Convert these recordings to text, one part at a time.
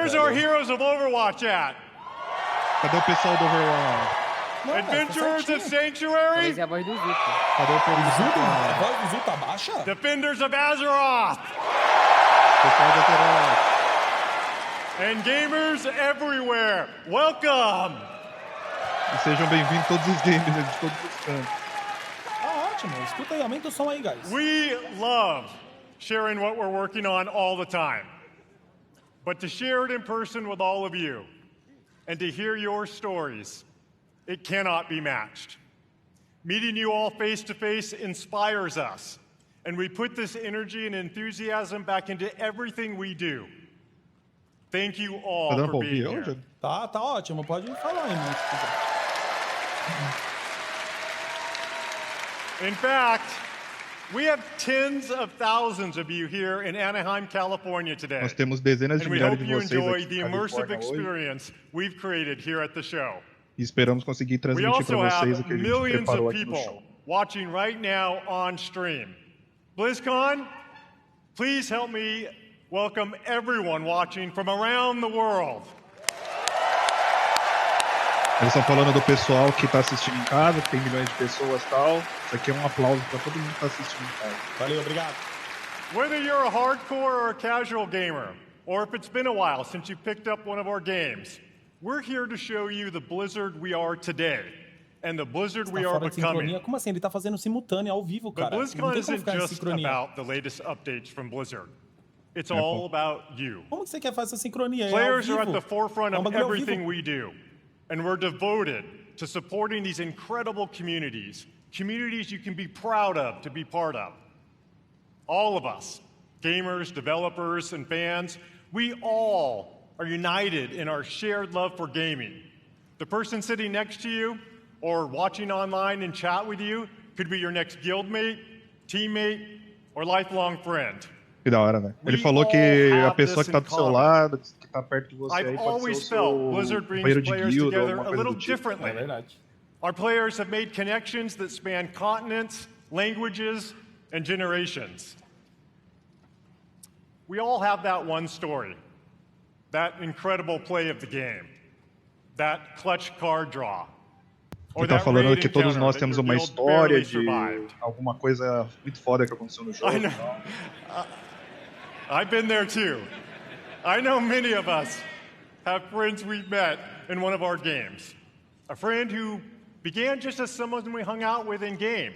Where's our heroes of Overwatch at? Cadê o pessoal do Overwatch? Adventurers of Sanctuary? Talvez é a voz do Zuko. Cadê o povo do Zuto? Zuko? A voz do Zuto tá baixa? Defenders of Azeroth? Pessoal do Overwatch. And gamers everywhere, welcome! E sejam bem-vindos todos os gamers de todos os cantos. Ah, ótimo. Escuta aí, aumenta o som aí, guys. We love sharing what we're working on all the time. But to share it in person with all of you and to hear your stories, it cannot be matched. Meeting you all face to face inspires us, and we put this energy and enthusiasm back into everything we do. Thank you all Tá dando for pra being ouvir here. hoje? Tá ótimo. Pode falar aí, mano, se quiser. In fact, we have tens of thousands of you here in Anaheim, California today. Nós temos dezenas de And we milhares hope de you vocês enjoy aqui the na immersive Califórnia hoje. experience we've created here at the show. E esperamos conseguir We transmitir para also vocês o have que a gente millions preparou of aqui no show. people watching right now on stream. BlizzCon, please help me welcome everyone watching from around the world. Eles estão falando do pessoal que está assistindo em casa, que tem milhões de pessoas e tal. Isso aqui é um aplauso para todo mundo que está assistindo em casa. Valeu, obrigado. Whether you're a hardcore or a casual gamer, or if it's been a while since you picked up one of our games, we're here to show you the Blizzard we are today and the Blizzard we Tá are fora de sincronia? becoming. Como assim? Ele tá fazendo simultâneo, ao vivo, But cara. Não BlizzCon tem como isn't ficar em just sincronia. about the latest updates from Blizzard. It's all about you. Como que você quer fazer essa sincronia? É ao Players are at vivo. the forefront É um of bagulho ao everything vivo. we do, and we're devoted to supporting these incredible communities you can be proud of to be part of. All of us, gamers, developers, and fans, we all are united in our shared love for gaming. The person sitting next to you or watching online and chat with you could be your next guildmate, teammate, or lifelong friend. Que da hora, velho. Ele We falou que all a have pessoa this que tá in do seu common. lado, que tá perto de você I've aí, pode ser o always felt seu Blizzard brings companheiro de players guilda ou together alguma a coisa little do tipo. differently. É verdade. Our players have made connections that span continents, languages, and generations. We all have that one story, that incredible play of the game, that clutch card draw, or Ele tá that falando raid que todos encounter nós that temos your uma guild história barely de survived. alguma coisa muito foda que aconteceu no jogo. I know. I've been there too. I know many of us have friends we've met in one of our games. A friend who began just as someone we hung out with in game,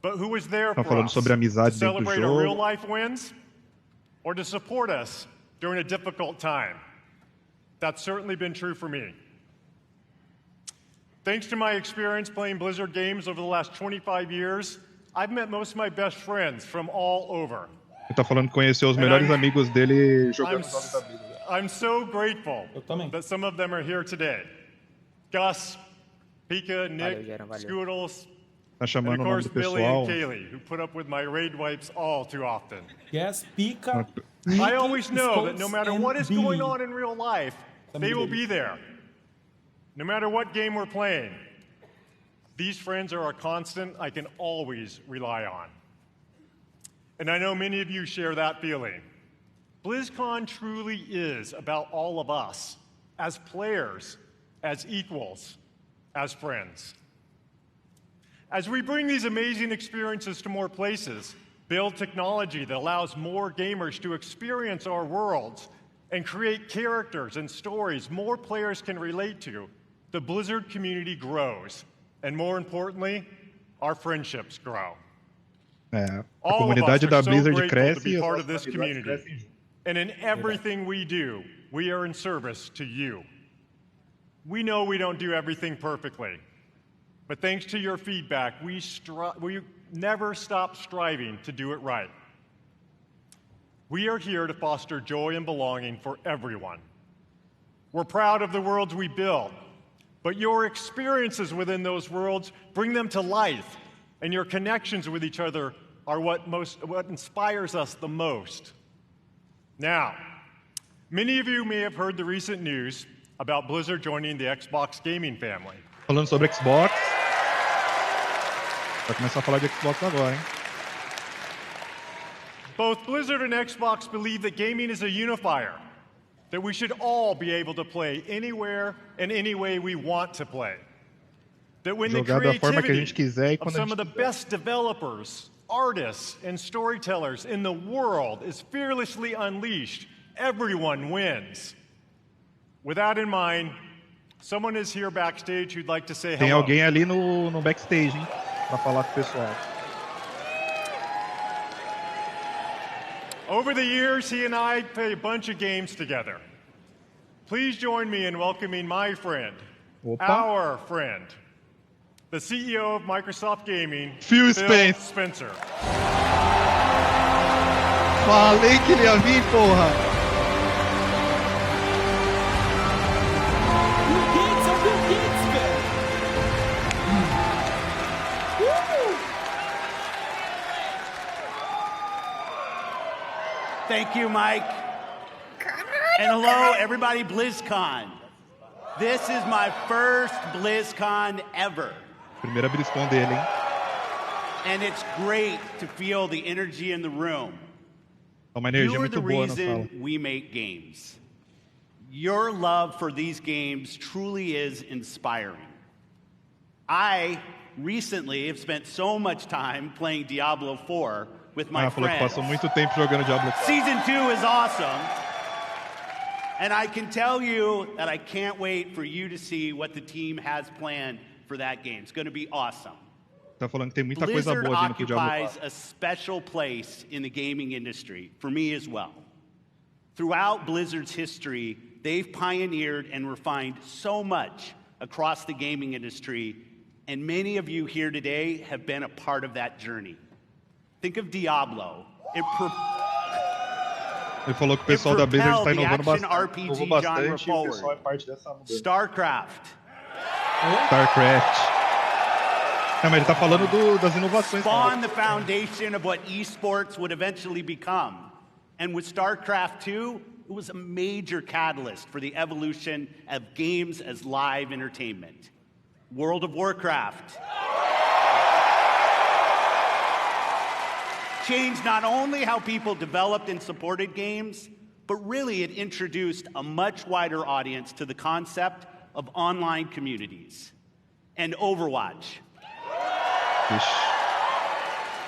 but who was there Tá for falando us sobre to amizade dentro do celebrate our real jogo. life wins or to support us during a difficult time. That's certainly been true for me. Thanks to my experience playing Blizzard games over the last 25 years, I've met most of my best friends from all over. Ele tá falando que conheceu os And melhores I'm- amigos dele jogando I'm, jogos da Blizzard. I'm so grateful Eu também. that some of them are here today. Gus, Pika, Valeu, Nick, Jaron, valeu. Scoodles, Tá and chamando of o nome course do Billy pessoal. and Kaylee, who put up with my raid wipes all too often. Yes, Pica, I Nick, always know that no matter Scots, what is and going Billy. on in real life, they will be there. No matter what game we're playing, these friends are a constant I can always rely on. And I know many of you share that feeling. BlizzCon truly is about all of us, as players, as equals, as friends. As we bring these amazing experiences to more places, build technology that allows more gamers to experience our worlds, and create characters and stories more players can relate to, the Blizzard community grows. And more importantly, our friendships grow. É, a All of us comunidade are da so Blizzard grateful cresce to be e as part nossas of this amizades community. crescem junto. And in everything we do, we are in service to you. We know we don't do everything perfectly, but thanks to your feedback, we never stop striving to do it right. We are here to foster joy and belonging for everyone. We're proud of the worlds we build, but your experiences within those worlds bring them to life, and your connections with each other are what inspires us the most. Now, many of you may have heard the recent news about Blizzard joining the Xbox gaming family. Falando sobre Xbox. Vai começar a falar de Xbox agora, hein? Both Blizzard and Xbox believe that gaming is a unifier, that we should all be able to play anywhere and any way we want to play. That when the Jogar da forma que a gente creativity quiser e of quando a some of gente the best developers, artists, and storytellers in the world is fearlessly unleashed, everyone wins. With that in mind, someone is here backstage who'd like to say Tem hello. alguém ali no backstage, hein? Pra falar com o pessoal. Over the years, he and I played a bunch of games together. Please join me in welcoming my friend, Opa. our friend, the CEO of Microsoft Gaming, Phil Spencer. Spencer. Falei que ele ia vir, porra! Bill Gates é o Bill Gates, velho. Thank you, Mike. And hello, everybody, BlizzCon. This is my first BlizzCon ever. Primeira BlizzCon dele, hein? And it's great to feel the energy in the room. É uma energia You're the muito boa na sala. reason we make games. Your love for these games truly is inspiring. I recently have spent so much time playing Diablo 4 with my Falou que friends. passou muito tempo jogando Diablo 4. Season 2 is awesome. And I can tell you that I can't wait for you to see what the team has planned for that game. It's going to be awesome. Tá falando que tem muita coisa Blizzard boa vindo pro Diablo occupies 4. a special place in the gaming industry, for me as well. Throughout Blizzard's history, they've pioneered and refined so much across the gaming industry, and many of you here today have been a part of that journey. Think of Diablo. Ele falou que o pessoal da Blizzard está inovando propelled the bastante, action inovou RPG bastante genre e o pessoal é forward. parte dessa mudança. StarCraft, StarCraft. Não, mas ele tá falando das inovações. spawned the foundation of what esports would eventually become. And with StarCraft 2, it was a major catalyst for the evolution of games as live entertainment. World of Warcraft changed not only how people developed and supported games, but really it introduced a much wider audience to the concept of online communities. And Overwatch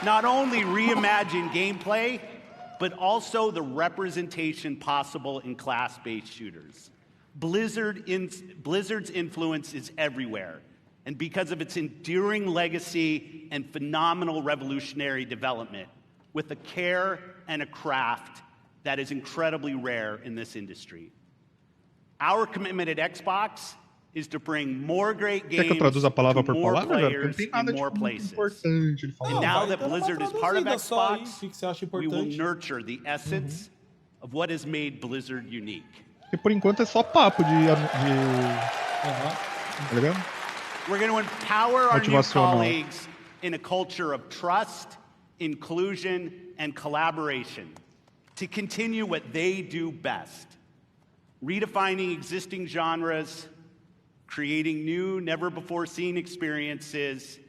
not only reimagined gameplay, but also the representation possible in class-based shooters. Blizzard's influence is everywhere, and because of its enduring legacy and phenomenal revolutionary development, with a care and a craft that is incredibly rare in this industry. Our commitment at Xbox is to bring more great Quer que eu games traduza a palavra to por more palavra, velho? Porque não players tem in nada more tipo, muito places. importante. Ele falou. And now vai that dar uma Blizzard is part of traduzida só aí, Xbox, o que você acha we will importante. nurture the essence of what has made Blizzard unique. Porque por enquanto é só papo de Aham. tá ligado? We're going to empower our new Motivacional. colleagues in a culture of trust, inclusion, and collaboration to continue what they do best, redefining existing genres, creating new, never-before-seen experiences,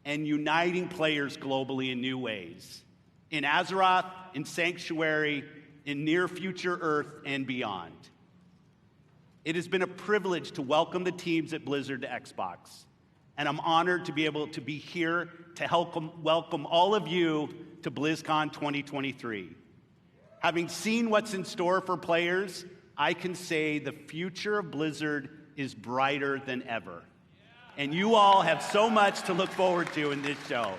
and uniting players globally in new ways, in Azeroth, in Sanctuary, in near-future Earth, and beyond. It has been a privilege to welcome the teams at Blizzard to Xbox, and I'm honored to be able to be here to help welcome all of you to BlizzCon 2023. Having seen what's in store for players, I can say the future of Blizzard is brighter than ever. And you all have so much to look forward to in this show.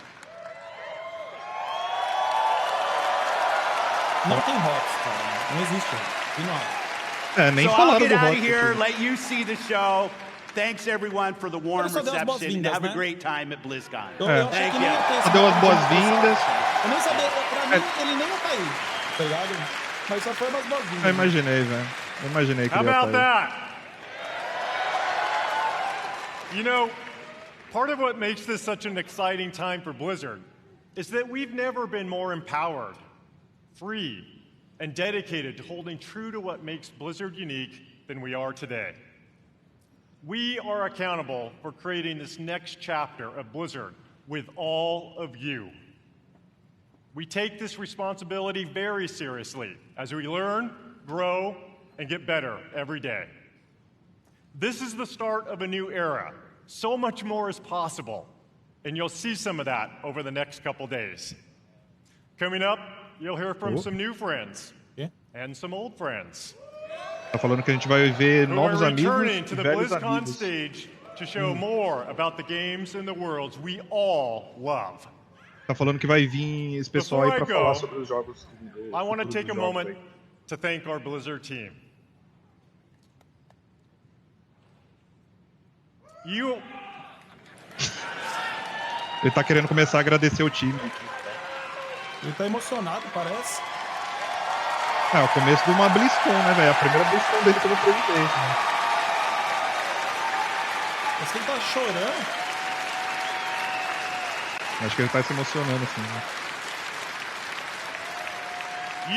Não tem Hots, cara. Não existe. E não. É, nem So I'll falaram get do out rock. of here, aqui. let you see the show. Thanks everyone for the warm Quero só dar as reception. boas-vindas, Have a né? great time at BlizzCon. Eu achei Thank que nem you. ia ter esse Deu as papo de boas-vindas. Eu nem sabia, pra mim, ele nem ia tá aí, tá ligado? Mas só foi umas boas-vindas. Eu imaginei, velho. Eu imaginei que How ele ia about tá aí. that? You know, part of what makes this such an exciting time for Blizzard is that we've never been more empowered, free, and dedicated to holding true to what makes Blizzard unique than we are today. We are accountable for creating this next chapter of Blizzard with all of you. We take this responsibility very seriously as we learn, grow, and get better every day. This is the start of a new era. So much more is possible, and you'll see some of that over the next couple days. Coming up, you'll hear from some new friends and some old friends. Tá falando que a gente vai ver who novos are amigos returning e to the velhos BlizzCon amigos. stage to show more about the games and the worlds we all love. Tá falando que vai vir esse pessoal aí Before I pra go, falar sobre os jogos. I want to futuros take a dos jogos moment aí. to thank our Blizzard team. Ele tá querendo começar a agradecer o time. Ele tá emocionado, parece. É o começo de uma BlizzCon, né, velho? A primeira BlizzCon dele como presidente, né? Parece que ele tá chorando. Acho que ele tá se emocionando, assim, né?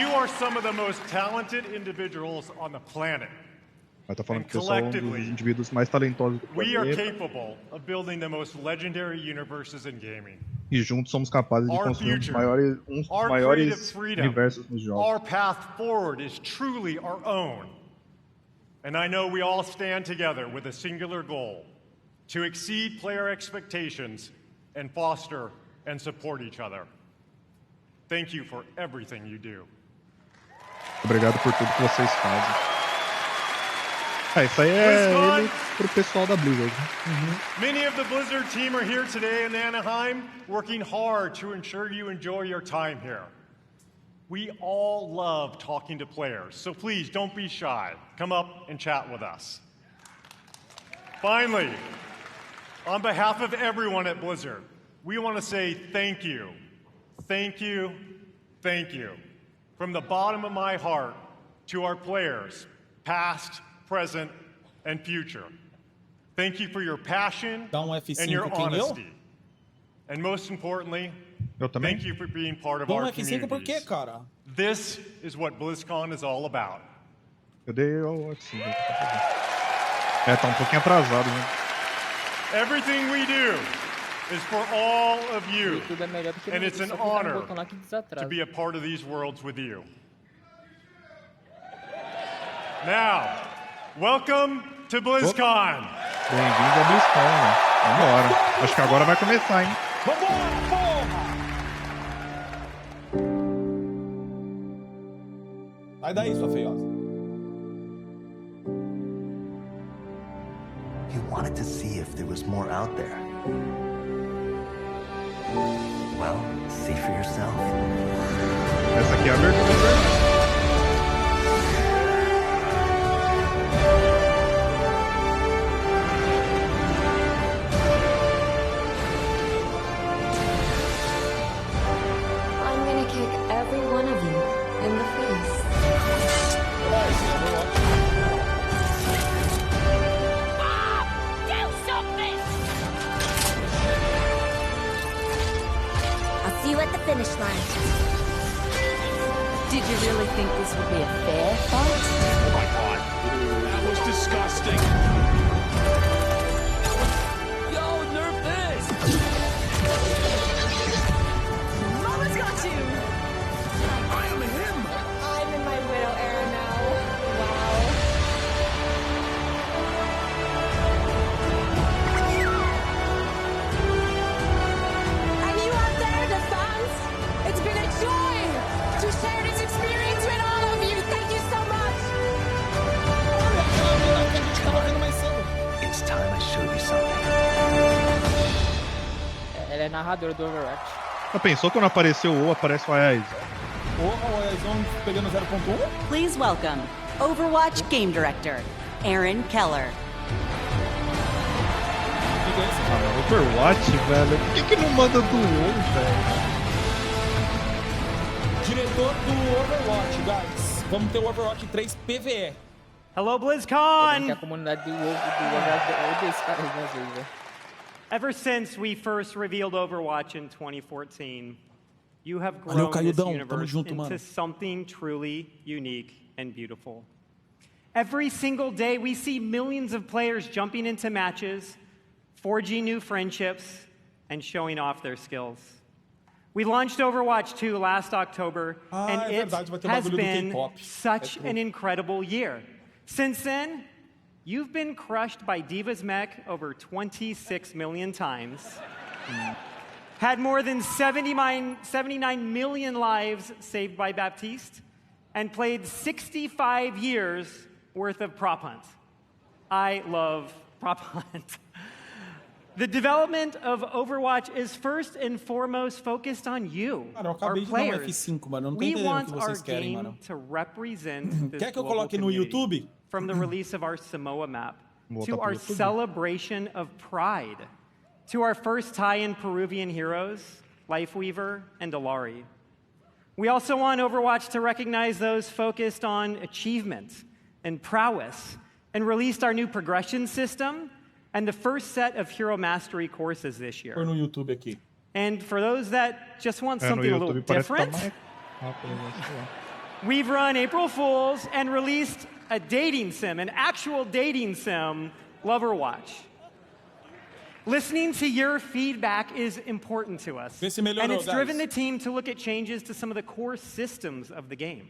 You are some of the most talented individuals on the planet. Mas tá falando And que o pessoal é um dos collectively, indivíduos mais talentosos do We are planeta. capable of building the most legendary universes in gaming. E juntos somos capazes de Our construir um dos future, our creative maiores freedom, universos nos jogos. our path forward is truly our own. And I know we all stand together with a singular goal: to exceed player expectations and foster and support each other. Thank you for everything you do. Obrigado por tudo que vocês fazem. Isso aí é BlizzCon. ele pro pessoal da Blizzard, né? Many of the Blizzard team are here today in Anaheim, working hard to ensure you enjoy your time here. We all love talking to players, so please don't be shy. Come up and chat with us. Finally, on behalf of everyone at Blizzard, we want to say thank you, thank you, thank you, from the bottom of my heart to our players, past, present, and future. Thank you for your passion Dá F5 and your quem eu? honesty. And most importantly, Eu também. thank you for being part of Dá our F5 por quê, communities. cara? This is what BlizzCon is all about. Eu dei o assim. Tá um pouquinho atrasado, né? Everything we do is for all of you. Tudo é melhor do que And no it's an YouTube, só clicar no honor botão lá que to desatrasa. be a part of these worlds with you. Now, welcome to BlizzCon. Bem-vindo a BlizzCon, né? Vambora. Acho que agora vai começar, hein? Vambora, porra! Sai daí, sua feiosa. You wanted to see if there was more out there. Well, see for yourself. Essa aqui é a abertura. I'm gonna kick every one of you in the face. I'll see you at the finish line. Did you really think this would be a fair fight? Oh my god. That was disgusting. Yo, nerf this! Mama's got you! I am him! I'm in my widow era now. Wow. And you out there, the fans, it's been a joy to share this experience with all of you. Thank you so much. A gente tava vendo mais cedo. It's time I showed you something. Ela é narradora do Overwatch. Já pensou quando apareceu o aparece o Aiaionline? Porra, o Aiaionline pegando 0.1? Please welcome Overwatch Game Director, Aaron Keller. Que é esse? Ah, mas Overwatch, velho. Por que não manda do WoW, velho? Diretor do Overwatch, guys. Vamos ter o Overwatch 3 PVE. Hello, É que a BlizzCon! comunidade do Overwatch odeia esse cara às vezes, velho. Ever since we first revealed Overwatch in 2014, you have Valeu, grown this Caiudão. Tamo universe junto, mano. into something truly unique and beautiful. Every single day, we see millions of players jumping into matches, forging new friendships, and showing off their skills. We launched Overwatch 2 last October, Ah, and é it verdade, vai ter has bagulho do been K-pop. such É an incredible year. Since then, you've been crushed by Diva's mech over 26 million times, had more than 79 million lives saved by Baptiste, and played 65 years worth of prop hunt. I love prop hunt. The development of Overwatch is first and foremost focused on you, Cara, eu our acabei de dar um players. F5, mano. Eu não tô We entendendo o want que our vocês querem, game mano. to represent this Quer que eu global coloque no community. YouTube? From the release of our Samoa map, Vou to botar pro our YouTube. celebration of pride, to our first tie-in Peruvian heroes, Lifeweaver and Alari. We also want Overwatch to recognize those focused on achievement and prowess, and released our new progression system and the first set of hero mastery courses this Põe year. no YouTube aqui. And for those that just want No something a little YouTube parece que tá different, mais rápido, sei lá. we've run April Fools and released a dating sim, an actual dating sim, Loverwatch. Listening to your feedback is important to us. Vê se melhorou, And it's driven the guys. team to look at changes to some of the core systems of the game.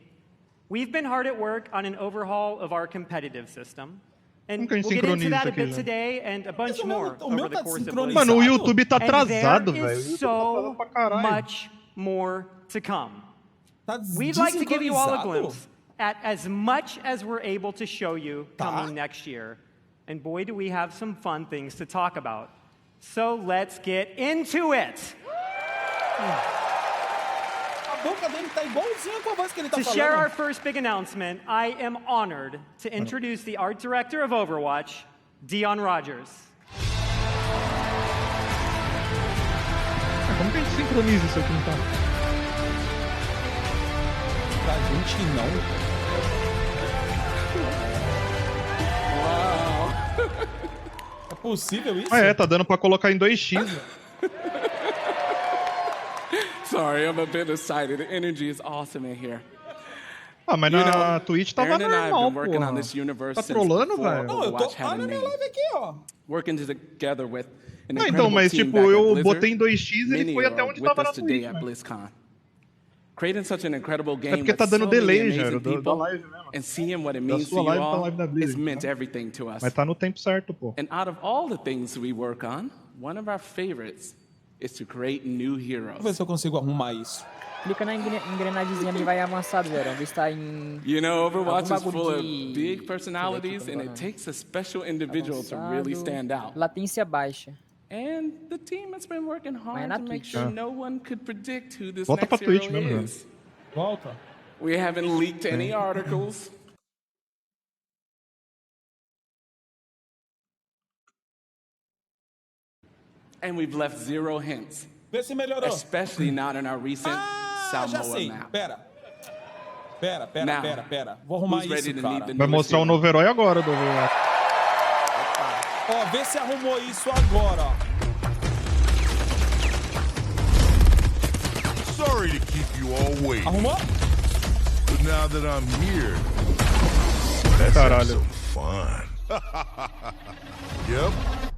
We've been hard at work on an overhaul of our competitive system. And Como que a we'll gente get into sincroniza that a isso aqui, bit já? today and a bunch Mas o more meu- o meu over the tá course of sincronizado. Mano, o YouTube tá And atrasado, there velho. O is YouTube tá atrasado so pra caralho. much more to come. Tá We'd like to give you all a desincronizado? glimpse at as much as we're able to show you Tá. coming next year. And boy, do we have some fun things to talk about. So let's get into it. A boca dele tá igualzinha com a voz que ele tá To falando. share our first big announcement, I am honored to introduce the art director of Overwatch, Dion Rogers. Como que a gente sincroniza isso aqui então? Pra gente não. É possível isso? Ah, é, tá dando pra colocar em 2x. Sorry, I'm a bit excited. The energy is awesome in here. Ah, mas na Twitch tava Aaron and I have normal, been working on porra. this universe Tá since trolando, before velho? Não, eu tô. Overwatch had a Olha minha name. live aqui, ó. Working together with an Ah, então, incredible mas team tipo, back at eu Blizzard. botei em 2x e ele Many foi are até onde with tava us na today Twitch, at né? BlizzCon. Creating such an incredible É game porque with tá dando so many delay, amazing Jairo, da people, live mesmo. and seeing what it Da means sua to you live pra all live da has Blizzard, meant né? everything to us. Mas tá no tempo certo, pô. And out of all the things we work on, one of our favorites is to create new heroes. Vamos ver se eu consigo arrumar isso. Clica na engrenagemzinha ali, vai avançado, Zero. Vamos ver se tá em... You know, Overwatch algum is full of bagulho de- big personalities, Deixa eu ver and aqui, it como takes a special individual to really stand out. Latência baixa. And the team has been working hard na to make Twitch. sure no one could predict who this Volta pra next hero Twitch mesmo, velho. is. Volta. We haven't leaked any articles. And we've left zero hints, Vê se melhorou. especially not in our recent Já Samoa sei. map. Pera. Now, Pera. Vou arrumar who's ready isso, to cara. meet the Vai newest mostrar o hero? novo herói agora do Overwatch. Ó, vê se arrumou isso agora, ó. Sorry to keep you all waiting, Arrumou? but now that I'm here, let's have Caralho. some fun. Yep,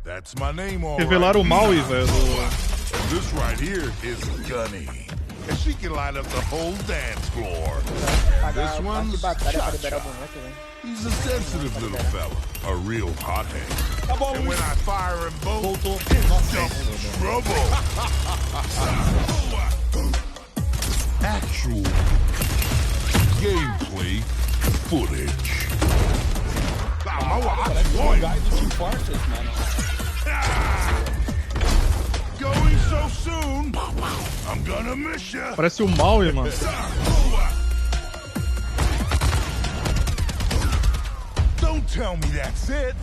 that's my name all right. Revelaram o Maui, velho. And this right here is Gunny. And she can light up the whole dance floor. And this Pagar one's de batalha pra liberar o Cha-Cha. boneco, velho. He's a sensitive little fella, a real hothead. Tá bom, And when Luiz. I fire him both, Voltou. it's Nossa. some trouble. Actual gameplay footage. Parece um guy do Team Fortress, mano. Going so soon, I'm gonna miss ya. Parece o Maui, mano. Don't tell me that's it.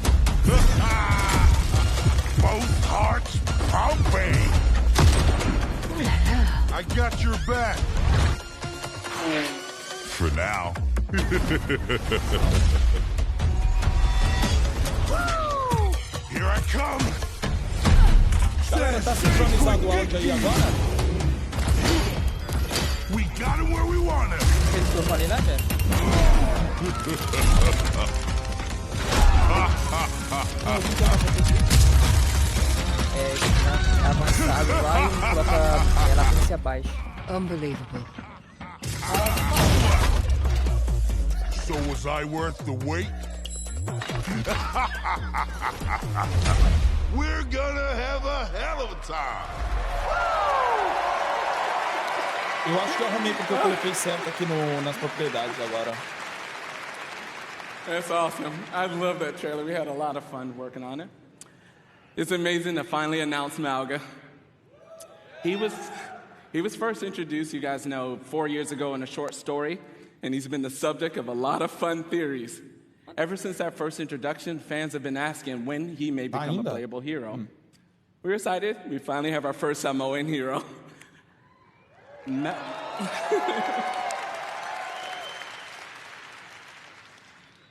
Both hearts pumping. I got your back. For now. Here I come. Galera, tá sincronizado o áudio aí agora? We got him where we want him. Eles estão ali, né, velho? É avançado lá e coloca latência baixa. Unbelievable. So was I worth the wait? We're gonna have a hell of a time. Eu acho que eu arrumei porque eu coloquei certo aqui nas propriedades agora. That's awesome. I love that trailer. We had a lot of fun working on it. It's amazing to finally announce Malga. He was first introduced, you guys know, 4 years ago in a short story, and he's been the subject of a lot of fun theories. Ever since that first introduction, fans have been asking when he may become a playable hero. We're excited. We finally have our first Samoan hero.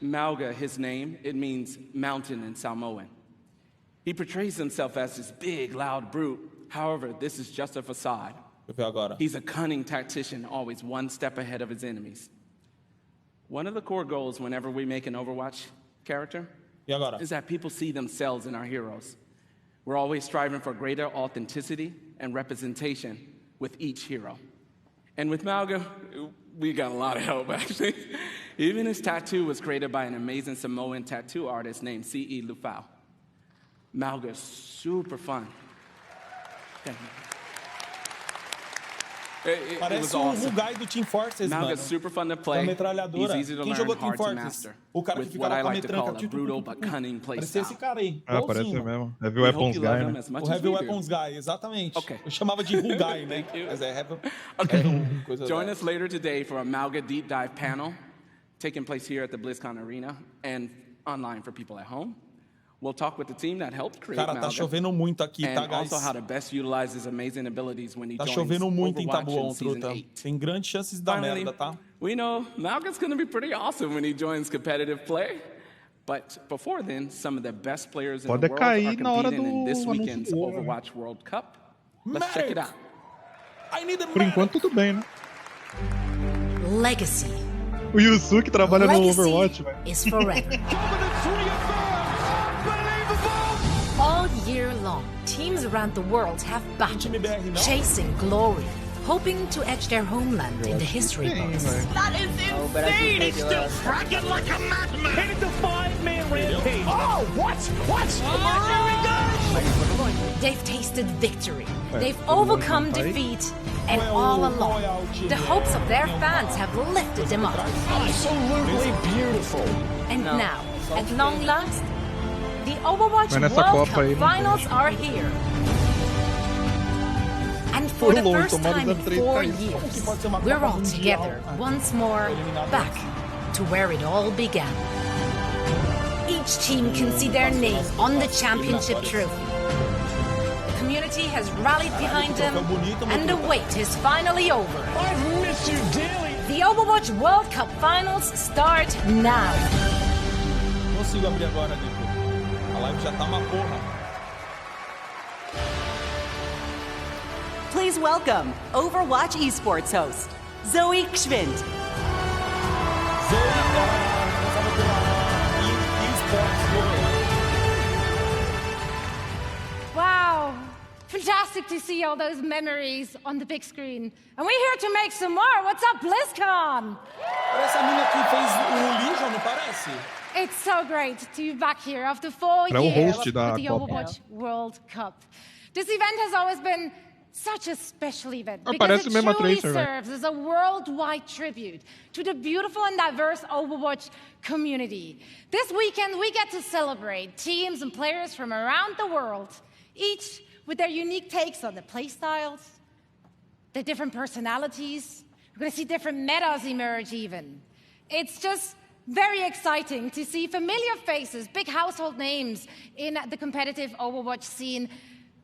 Malga, his name, it means mountain in Samoan. He portrays himself as this big, loud brute. However, this is just a facade. He's a cunning tactician, always one step ahead of his enemies. One of the core goals whenever we make an Overwatch character is that people see themselves in our heroes. We're always striving for greater authenticity and representation with each hero. And with Malga, we got a lot of help, actually. Even his tattoo was created by an amazing Samoan tattoo artist named C.E. Lufau. Malga's super fun. Thank you. Parece o Rugai do Team Fortress, mano. Malga's super fun to play. He's easy to learn, hard to master. With what I like to call a brutal but cunning playstyle. Esse cara aí. Parece mesmo. Heavy Weapons Guy, né? O Heavy Weapons Guy, exatamente. Eu chamava de Rugai, né? Mas é Heavy... Join us later today for a Malga Deep Dive panel taking place here at the BlizzCon Arena and online for people at home. We'll talk with the team that helped create Cara, tá chovendo muito aqui, tá, and also how to best utilize his amazing abilities when he tá joins chovendo muito em Overwatch Tabuão, in Season truta. 8. Tem grandes chances de dar merda, tá? We know Malga's going to be pretty awesome when he joins competitive play. But before then, some of the best players in the world are competing in this weekend's Overwatch World Cup. Let's check it out. Por enquanto, tudo bem, né? Legacy. O Yusuke trabalha no Overwatch, velho. Is forever. All year long, teams around the world have battled, chasing glory, hoping to etch their homeland in the history books. That is insane! He's still cracking like a madman! And it's a 5-man rampage! Oh, what? They've tasted victory. They've overcome defeat. And all along, the hopes of their fans have lifted them up. Absolutely beautiful! And now, at long last, the Overwatch World Cup Finals are here. And for the first time in 4 years, we're all together once more, back to where it all began. Each team can see their name on the championship trophy. The community has rallied behind them, and the wait is finally over. I've missed you dearly! The Overwatch World Cup Finals start now. Consigo abrir agora, Nico. A live já tá uma porra. Please welcome Overwatch Esports host, Zoe Gschwind. Wow, fantastic to see all those memories on the big screen. And we're here to make some more. What's up, BlizzCon? Parece a mina que fez o Legion, não parece? It's so great to be back here after 4 Ela é o years host with da the Copa. Overwatch World Cup. This event has always been such a special event because Parece it mesmo a truly Tracer, velho. serves as a worldwide tribute to the beautiful and diverse Overwatch community. This weekend, we get to celebrate teams and players from around the world, each with their unique takes on the playstyles, their different personalities. We're going to see different metas emerge even. It's just very exciting to see familiar faces, big household names in the competitive Overwatch scene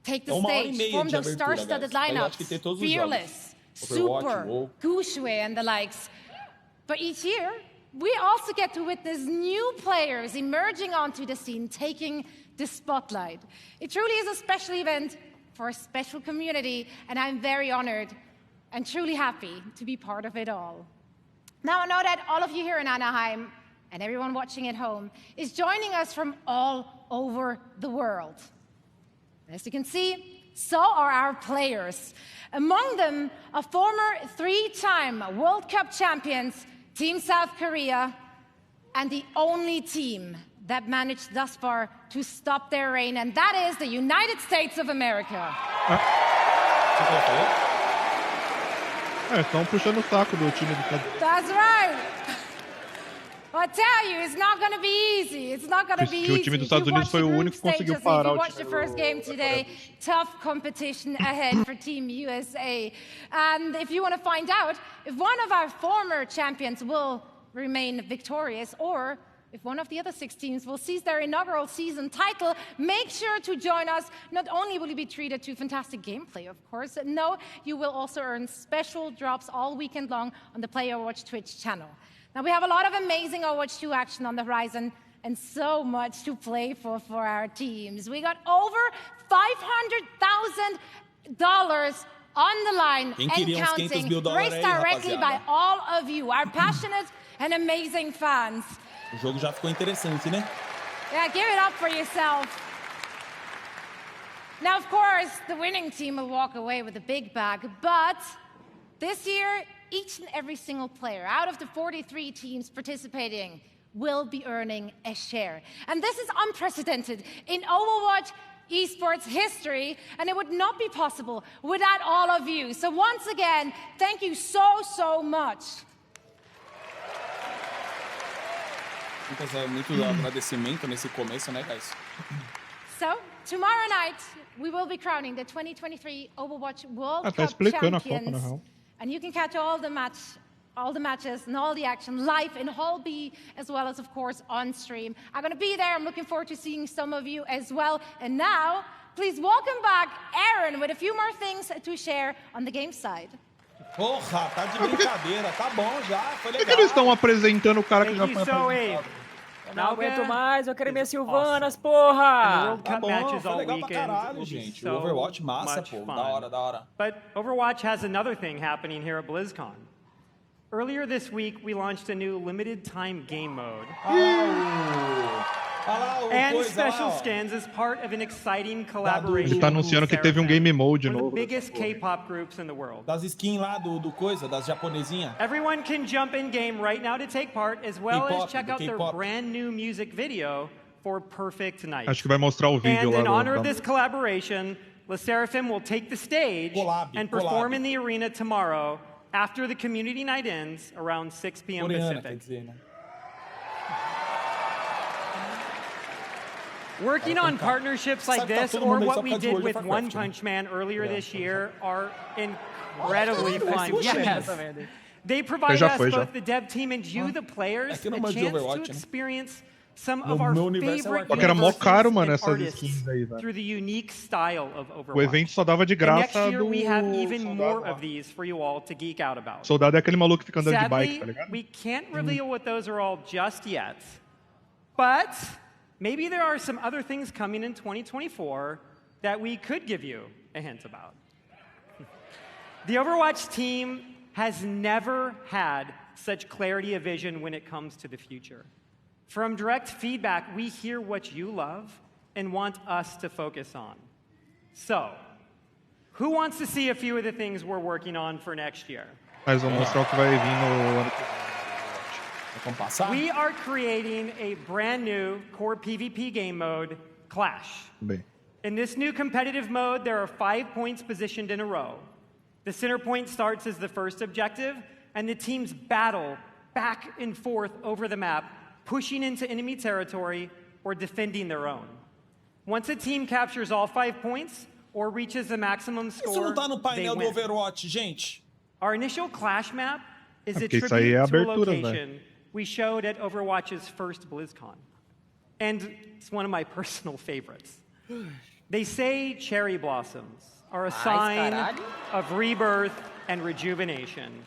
take the stage, form those star-studded lineups, Fearless, Super, Gushue, and the likes. But each year, we also get to witness new players emerging onto the scene, taking the spotlight. It truly is a special event for a special community, and I'm very honored and truly happy to be part of it all. Now, I know that all of you here in Anaheim and everyone watching at home is joining us from all over the world. As you can see, so are our players. Among them, a former 3-time World Cup champions, Team South Korea, and the only team that managed thus far to stop their reign, and that is the United States of America. Estão puxando o saco do time dos Estados Unidos. That's right. I tell you, it's not going to be easy. It's not going to be Que o easy. time dos Estados Unidos foi o único que conseguiu parar If you o watch the time. first game today, tough competition ahead for Team USA. And if you want to find out if one of our former champions will remain victorious or if one of the other 6 teams will seize their inaugural season title, make sure to join us. Not only will you be treated to fantastic gameplay, of course, no, you will also earn special drops all weekend long on the Play Overwatch Twitch channel. Now, we have a lot of amazing Overwatch 2 action on the horizon and so much to play for our teams. We got over $500,000 on the line and counting, raised directly by all of you, our passionate and amazing fans. O jogo já ficou interessante, né? Yeah, give it up for yourself. Now, of course, the winning team will walk away with a big bag, but this year, each and every single player out of the 43 teams participating will be earning a share. And this is unprecedented in Overwatch esports history, and it would not be possible without all of you. So once again, thank you so much. Muito agradecimento nesse começo, né, guys? So, tomorrow night, we will be crowning the 2023 Overwatch World Cup explicando champions. a Copa, na real. And you can catch all the matches and all the action live in Hall B, as well as, of course, on stream. I'm going to be there. I'm looking forward to seeing some of you as well. And now, please welcome back Aaron with a few more things to share on the game side. Porra, tá de brincadeira. Tá bom já, foi legal. Por que eles estão apresentando o cara que já foi apresentado? Não aguento mais, eu quero minhas Silvanas, porra! Tá bom, foi legal pra caralho, gente. O Overwatch massa, pô. Da hora. But Overwatch has another thing happening here at BlizzCon. Earlier this week, we launched a new limited time game mode. And special skins as part of an exciting collaboration. Ele tá anunciando que teve game mode novo. One of the biggest K-pop groups in the world. Das skins lá do coisa, das japonesinhas. Everyone can jump in game right now to take part, as well as check out their brand new music video for Perfect Night. Acho que vai mostrar o vídeo and lá. In honor of this collaboration, Le Seraphim will take the stage and perform in the arena tomorrow after the community night ends around 6 p.m. Pacific. Working on partnerships like this, or what we did with One Punch Man earlier this year, are incredibly fun. Yes. They provide us, both the dev team and you, the players, a chance to experience some of our favorite artists through the unique style of Overwatch. O evento só dava de graça next year we have even more of these for you all to geek out about. Soldado é aquele maluco que fica andando de bike, tá ligado? We can't reveal what those are all just yet, but maybe there are some other things coming in 2024 that we could give you a hint about. The Overwatch team has never had such clarity of vision when it comes to the future. From direct feedback, we hear what you love and want us to focus on. So, who wants to see a few of the things we're working on for next year? Mas vamos mostrar o que vai vir no ano que vem. We are creating a brand new core PvP game mode, Clash. Bem. In this new competitive mode, there are 5 points positioned in a row. The center point starts as the first objective, and the teams battle back and forth over the map, pushing into enemy territory or defending their own. Once a team captures all 5 points or reaches the maximum score, Isso não tá no painel they do win. Overwatch, gente. Our initial Clash map is a Porque tribute isso aí é to a abertura, location we showed at Overwatch's first BlizzCon. And it's one of my personal favorites. They say cherry blossoms are a sign of rebirth and rejuvenation.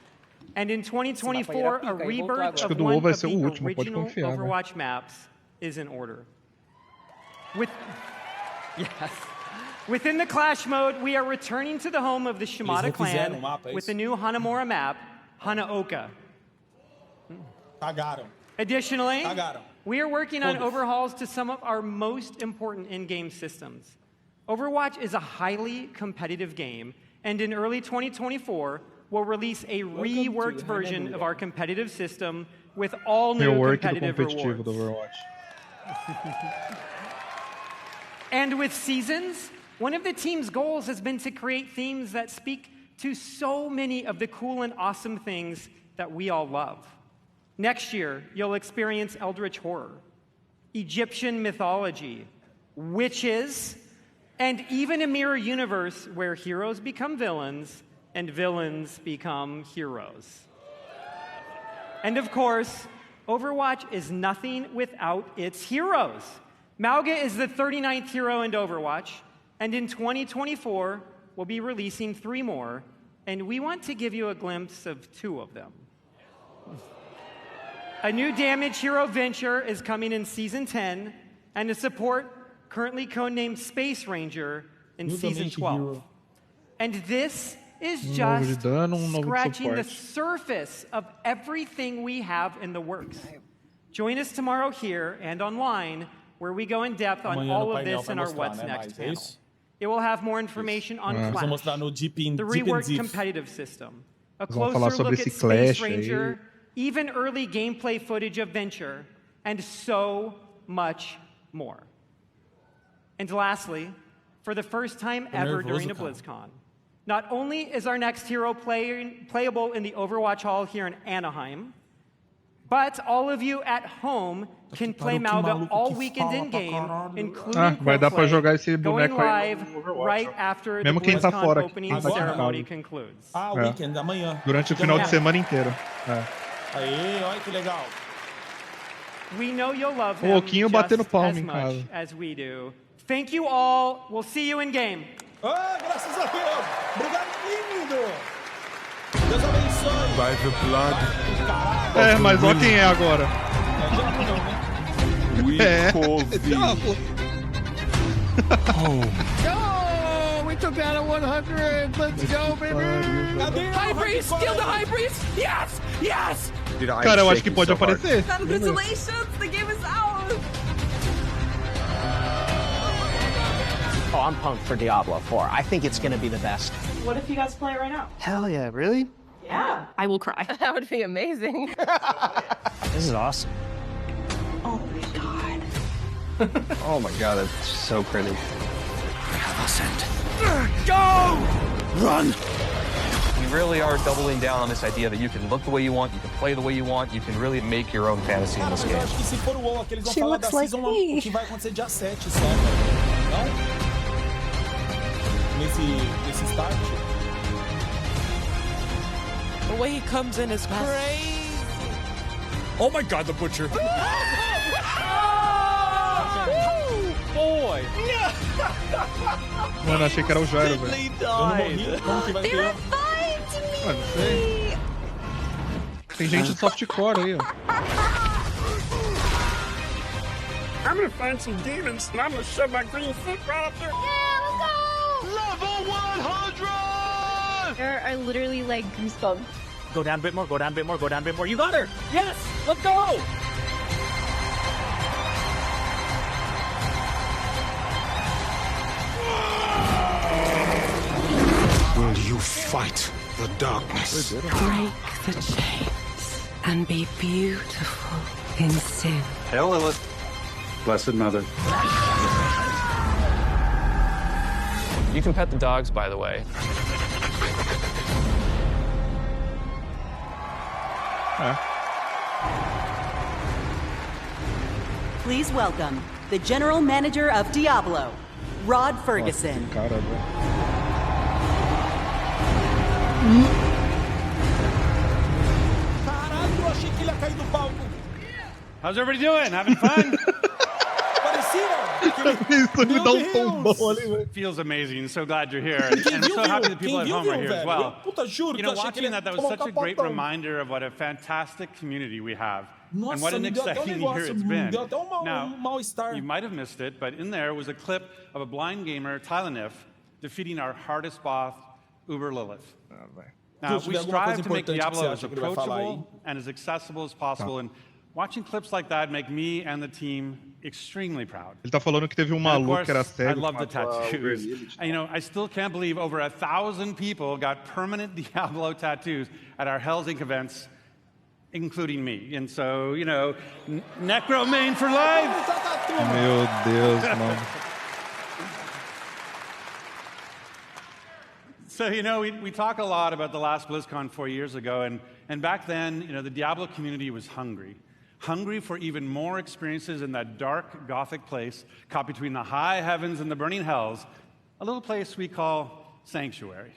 And in 2024, a rebirth of one of the original Overwatch maps is in order. Within the Clash mode, we are returning to the home of the Shimada clan with the new Hanamura map, Hanaoka. Additionally, we are working on overhauls to some of our most important in-game systems. Overwatch is a highly competitive game, and in early 2024, we'll release a reworked version of our competitive system with all new competitive rewards. And with Seasons, one of the team's goals has been to create themes that speak to so many of the cool and awesome things that we all love. Next year, you'll experience Eldritch Horror, Egyptian mythology, witches, and even a mirror universe where heroes become villains and villains become heroes. And of course, Overwatch is nothing without its heroes. Mauga is the 39th hero in Overwatch, and in 2024, we'll be releasing 3 more, and we want to give you a glimpse of 2 of them. A new damage hero Venture is coming in Season 10, and a support currently codenamed Space Ranger in Season 12. And this is just scratching the surface of everything we have in the works. Join us tomorrow here and online, where we go in depth on all of this in our What's Next panel. It will have more information on Clash, the reworked competitive system, a closer look at Space Ranger, even early gameplay footage of Venture, and so much more. And lastly, for the first time ever during a BlizzCon, not only is our next hero playable in the Overwatch Hall here in Anaheim, but all of you at home can play Mauga all weekend in-game, including going live right after the BlizzCon opening ceremony concludes. Weekend, amanhã. Durante o final de semana inteiro. Aê, olha que legal. We know you'll love him just as much as we do. Thank you all. We'll see you in game. Graças a Deus. Obrigado, lindo. Deus abençoe. By the blood. Mas olha quem é agora. We call thee. Go! We took that at 100. Let's go, baby. High Priest! Kill the High Priest! Yes! Yes! Cara, eu acho que pode aparecer. Congratulations! The game is out! Oh, I'm pumped for Diablo 4. I think it's going to be the best. What if you guys play it right now? Hell yeah, really? Yeah. I will cry. That would be amazing. This is awesome. Oh my god. Oh my god, that's so pretty. We have ascent. Go! Run! We really are doubling down on this idea that you can look the way you want, you can play the way you want, you can really make your own fantasy in this game. Eu acho que se for o WoW aqui, eles vão falar da Season 1, o que vai acontecer dia 7, certo? Não? Nesse start. The way he comes in is crazy. Oh my god, the Butcher. Boy. Mano, achei que era o Jairo, velho. Eu não morri. Como que vai ter? Não sei. Tem gente de softcore aí, ó. I'm gonna find some demons and I'm gonna shove my green foot right up there. Yeah, let's go! Level 100! I literally like goosebumps. Go down a bit more, go down a bit more, go down a bit more. You got her! Yes! Let's go! Will you fight the darkness? Break the chains and be beautiful in sin. Hail Lilith, Blessed Mother. You can pet the dogs, by the way. Please welcome the General Manager of Diablo, Rod Ferguson. Caralho, eu achei que ele ia cair do palco. How's everybody doing? Having fun? Isso me dá tombão ali, velho. Feels amazing. So glad you're here. And I'm so happy the people at home are here as well. Puta, juro, you know, watching that was such a great reminder of what a fantastic community we have. Nossa, and what an exciting year it's been. Deu até Now, mal-estar. you might have missed it, but in there was a clip of a blind gamer, Tylenif, defeating our hardest boss, Uber Lilith. Now, we strive to make Diablo as approachable and as accessible as possible, and watching clips like that make me and the team extremely proud. Ele tá falando que teve maluco que era cego. I love the tattoos. And, you know, I still can't believe over 1,000 people got permanent Diablo tattoos at our Hell's Inc. events, including me. And so, you know, Necro Main for life. Meu Deus, mano. So, we talk a lot about the last BlizzCon 4 years ago, and back then, the Diablo community was hungry for even more experiences in that dark, gothic place caught between the high heavens and the burning hells, a little place we call Sanctuary.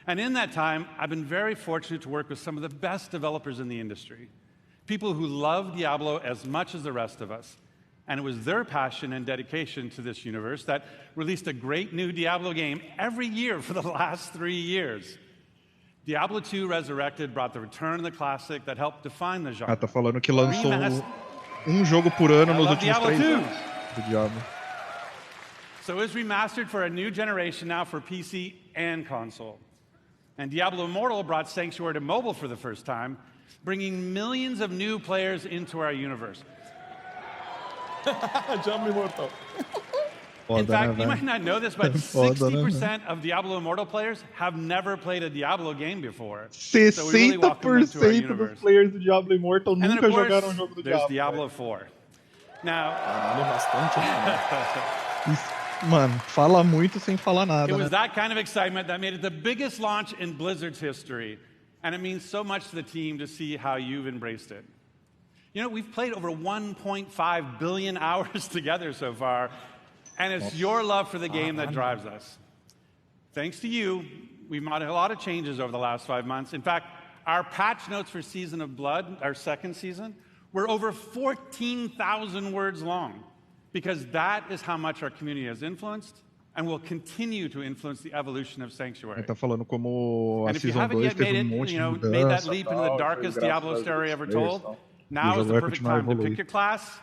And in that time, I've been very fortunate to work with some of the best developers in the industry, people who love Diablo as much as the rest of us. And it was their passion and dedication to this universe that released a great new Diablo game every year for the last 3 years. Diablo 2 Resurrected brought the return of the classic that helped define the genre. Tá falando que lançou jogo por ano nos últimos Diablo 3 2. anos do Diablo. So it was remastered for a new generation now for PC and console. And Diablo Immortal brought Sanctuary to mobile for the first time, bringing millions of new players into our universe. Diablo Immortal. In fact, you might not know this, but 60% of Diablo Immortal players have never played a Diablo game before. 60% dos players do Diablo Immortal And then, nunca of course, jogaram um jogo do there's Diablo. Diablo 4. Now, Mano, fala muito sem falar nada, it was né? that kind of excitement that made it the biggest launch in Blizzard's history. And it means so much to the team to see how you've embraced it. We've played over 1.5 billion hours together so far, and it's your love for the game that drives us. Thanks to you, we've made a lot of changes over the last 5 months. In fact, our patch notes for Season of Blood, our second season, were over 14,000 words long, because that is how much our community has influenced and will continue to influence the evolution of Sanctuary. Ele tá falando como a And if you Season haven't 2 yet teve made monte de it, mudança, made that leap into the tal, darkest foi Diablo graças story aos ever players, told, tal. now O is jogo the vai perfect continuar a time to evoluir. pick your class,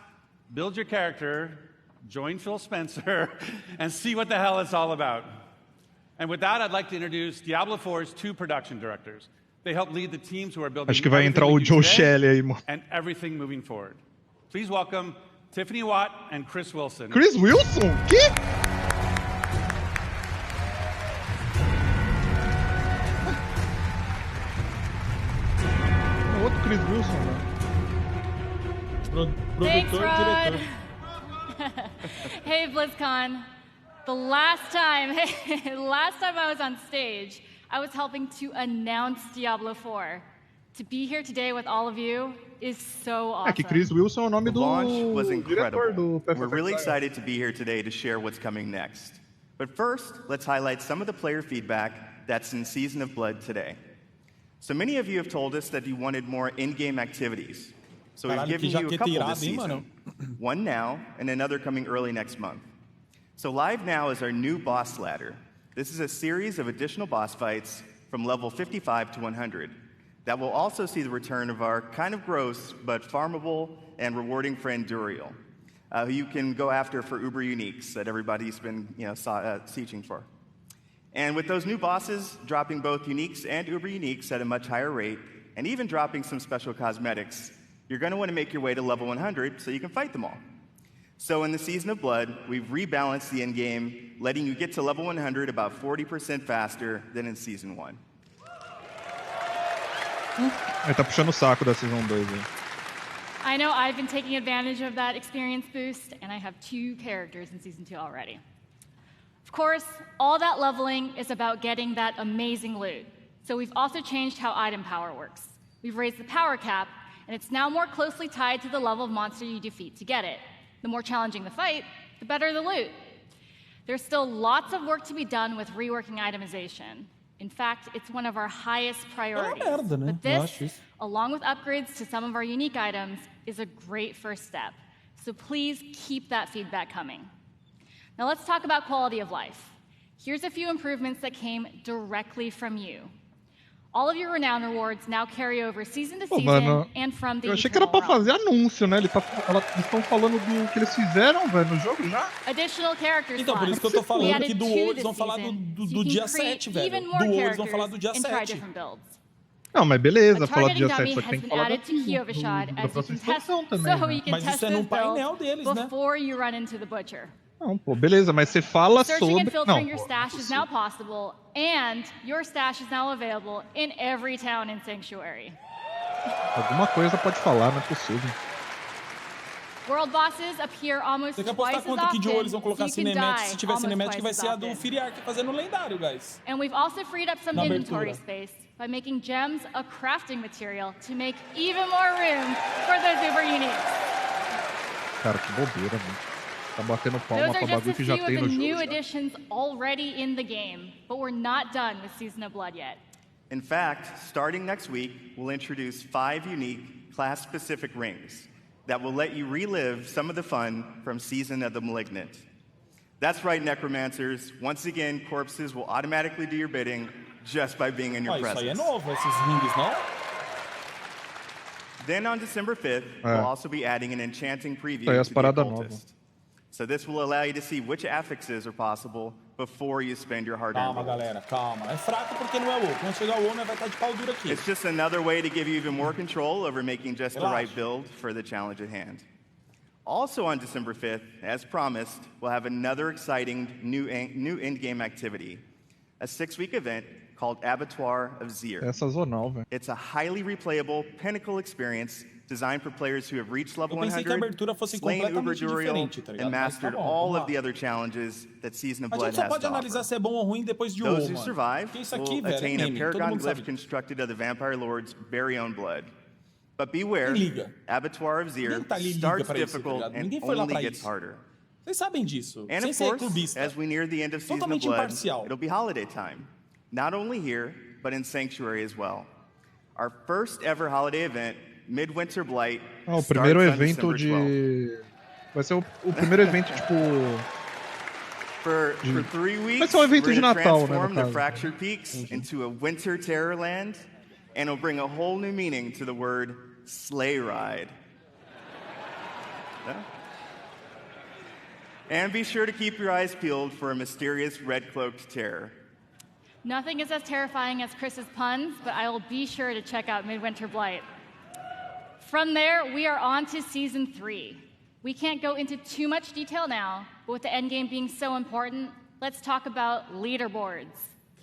build your character, join Phil Spencer, and see what the hell it's all about. And with that, I'd like to introduce Diablo 4's 2 production directors. They help lead the teams who are building Acho que vai everything entrar we o do Joe today Shelley aí, mano. and everything moving forward. Please welcome Tiffany Watt and Chris Wilson. Chris Wilson? Que? Outro Chris Wilson, né? Thanks, Produtor e Rod. diretor. Hey, BlizzCon. The last time I was on stage, I was helping to announce Diablo 4. To be here today with all of you is so awesome. É que Chris Wilson é o nome The do launch was diretor do incredible. Path We're of really Exile. excited to be here today to share what's coming next. But first, let's highlight some of the player feedback that's in Season of Blood today. So many of you have told us that you wanted more in-game activities. So we've Caralho, given que you a jaqueta couple irada, this hein, season. mano? One now, and another coming early next month. So live now is our new boss ladder. This is a series of additional boss fights from level 55 to 100. That will also see the return of our kind of gross but farmable and rewarding friend Duriel, who you can go after for Uber Uniques that everybody's been sieging for. And with those new bosses dropping both Uniques and Uber Uniques at a much higher rate, and even dropping some special cosmetics, you're going to want to make your way to level 100 so you can fight them all. So in the Season of Blood, we've rebalanced the endgame, letting you get to level 100 about 40% faster than in Season 1. Ele tá puxando o saco da Season 2. Hein? I know I've been taking advantage of that experience boost, and I have 2 characters in Season 2 already. Of course, all that leveling is about getting that amazing loot. So we've also changed how item power works. We've raised the power cap, and it's now more closely tied to the level of monster you defeat to get it. The more challenging the fight, the better the loot. There's still lots of work to be done with reworking itemization. In fact, it's one of our highest priorities. merda, né? But Eu acho this, isso. along with upgrades to some of our unique items, is a great first step. So please keep that feedback coming. Now let's talk about quality of life. Here's a few improvements that came directly from you. All of your renown rewards now carry over season to Pô, season mano, and from the eu achei que era pra Eternal Realm. fazer anúncio, né? Eles estão falando do que eles fizeram, velho, no jogo já. Additional character Então, por isso que eu tô slots. We falando added que do 2 WoW eles this vão falar season, do so you can dia create 7, velho. even Do more WoW eles vão falar do characters dia and try 7. different builds. Não, mas beleza, A falar do dia targeting 7, dummy só que has tem que been falar added to Kyoshad da as you próxima can test, expansão também, so né? you can Mas test isso é this num painel build deles, né? before you run into the butcher. Não, pô, beleza, mas você fala Searching and sobre... filtering Não, your pô, stash is now possible, and your stash is now available in every town in Sanctuary. alguma coisa pode falar, não é possível. World bosses appear almost Você quer twice apostar as quanto que de ouro eles vão often, so colocar you can cinemática? die Se tiver almost cinemática, vai twice ser as a do often. Firiark fazendo lendário, guys. And we've also freed up some Na inventory abertura. space by making gems a crafting material to make even more room for those uber uniques. Cara, que bobeira, mano. Tá batendo palma Those pra are just a bagulho que já few tem of no the jogo. new já. additions already in the game, but we're not done with Season of Blood yet. In fact, starting next week, we'll introduce 5 unique class-specific rings that will let you relive some of the fun from Season of the Malignant. That's right, Necromancers. Once again, corpses will automatically do your bidding just by being in your Isso aí é presence. novo, esses rings, não? Then on December 5th, we'll also be adding an enchanting preview Isso aí é as to the paradas Occultist. So this will allow you to see which affixes are possible before you spend your hard-earned Calma, gold. galera, calma. É fraco porque não é WoW. Quando chegar o WoW, nós vai estar de pau duro aqui. It's just another way to give you even more control over making just the Relaxa. right build for the challenge at hand. Also on December 5th, as promised, we'll have another exciting new in-game activity, a 6-week event called Abattoir of Zir. É sazonal, velho. It's a highly replayable pinnacle experience designed for players who have reached level Eu pensei que a 100, abertura fosse slain Uber completamente Duriel, diferente, tá ligado? and Mas tá mastered bom, all vamos of lá. the other challenges that Season of A Blood gente só has pode to analisar offer. se é bom ou ruim depois de Those WoW, who mano. survive Porque isso aqui, will velho, é attain a meme. Todo paragon mundo sabe. glyph constructed of the Vampire Lord's very own blood. But beware, Nem liga. Abattoir of Zir Ninguém tá ali liga starts pra isso, tá difficult ligado? and Ninguém foi lá only pra gets isso. harder. Vocês sabem disso. And Sem of ser course, clubista. as we near the end of Season of Totalmente Blood, imparcial. it'll be holiday time. Not only here, but in Sanctuary as well. Our first ever holiday event, Midwinter Blight, Ah, o primeiro starts on evento December 12th. de... Vai ser o primeiro evento, tipo... For 3 weeks, Vai ser um evento we're de gonna Natal, né, no transform the caso. Fractured Peaks into a winter terrorland, and it'll bring a whole new meaning to the word sleigh ride. Yeah? And be sure to keep your eyes peeled for a mysterious red-cloaked terror. Nothing is as terrifying as Chris's puns, but I will be sure to check out Midwinter Blight. From there, we are on to Season 3. We can't go into too much detail now, but with the endgame being so important, let's talk about leaderboards.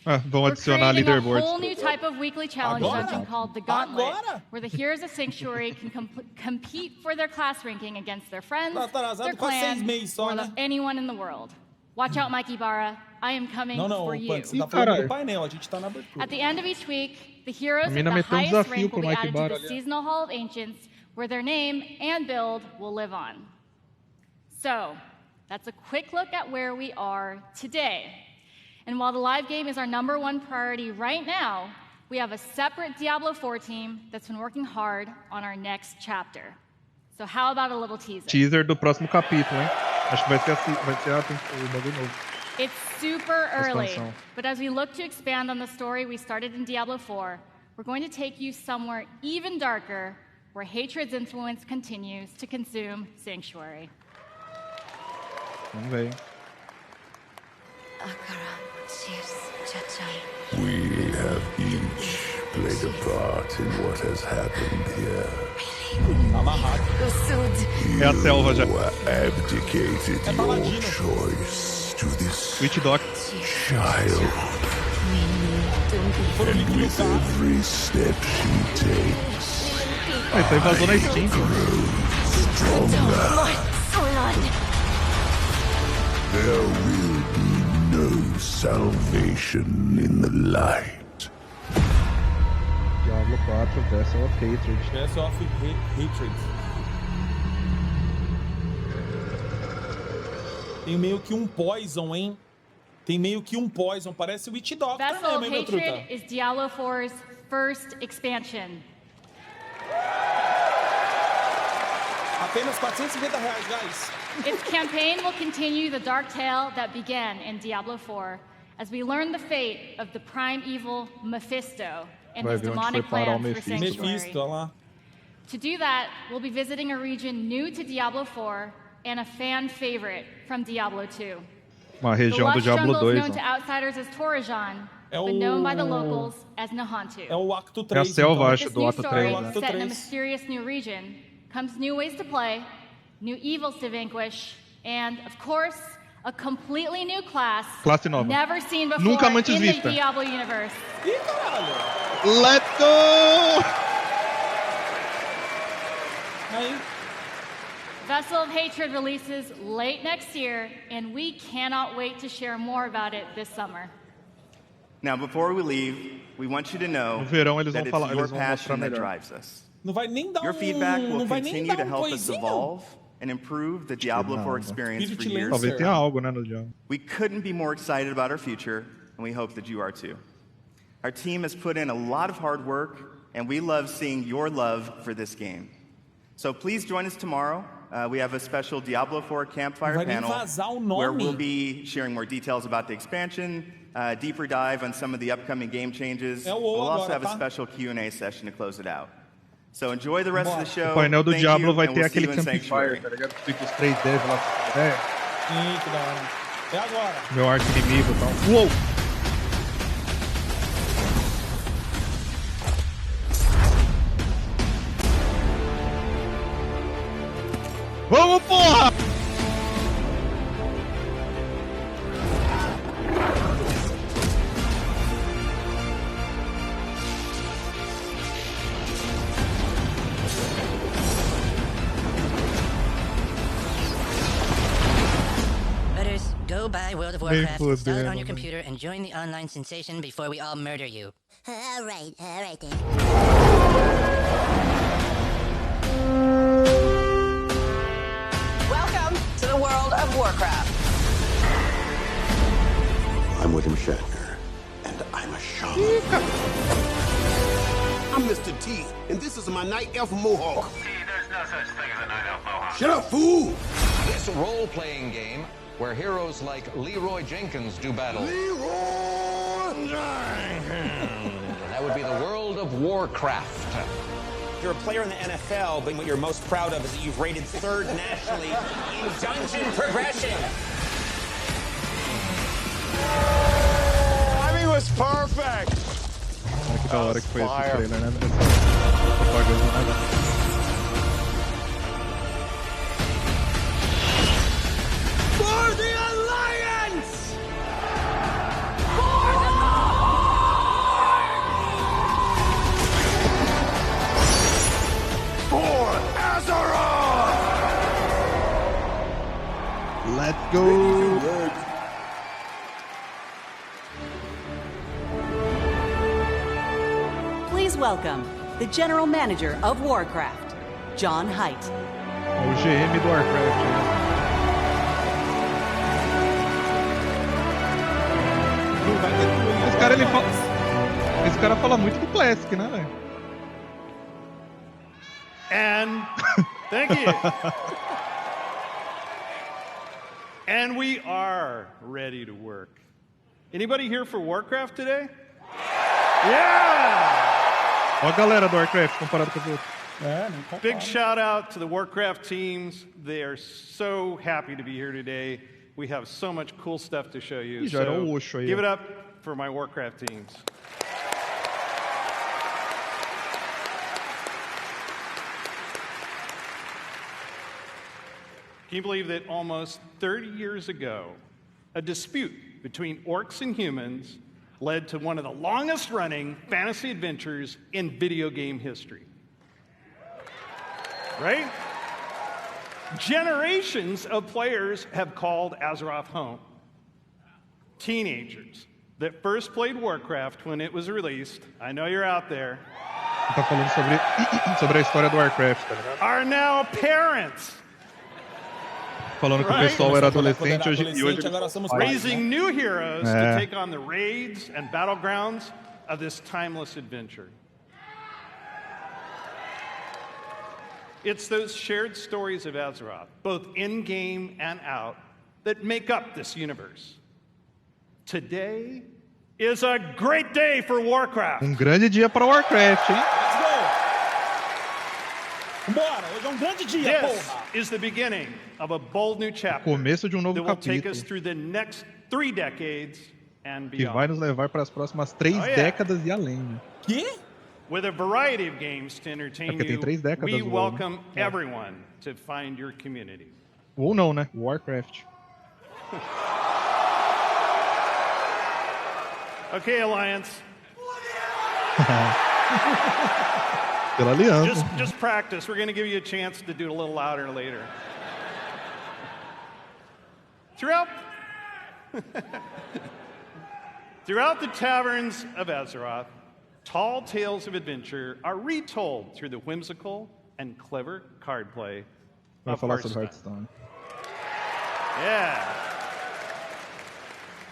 Ah, vão We're adicionar creating a leaderboards. whole new type of weekly challenge Agora? dungeon called the Gauntlet, Agora? where the heroes of Sanctuary can compete for their class ranking against their friends, Tá atrasado their quase 6 clan, meses só, or né? anyone in the world. Watch out, Mikey Barra. I am coming Não, for Punk, you. você tá falando do painel, a gente tá na abertura. At the end of each week, the heroes A with mina the meteu highest desafio rank pro will be Mike added to Barra the ali. Seasonal Hall of Ancients, where their name and build will live on. So, that's a quick look at where we are today. And while the live game is our #1 priority right now, we have a separate Diablo 4 team that's been working hard on our next chapter. So how about a little teaser? Teaser do próximo capítulo, hein? Acho que vai ser o bagulho novo. It's super early, Expansão. but as we look to expand on the story we started in Diablo 4, we're going to take you somewhere even darker, where hatred's influence continues to consume Sanctuary. Vamos ver, hein? We have each played a part in what has happened here. É a selva já. You abdicated your choice to this Witch Doc. child. And with every step she takes, Ah, isso aí vazou na Steam. stronger. There will be no salvation in the light. Diablo 4, Vessel of Hatred. Vessel of Hatred. Tem meio que um poison, hein? Tem meio que um poison. Parece o Witch Doctor Vessel mesmo, of hein, meu truta? Hatred is Diablo 4's first expansion. Apenas R$450, guys. Its campaign will continue the dark tale that began in Diablo 4 as we learn the fate of the prime evil Mephisto and Vai his ver onde demonic foi parar o plans for Mephisto. Sanctuary. Mephisto, olha lá. To do that, we'll be visiting a region new to Diablo 4 and a fan favorite from Diablo 2. Uma The região do lush Diablo jungle 2. is known to Ó. outsiders as Torajan, É but o- known by the locals as Nahantu. É o Acto É a 3. selva, então. acho, This do new ato story, 3, né? Acto set in a 3. mysterious new region, comes new ways to play, new evils to vanquish, and, of course, a completely new class Classe nova. never seen before Nunca antes in vista. the Diablo universe. Ih, caralho. Let's go! Aí. Vessel of Hatred releases late next year, and we cannot wait to share more about it this summer. Now, before we leave, we want you to know No verão eles that vão it's falar, your eles vão mostrar passion that melhor. drives us. Não vai nem dar Your feedback will não vai nem continue dar to help us coisinho. evolve and improve the Diablo 4 experience for years Talvez to tenha come. algo, né, no Diablo. We couldn't be more excited about our future, and we hope that you are too. Our team has put in a lot of hard work, and we love seeing your love for this game. So please join us tomorrow. We have a special Diablo 4 campfire Vai nem panel vazar o nome. where we'll be sharing more details about the expansion, deeper dive on some of the upcoming game changes. É o We'll also agora, have a tá? special Q&A session to close it out. So enjoy the rest of the show. O painel do Thank Diablo you, vai and ter we'll see aquele you in campfire, Sanctuary. tá ligado? Fica os 3 devs lá, se você quiser. Sim, que da hora. É agora. Meu arco inimigo e tal. Uou! Vamos, porra! Butters, go buy World of Warcraft, fodendo, install it on your né? computer, and join the online sensation before we all murder you. All right then. Welcome to the world of Warcraft. I'm William Shatner, and I'm a shaman. I'm Mr. T, and this is my night elf mohawk. There's no such thing as a night elf mohawk. Shut up, fool! This role-playing game where heroes like Leroy Jenkins do battle. Leroy That would be the world of Warcraft. You're a player in the NFL, but what you're most proud of is that you've rated third nationally in dungeon progression. Timing was perfect! Olha que da hora que foi esse trailer, né? Essa propaganda, né? For the Alliance! For Azeroth! Let's go! Please welcome the General Manager of Warcraft, John Haidt. O GM do Warcraft, né? Esse cara fala muito do Classic, né, velho? And thank you. And we are ready to work. Anybody here for Warcraft today? Yeah! Olha a galera do Warcraft comparado com os outros. Big shout out to the Warcraft teams. They are so happy to be here today. We have so much cool stuff to show you. Ih, já era o Osho aí, Give ó. it up for my Warcraft teams. Can you believe that almost 30 years ago, a dispute between orcs and humans led to one of the longest running fantasy adventures in video game history? Right? Generations of players have called Azeroth home. Teenagers that first played Warcraft when it was released, I know you're out there, Tá falando sobre a história do Warcraft, tá ligado? are now parents. Falando que o pessoal era adolescente hoje agora somos pais, Raising né? new heroes É. to take on the raids and battlegrounds of this timeless adventure. It's those shared stories of Azeroth, both in-game and out, that make up this universe. Today is a great day for Warcraft. Grande dia para Warcraft, hein? Let's go! Vambora, hoje é grande dia, This porra! is the beginning of a bold new chapter Começo de novo that will take capítulo us through the next 3 decades and que beyond. vai nos levar para as próximas 3 Oh, yeah. décadas e além. Né? Que? With a variety of games to É entertain porque tem 3 you, décadas we o WoW, né? welcome everyone to find your community. Ou não, né? Warcraft. Okay, Alliance. Pela aliança. Just practice. We're going to give you a chance to do it a little louder later. Throughout the taverns of Azeroth, tall tales of adventure are retold through the whimsical and clever card play of Hearthstone. Yeah.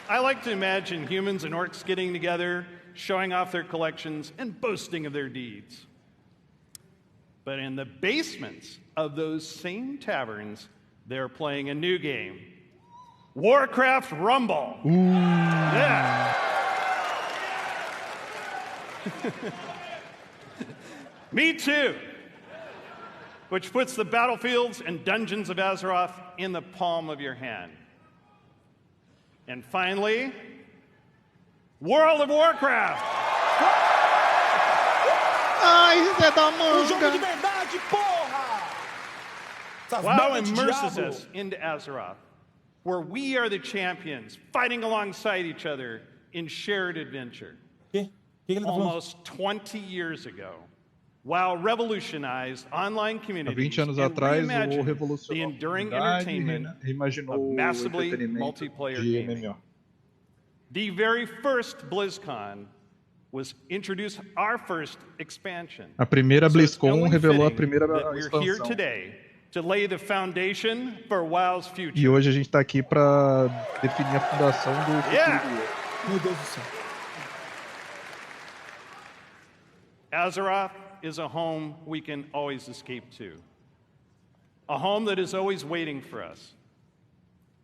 I like to imagine humans and orcs getting together, showing off their collections, and boasting of their deeds. But in the basements of those same taverns, they're playing a new game. Warcraft Rumble. Ooh. Yeah. Me too. Which puts the battlefields and dungeons of Azeroth in the palm of your hand. And finally, World of Warcraft. Ai, Zé da O jogo de manga. verdade, porra! Essas WoW merdas de immerses diabo. us into Azeroth, where we are the champions, fighting alongside each other in shared adventure. Que ele tá falando? Almost 20 years ago, WoW revolutionized online Há communities 20 anos and atrás, o reimagined the revolucionou a enduring comunidade e entertainment reimaginou of o massively entretenimento multiplayer de gaming. MMO. The very first BlizzCon was introduced our first expansion. A primeira So it's BlizzCon only revelou a fitting primeira that we're here expansão. today to lay the foundation for WoW's future. E hoje a gente tá aqui pra definir a fundação do futuro Yeah. do jogo. Meu Deus do céu. Azeroth is a home we can always escape to. A home that is always waiting for us.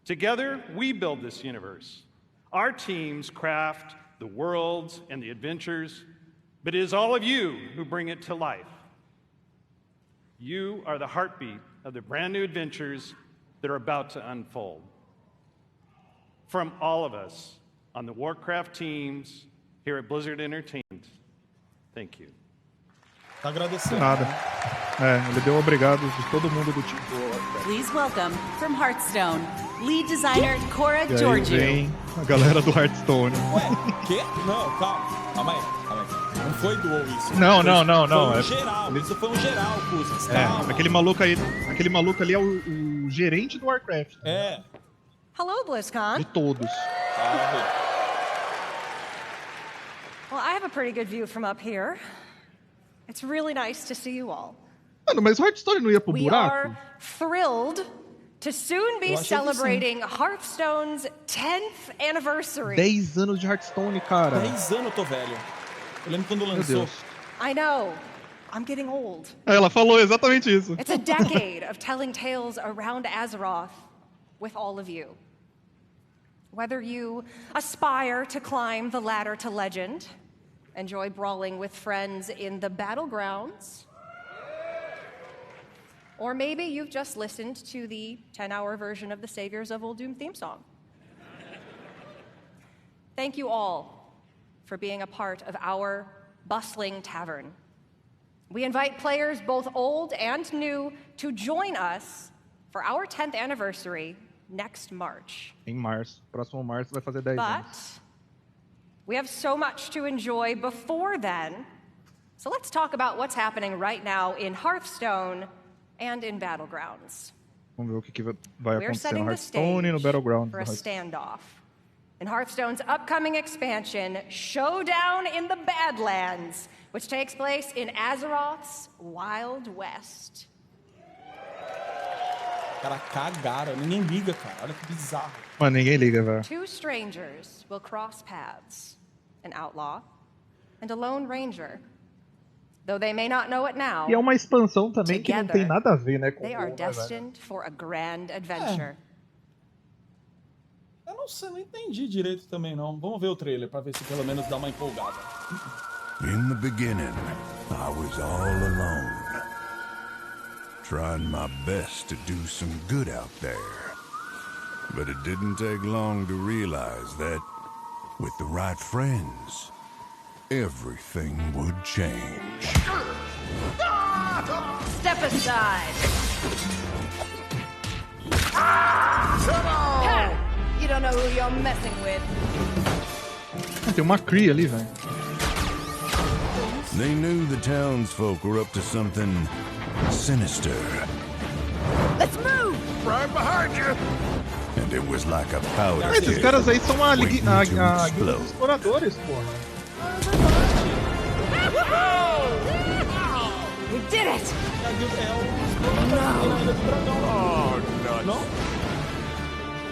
Together, we build this universe. Our teams craft the worlds and the adventures, but it is all of you who bring it to life. You are the heartbeat of the brand new adventures that are about to unfold. From all of us on the Warcraft teams here at Blizzard Entertainment, thank you. Tá agradecendo. Nada. Ele deu obrigado de todo mundo do time. Please welcome, from Hearthstone, lead designer Cora E aí Georgiou. vem a galera do Hearthstone. Ué, quê? Não, calma aí. Não foi do isso. Não. Foi geral, isso foi um geral, Cusas. Calma. Aquele maluco ali é o gerente do Warcraft. É. Hello, BlizzCon. De todos. Well, I have a pretty good view from up here. It's really nice to see you all. Mano, mas o Hearthstone não ia pro We buraco? are thrilled to soon be Eu achei que sim. celebrating Hearthstone's 10th anniversary. 10 anos de Hearthstone, cara. 10 anos eu tô velho. Eu lembro quando Meu lançou. Deus. I know. I'm getting old. Ela falou exatamente isso. It's a decade of telling tales around Azeroth with all of you. Whether you aspire to climb the ladder to legend, enjoy brawling with friends in the battlegrounds, or maybe you've just listened to the 10-hour version of the Saviors of Uldum theme song. Thank you all for being a part of our bustling tavern. We invite players both old and new to join us for our 10th anniversary next March. Em março. Próximo março vai fazer 10 anos. But we have so much to enjoy before then, so let's talk about what's happening right now in Hearthstone and in Battlegrounds. Vamos ver o que vai We're acontecer setting no the Hearthstone e no stage Battleground. for a standoff. In Hearthstone's upcoming expansion, Showdown in the Badlands, which takes place in Azeroth's Wild West. Cara, cagaram. Ninguém liga, cara. Olha que bizarro. Mano, ninguém liga, velho. Two strangers will cross paths, an outlaw and a lone ranger. Though they may not know it now, E é uma expansão também que não tem nada a ver, né, com they o are WoW, né, velho? destined for a grand adventure. Eu não sei, não entendi direito também, não. Vamos ver o trailer pra ver se pelo menos dá uma empolgada. In the beginning, I was all alone, trying my best to do some good out there. But it didn't take long to realize that, with the right friends, everything would change. Step aside. Ah! You don't know who you're messing with. Tem uma Cree ali, velho. They knew the townsfolk were up to something sinister. Let's move! Right behind you! And and it was like a powder Esses keg caras aí são a waiting guilda to dos explode. exploradores, porra. We did it!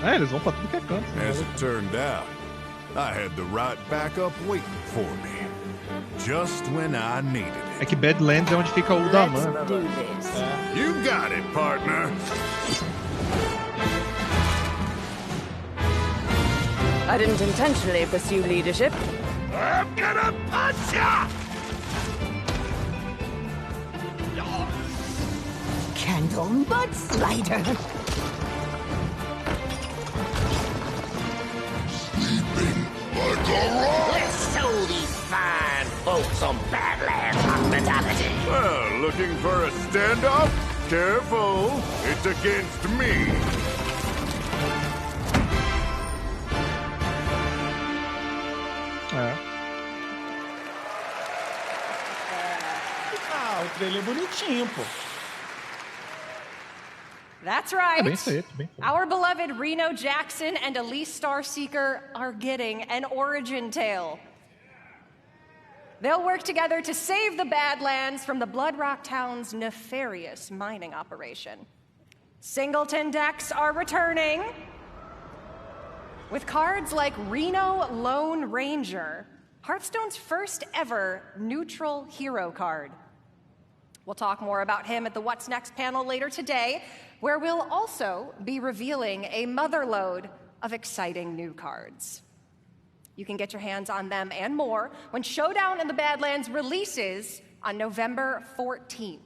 É, eles vão pra tudo que é canto. As it turned out, I had the right backup waiting for me. Just when I needed it. É que Badlands é onde fica o Daman, né? You got it, partner. I didn't intentionally pursue leadership. I'm gonna punch ya! Candle mudslider. Like a rock! Let's show these fine folks some Badlands hospitality. Well, looking for a standoff? Careful, it's against me. Ah, o trailer é bonitinho, pô. That's right. bem feito, bem feito. Our beloved Reno Jackson and Elise Starseeker are getting an origin tale. They'll work together to save the Badlands from the Blood Rock Town's nefarious mining operation. Singleton decks are returning with cards like Reno Lone Ranger, Hearthstone's first ever neutral hero card. We'll talk more about him at the What's Next panel later today, where we'll also be revealing a motherlode of exciting new cards. You can get your hands on them and more when Showdown in the Badlands releases on November 14th.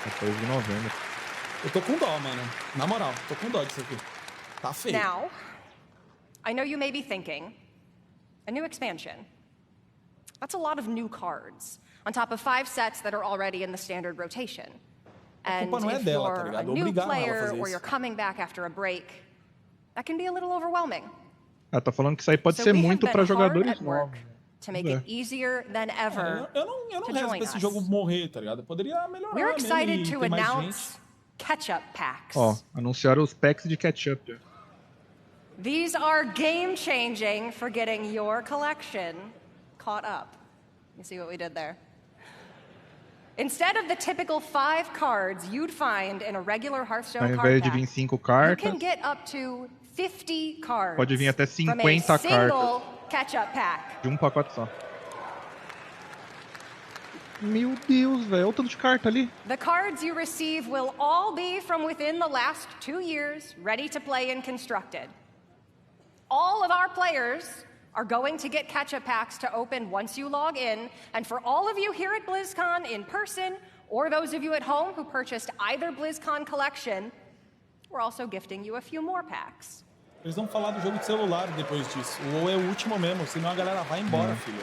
Depois de novembro. Eu tô com dó, mano. Na moral, tô com dó disso aqui. Tá feio. Now, I know you may be thinking, a new expansion. That's a lot of new cards, on top of 5 sets that are already in the standard rotation. And if you're a new player or you're coming back after a break, that can be a little overwhelming. Ah, tá falando que isso aí pode ser muito pra jogadores novos. To make it easier than ever Eu não rezo pra esse jogo morrer, tá ligado? Poderia melhorar. We're excited mesmo to e ter mais announce gente. catch-up packs. Ó, anunciaram os packs de catch-up. These are game-changing for getting your collection caught up. You see what we did there? Instead of the typical 5 cards you'd find in a regular Hearthstone Ao card invés de pack, vir 5 you cartas, can get up to 50 cards pode vir até from a 50 single cartas catch-up pack. de um pacote só. Meu Deus, velho, olha o tanto de carta ali. The cards you receive will all be from within the last 2 years, ready to play and constructed. All of our players are going to get catch-up packs to open once you log in, and for all of you here at BlizzCon in person, or those of you at home who purchased either BlizzCon collection, we're also gifting you a few more packs. Eles vão falar do jogo de celular depois disso. Ou é o último mesmo, senão a galera vai embora, filho.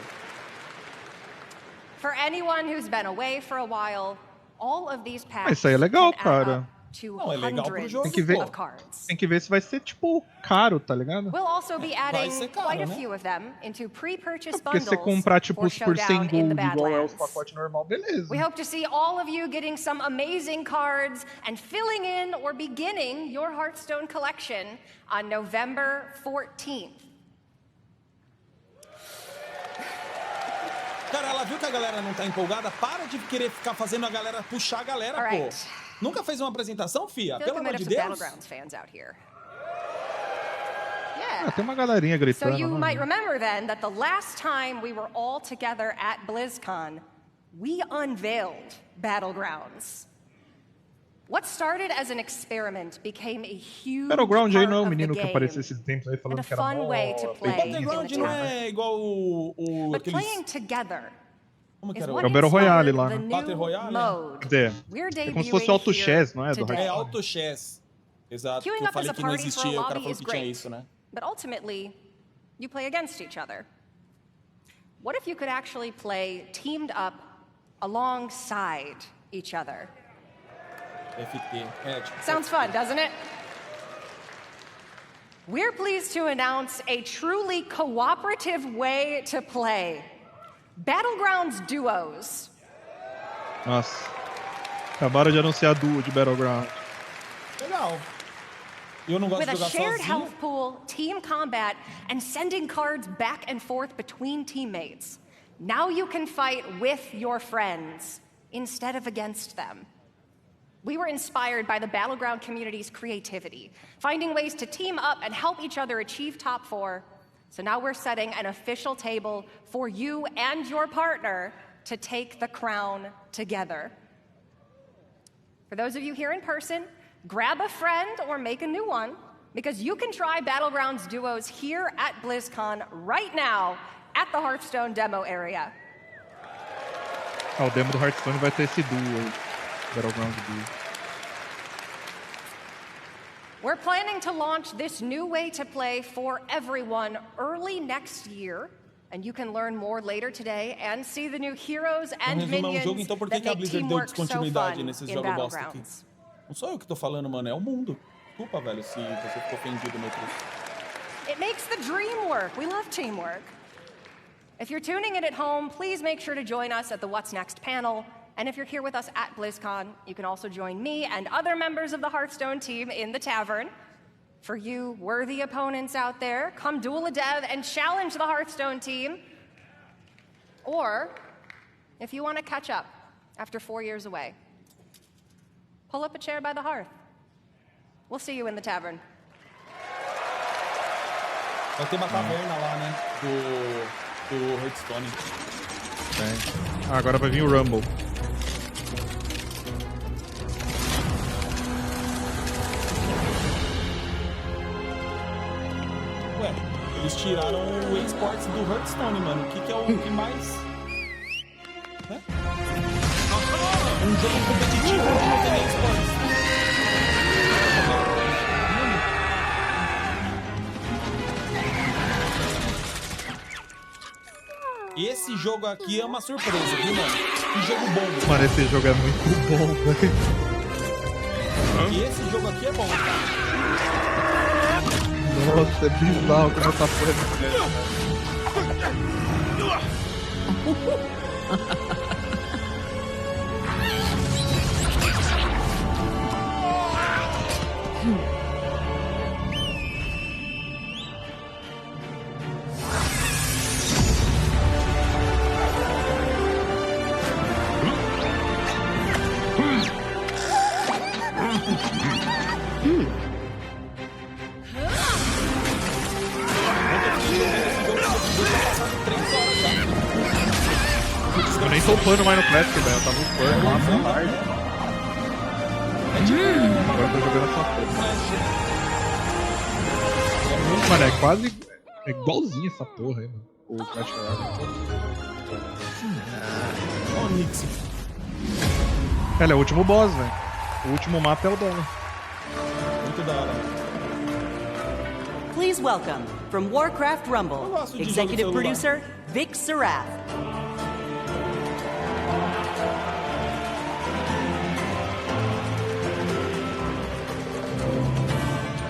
For anyone who's been away for a while, all of these packs Isso aí é legal, can add cara. up to Não, é legal pro hundreds jogo, Tem que ver, of cards. tem que ver se vai ser, tipo, caro, tá ligado? We'll also be adding ser caro, quite a né? few of them into pre-purchase Porque bundles se você comprar, tipo, for por 100 Showdown in the gold igual é os Badlands. pacotes normal, beleza. We hope to see all of you getting some amazing cards and filling in or beginning your Hearthstone collection on November 14th. Cara, ela viu que a galera não tá empolgada, para de querer ficar fazendo a galera puxar a galera, All pô. right. Nunca fez uma apresentação, fia? I feel Pelo like amor we might de have some Deus. Battlegrounds fans out here. Ah, tem uma galerinha So gritando. you né? might remember then that the last time we were all together at BlizzCon, we unveiled Battlegrounds. What started as an experiment became a huge Battleground aí part não é o of menino the que game. apareceu esses tempos aí falando and a que era fun way to play Battleground não é igual o But aqueles... playing together Como que is era? what É o Battle Royale inspired lá, the né? new Battle Royale? mode. Quer dizer, We're é como se fosse debuting Auto here Chess, não é? Do today. É Auto Chess. Exato, que Queuing eu up falei as a que não party for a existia, o cara lobby falou is que tinha great, isso, né? but ultimately, you play against each other. What if you could actually play teamed up alongside each other? FT. É, tipo, Sounds fun, doesn't it? We're pleased to announce a truly cooperative way to play. Battlegrounds Duos. Nossa. Acabaram de anunciar duo de Battleground. legal. Eu não gosto With de a jogar shared sozinho. health pool, team combat, and sending cards back and forth between teammates. Now you can fight with your friends instead of against them. We were inspired by the Battleground community's creativity, finding ways to team up and help each other achieve top 4. So now we're setting an official table for you and your partner to take the crown together. For those of you here in person, grab a friend or make a new one, because you can try Battlegrounds duos here at BlizzCon right now at the Hearthstone demo area. O demo do Hearthstone vai ter esse duo aí. Battleground duo. We're planning to launch this new way to play for everyone early next year, and you can learn more later today and see the new heroes and minions jogo, então por que that a make Blizzard deu teamwork so descontinuidade fun nesses in jogos bosta aqui? Battlegrounds. Não sou eu que tô falando, mano, é o mundo. Desculpa, velho, se você ficou ofendido no truque. It makes the dream work. We love teamwork. If you're tuning in at home, please make sure to join us at the What's Next panel. And if you're here with us at BlizzCon, you can also join me and other members of the Hearthstone team in the tavern. For you worthy opponents out there, come duel a dev and challenge the Hearthstone team. Or, if you want to catch up after 4 years away, pull up a chair by the hearth. We'll see you in the tavern. Vai ter uma taverna lá, né? Do Hearthstone. É. Agora vai vir o Rumble. Ué, eles tiraram o eSports do Hearthstone, mano. O que é o que mais... Né? Um jogo competitivo que não tem eSports. Esse jogo aqui é uma surpresa, viu, mano? Que jogo bom. Mano, esse jogo é muito bom, velho. E esse jogo aqui é bom, cara. Nossa, é bizarro como essa porra Eu nem tô upando mais no Classic, velho. Eu tava upando lá no hard. Agora eu tô jogando essa porra. Mano, é quase... É igualzinho essa porra aí, mano. O Clash Royale. Ó o Nix. Ele é o último boss, velho. O último mapa é o dela. Muito da hora. Please welcome, from Warcraft Rumble, executive producer Vic Sarath.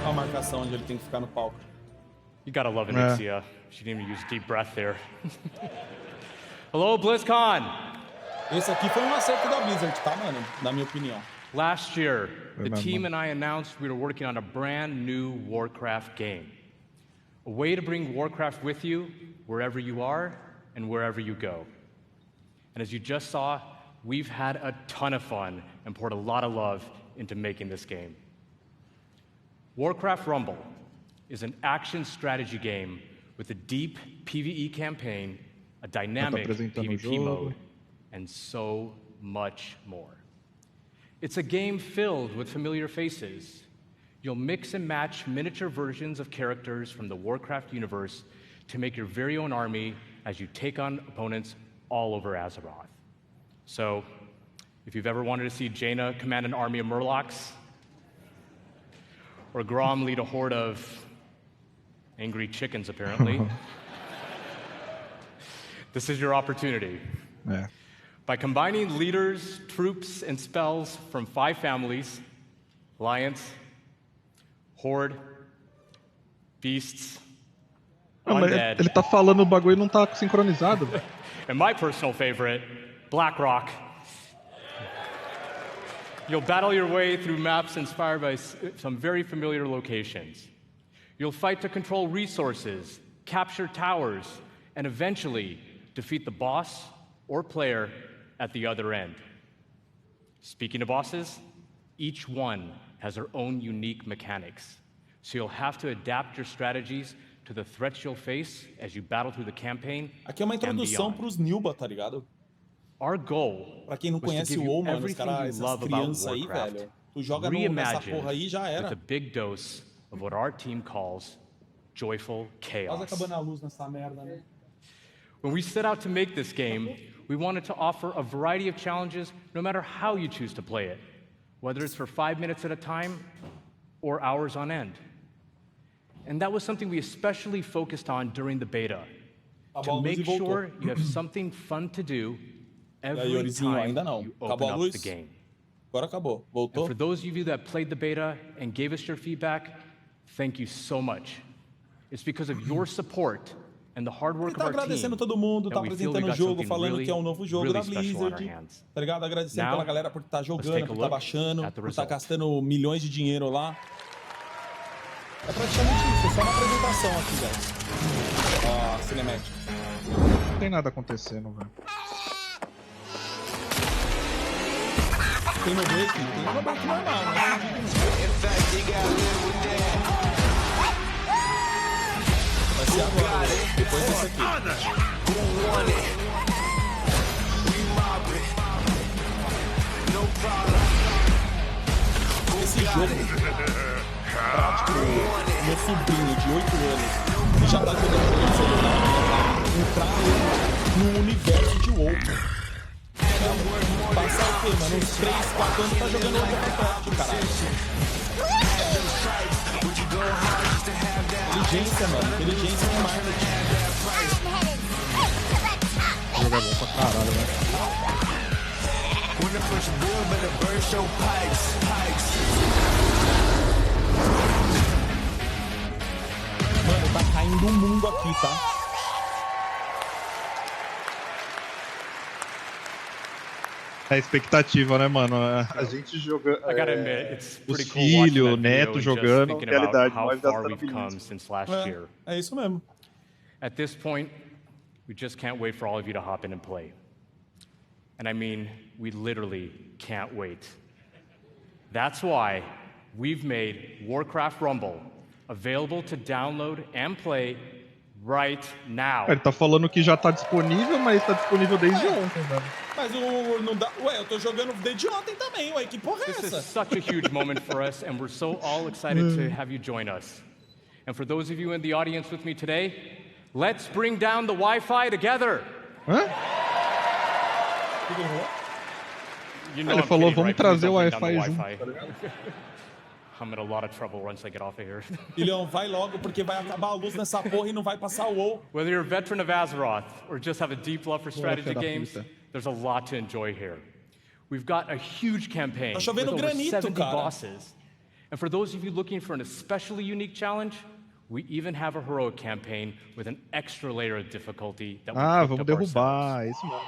A marcação onde ele tem que ficar no palco. You gotta love Anixia. She didn't even use deep breath there. Hello, BlizzCon! Esse aqui foi um acerto da Blizzard, tá, mano? Na minha opinião. Last year, the team and I announced we were working on a brand new Warcraft game. A way to bring Warcraft with you wherever you are and wherever you go. And as you just saw, we've had a ton of fun and poured a lot of love into making this game. Warcraft Rumble is an action strategy game with a deep PvE campaign, a dynamic PvP mode, and so much more. It's a game filled with familiar faces. You'll mix and match miniature versions of characters from the Warcraft universe to make your very own army as you take on opponents all over Azeroth. So, if you've ever wanted to see Jaina command an army of Murlocs, or Grom lead a horde of angry chickens, apparently, this is your opportunity. Yeah. By combining leaders, troops, and spells from 5 families, Alliance, Horde, Beasts, Undead. Ele tá falando o bagulho e não tá sincronizado. And my personal favorite, BlackRock. You'll battle your way through maps inspired by some very familiar locations. You'll fight to control resources, capture towers, and eventually defeat the boss or player at the other end. Speaking of bosses, each one has their own unique mechanics, so you'll have to adapt your strategies to the threats you'll face as you battle through the campaign. Aqui é uma introdução pros Nilba, tá ligado? Our goal pra quem não conhece o WoW, mano, os caras, essas crianças aí, velho, tu joga nessa porra aí já era. With a big dose of what our team calls joyful chaos. Quase acabando a luz nessa merda, né? When we set out to make this game, we wanted to offer a variety of challenges no matter how you choose to play it, whether it's for 5 minutes at a time or hours on end. And that was something we especially focused on during the beta, to make sure you have something fun to do every time you open up the game. Agora acabou. Voltou. And for those of you that played the beta and gave us your feedback, thank you so much. It's because of your support and the hard work of our team agradecendo todo mundo, tá apresentando o jogo, falando que é um novo jogo da Blizzard. Tá ligado? Agradecendo pela galera por estar jogando, por estar baixando, por estar gastando milhões de dinheiro lá. É praticamente isso, é só uma apresentação aqui, velho. Ó, cinemática. Não tem nada acontecendo, velho. Tem no break? Tem no break normal, né? Vai ser agora, depois desse aqui. Esse jogo, prático, meu sobrinho de 8 anos, já tá jogando no celular, entrar no universo de WoW. Passar o quê, mano? Uns 3, 4 anos tá jogando Warcraft, caralho. Inteligência, mano. Inteligência de marketing. O jogo é bom pra caralho, né? Mano, tá caindo o mundo aqui, tá? É a expectativa, né, mano? A gente jogando. Os filhos, o neto jogando, realidade, nós gastando É isso mesmo. At this point, we just can't wait for all of you to hop in and play. And I mean, we literally can't wait. That's why we've made Warcraft Rumble available to download and play right now. Ele tá falando que já tá disponível, mas tá disponível desde ontem, velho. Mas não dá. Ué, eu tô jogando desde ontem também, ué. Que porra é essa? This is such a huge moment for us, and we're so all excited to have you join us. And for those of you in the audience with me today, let's bring down the Wi-Fi together. Hã? You know Ele falou, vamos trazer o Wi-Fi junto, tá ligado? I'm in a lot of trouble once I get off of here. Ilhão, vai logo, porque vai acabar a luz nessa porra e não vai passar o WoW. Whether you're a veteran of Azeroth or just have a deep love for strategy games, there's a lot to enjoy here. We've got a huge campaign with over 70 bosses. And for those of you looking for an especially unique challenge, we even have a heroic campaign with an extra layer of difficulty that we vamos derrubar, é isso mesmo.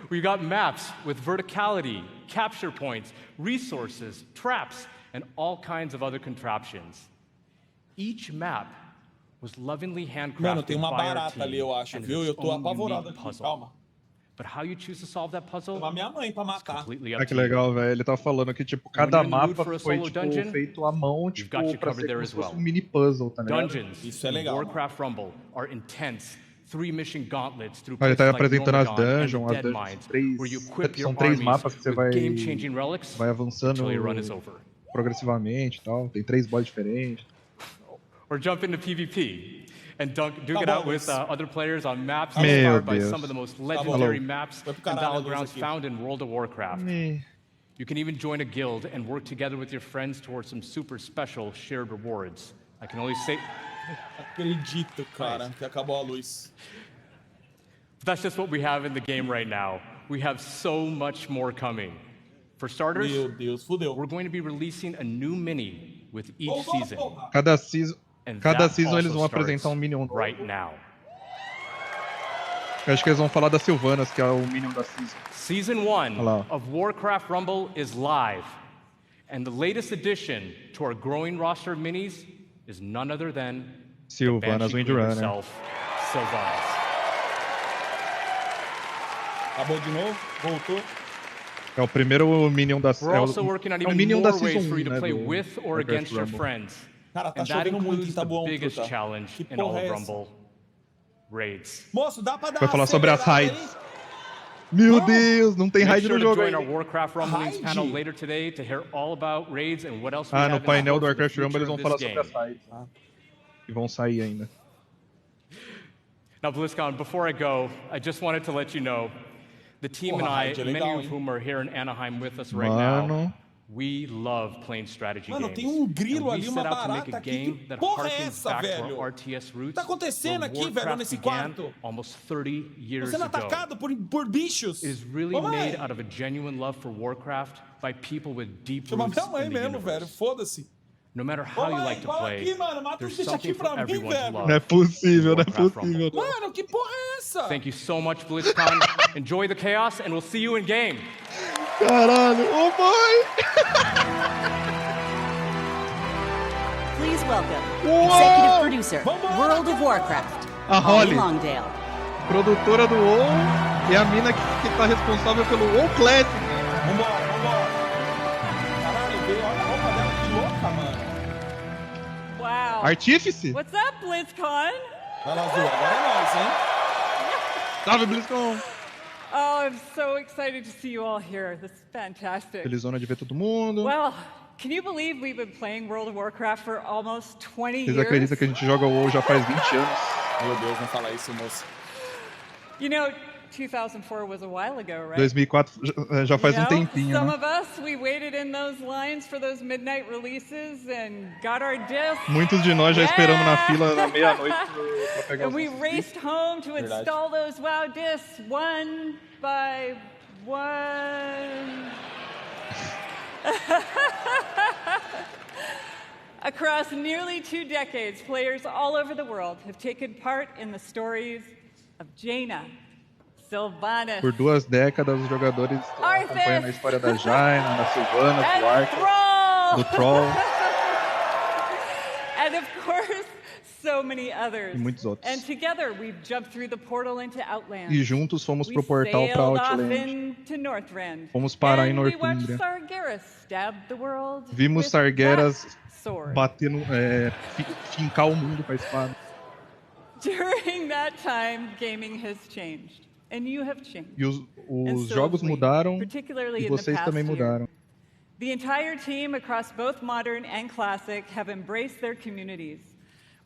We got maps with verticality, capture points, resources, traps, and all kinds of other contraptions. Each map was lovingly handcrafted Mano, tem uma by our barata team ali, eu acho, and viu? its Eu tô own apavorado unique aqui, puzzle. calma. But how you choose to solve that puzzle Chama minha mãe pra matar. completely up Que to you. legal, velho. Ele tá falando que, tipo, cada mapa foi, tipo, dungeon, feito à mão, tipo, got you pra covered ser there como as se fosse well. um mini puzzle, tá ligado? Dungeons Isso é legal. Warcraft Rumble are intense 3-mission gauntlets through Ele tá places like apresentando as Morgadon and dungeons, Dead Mines, where you equip são your 3 armies mapas que você with game-changing vai relics avançando until your run is over. progressivamente e tal. Tem 3 boss diferentes. Or jump into PvP and duke it bom, out with other players on maps Meu inspired by Deus. some of the most legendary Alô. maps Foi pro and caralho a luz battlegrounds aqui. found in World of Warcraft. You can even join a guild and work together with your friends towards some super special shared rewards. I can only say... Acredito, cara, que acabou a luz. That's just what we have in the game right now. We have so much more coming. For starters, Meu Deus, fudeu. we're going to be releasing a new mini with each season. Cada season And Cada that season eles also vão apresentar starts um minion novo. right now. Eu acho que eles vão falar das Sylvanas, que é o Minion da Season. Season 1 of Warcraft Rumble is live. And the latest addition to our growing roster of minis is none other than Sylvanas Windrunner herself, Sylvanas. Acabou de novo? Voltou? É o primeiro Minion da Season. We're also working on even Minion more da ways Season for you to 1, play né, with or against your friends. Cara, tá And that chovendo muito em includes the Tabuão, biggest truta. challenge Que in all porra of é essa? Rumble, raids. Moço, dá pra dar Vai uma falar sobre as acelerada raids. aí? Meu Deus, não tem Make raid sure no to jogo join our ainda. Warcraft Rumblings Raid? panel later today to hear all about raids and what else we Ah, have no in painel store do for the Warcraft Rumble future eles vão of falar this sobre as game. raids. Que vão sair ainda. Now, BlizzCon, before I go, I just wanted to let you know, the team and I, raid é many legal, of hein? whom are here in Anaheim with us right now, Mano. we love playing strategy Mano, games. tem um grilo And we ali, uma set out to make barata a aqui. game Que that porra é harkens essa, back to velho? our RTS roots, Tá acontecendo where aqui, velho, Warcraft nesse began quarto? almost 30 years Tô sendo ago. atacado por bichos. It is really Ô, mãe. made out of a genuine love for Warcraft by people with deep Chama roots minha mãe in the mesmo, velho. universe. Foda-se. No matter Ô, how you mãe, like to cola play, aqui, mano. Mata there's os bichos something aqui for pra mim, everyone to velho. love. Não é possível, não é Warcraft possível. Rumble. Mano, que porra é essa? Thank you so much, BlizzCon. Enjoy the chaos, and we'll see you in game. Caralho, ô mãe! Please welcome Uou! Executive Producer, Vambora, World of cara! Warcraft, A Holly Holly, Longdale. produtora do WoW, e a mina que tá responsável pelo WoW Classic. Vambora, vambora. Caralho, veio. Olha a roupa dela, que louca, mano. Wow. Artífice? What's up, BlizzCon? Vai lá, Azul. Agora é nóis, hein? Salve, BlizzCon! Oh, I'm so excited to see you all here. This is fantastic. Felizona de ver todo mundo. Well, can you believe we've been playing World of Warcraft for almost 20 Vocês years? acreditam que a gente joga WoW já faz 20 anos? Meu Deus, não fala isso, moço. You know, 2004 was a while ago, right? 2004 já faz um tempinho, Some né? of us, we waited in those lines for those midnight releases and got our discs. Muitos de nós já esperamos na fila na meia-noite pra pegar And os we nossos raced home to Verdade. install those WoW discs one by one. Across nearly 2 decades, players all over the world have taken part in the stories of Jaina, Sylvanas, Por 2 décadas, os jogadores estão Arthas, acompanhando a história da Jaina, da Sylvanas, and do Arthur, Thrall. do Troll And of course, so many others. e muitos outros. And together we've jumped through the portal into Outland. E juntos fomos We pro portal pra sailed off Outland. into Northrend. Fomos parar em And we watched Northumbria. Sargeras stab the world Vimos with Sargeras that sword. bater no, fincar o mundo com a espada. During that time, gaming has changed. And you have changed. E os And so jogos have we, mudaram particularly e in the vocês past também year. mudaram. The entire team across both modern and classic have embraced their communities.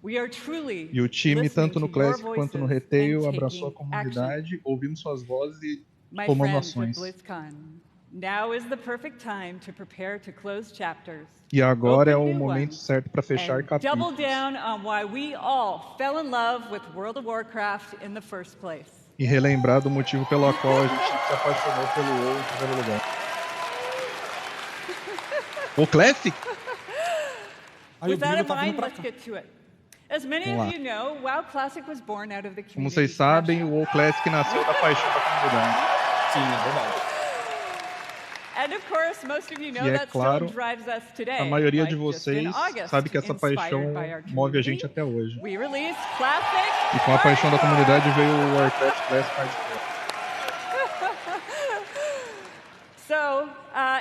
We are truly E o time, listening tanto no to your Classic quanto no voices Retail, and abraçou a taking action. comunidade, ouvimos suas vozes e My tomando friends at ações. BlizzCon, now is the perfect time to prepare to close chapters. E agora é Open o new momento ones, certo para fechar and double capítulos. down on why we all fell in love with World of Warcraft in the first place. E relembrar do motivo pelo qual a gente se apaixonou pelo WoW em primeiro lugar. O Classic? Aí o With that grilo in tá vindo mind, pra let's cá. get to it. As many Vamos of lá. you know, WoW Classic was born out of the Como community. vocês sabem, o WoW Classic nasceu da paixão da comunidade. Sim, é verdade. And of course, most of you know E é that claro, still drives us today. a maioria de like just in vocês August, sabe que essa inspired paixão by our move a community, gente até hoje. We released Classic. E com a paixão da comunidade veio o Warcraft Classic Hardcore. So,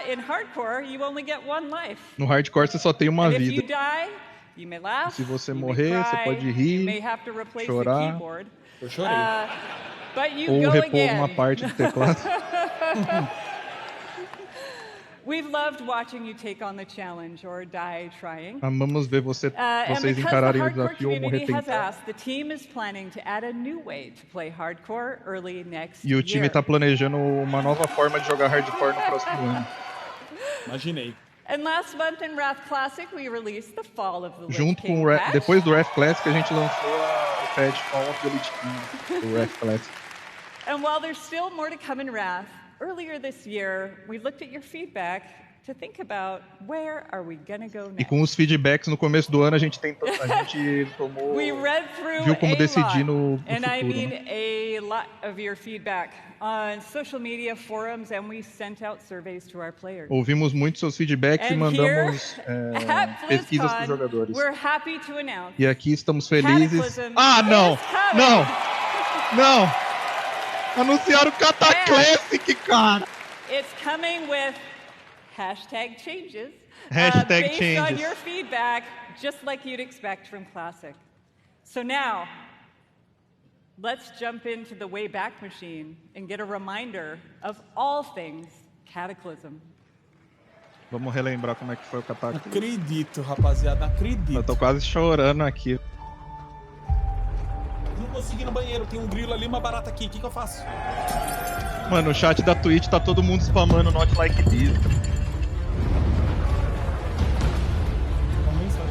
in hardcore, you only get one life. No Hardcore você só tem uma And if you vida. die, you may laugh, Se você you may morrer, você cry, pode you rir, may have to replace the chorar. keyboard. Eu chorei. But you Ou go repor again. uma parte do teclado. We've loved watching you take on the challenge or die trying. Amamos ver And vocês because the encararem o hardcore desafio ou morrer community has tentando. asked, the team is planning to add a new way to play hardcore early next E o time year. está planejando uma nova forma de jogar Hardcore no próximo ano. Imaginei. And last month in Wrath Classic, we released the Fall of the Lich Junto King com patch. depois do Wrath Classic, a gente lançou o patch Fall of the Lich King, do Wrath Classic. And while there's still more to come in Wrath, earlier this year, we looked at your feedback to think about where are we gonna go next. E com os feedbacks no começo do ano, a gente tomou... viu como decidir no futuro. And I mean a lot of your feedback on social media forums, and we sent out surveys to our players. Ouvimos muito seus feedbacks e mandamos pesquisas para os jogadores. We're happy to announce. E aqui estamos felizes. Ah, não! Não! Não! Anunciaram o Cataclismo, cara! It's coming with #changes. Based on your feedback, just like you'd expect from Classic. So now, let's jump into the Wayback Machine and get a reminder of all things Cataclism. Vamos relembrar como é que foi o Cataclismo. Acredito, rapaziada, acredito. Eu tô quase chorando aqui. Não consegui ir no banheiro, tem um grilo ali, uma barata aqui, o que eu faço? Mano, o chat da Twitch tá todo mundo spamando not like this.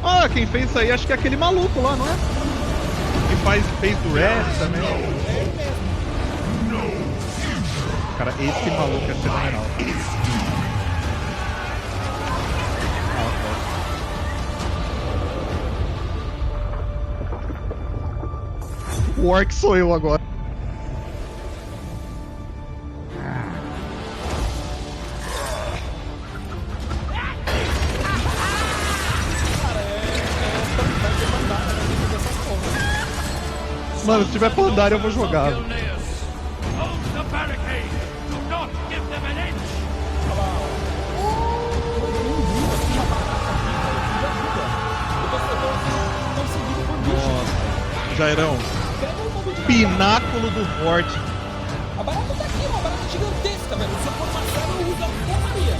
Ah, quem fez isso aí acho que é aquele maluco lá, não é? Que fez do Rest também. Cara, esse maluco é fenomenal. O Orc sou eu agora. Mano, se tiver Pandaria eu vou jogar. Nossa, Jairão. Pináculo do Forte. A barata tá aqui, uma barata gigantesca, velho. Se eu for Marcelo, eu uso a porcaria.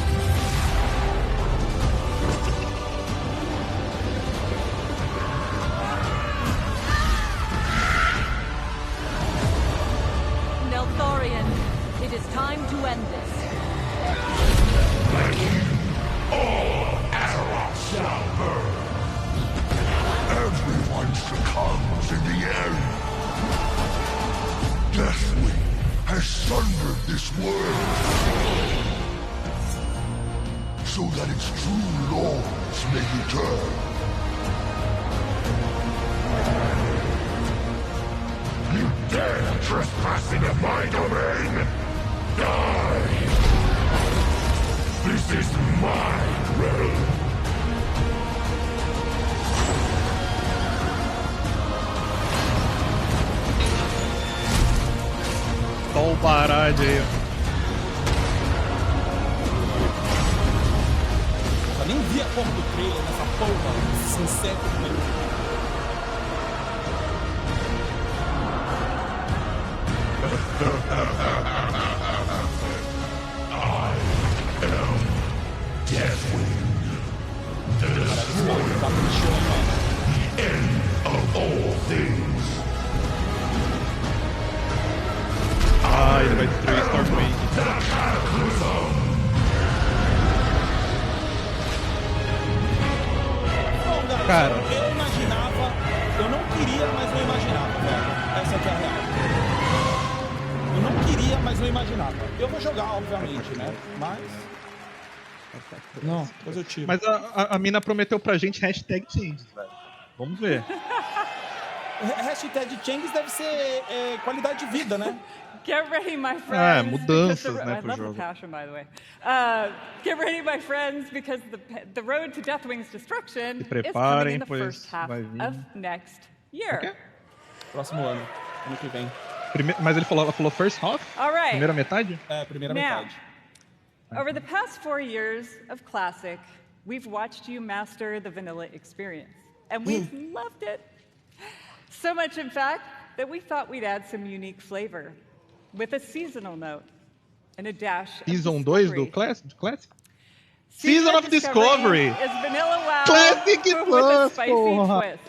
It is time to end this. All Azeroth shall burn. Everyone succumbs in the end. Deathwing has sundered this world so that its true lords may return. You dare trespass into my domain? Die! This is my realm. Só o baralho aí. Eu nem vi a porra do trailer nessa porra, sincero comigo. I am Deathwing, the destroyer, the end of all things. Ah, ele vai destruir Stormwind. Cara, eu imaginava, eu não queria, mas eu imaginava, velho. Essa aqui é a real. Eu não queria, mas eu imaginava. Eu vou jogar, obviamente, né? Mas... Não, depois eu tiro. Mas a mina prometeu pra gente #changes, velho. Vamos ver. #changes deve ser qualidade de vida, né? Get ready, my friends. Mudanças, né, pro I love jogo. the passion, by the way. Get ready, my friends, because the road to Deathwing's destruction is coming in the first half of next year. Okay. Próximo ano que vem. Mas ela falou first half? All right. Primeira metade? É, primeira Now, metade. over the past 4 years of Classic, we've watched you master the vanilla experience, and we've loved it. So much, in fact, that we thought we'd add some unique flavor with a seasonal note and a dash of Season 2 do discovery. Classic? Season of Discovery is Vanilla WoW Classic with Plus, a spicy porra. twist.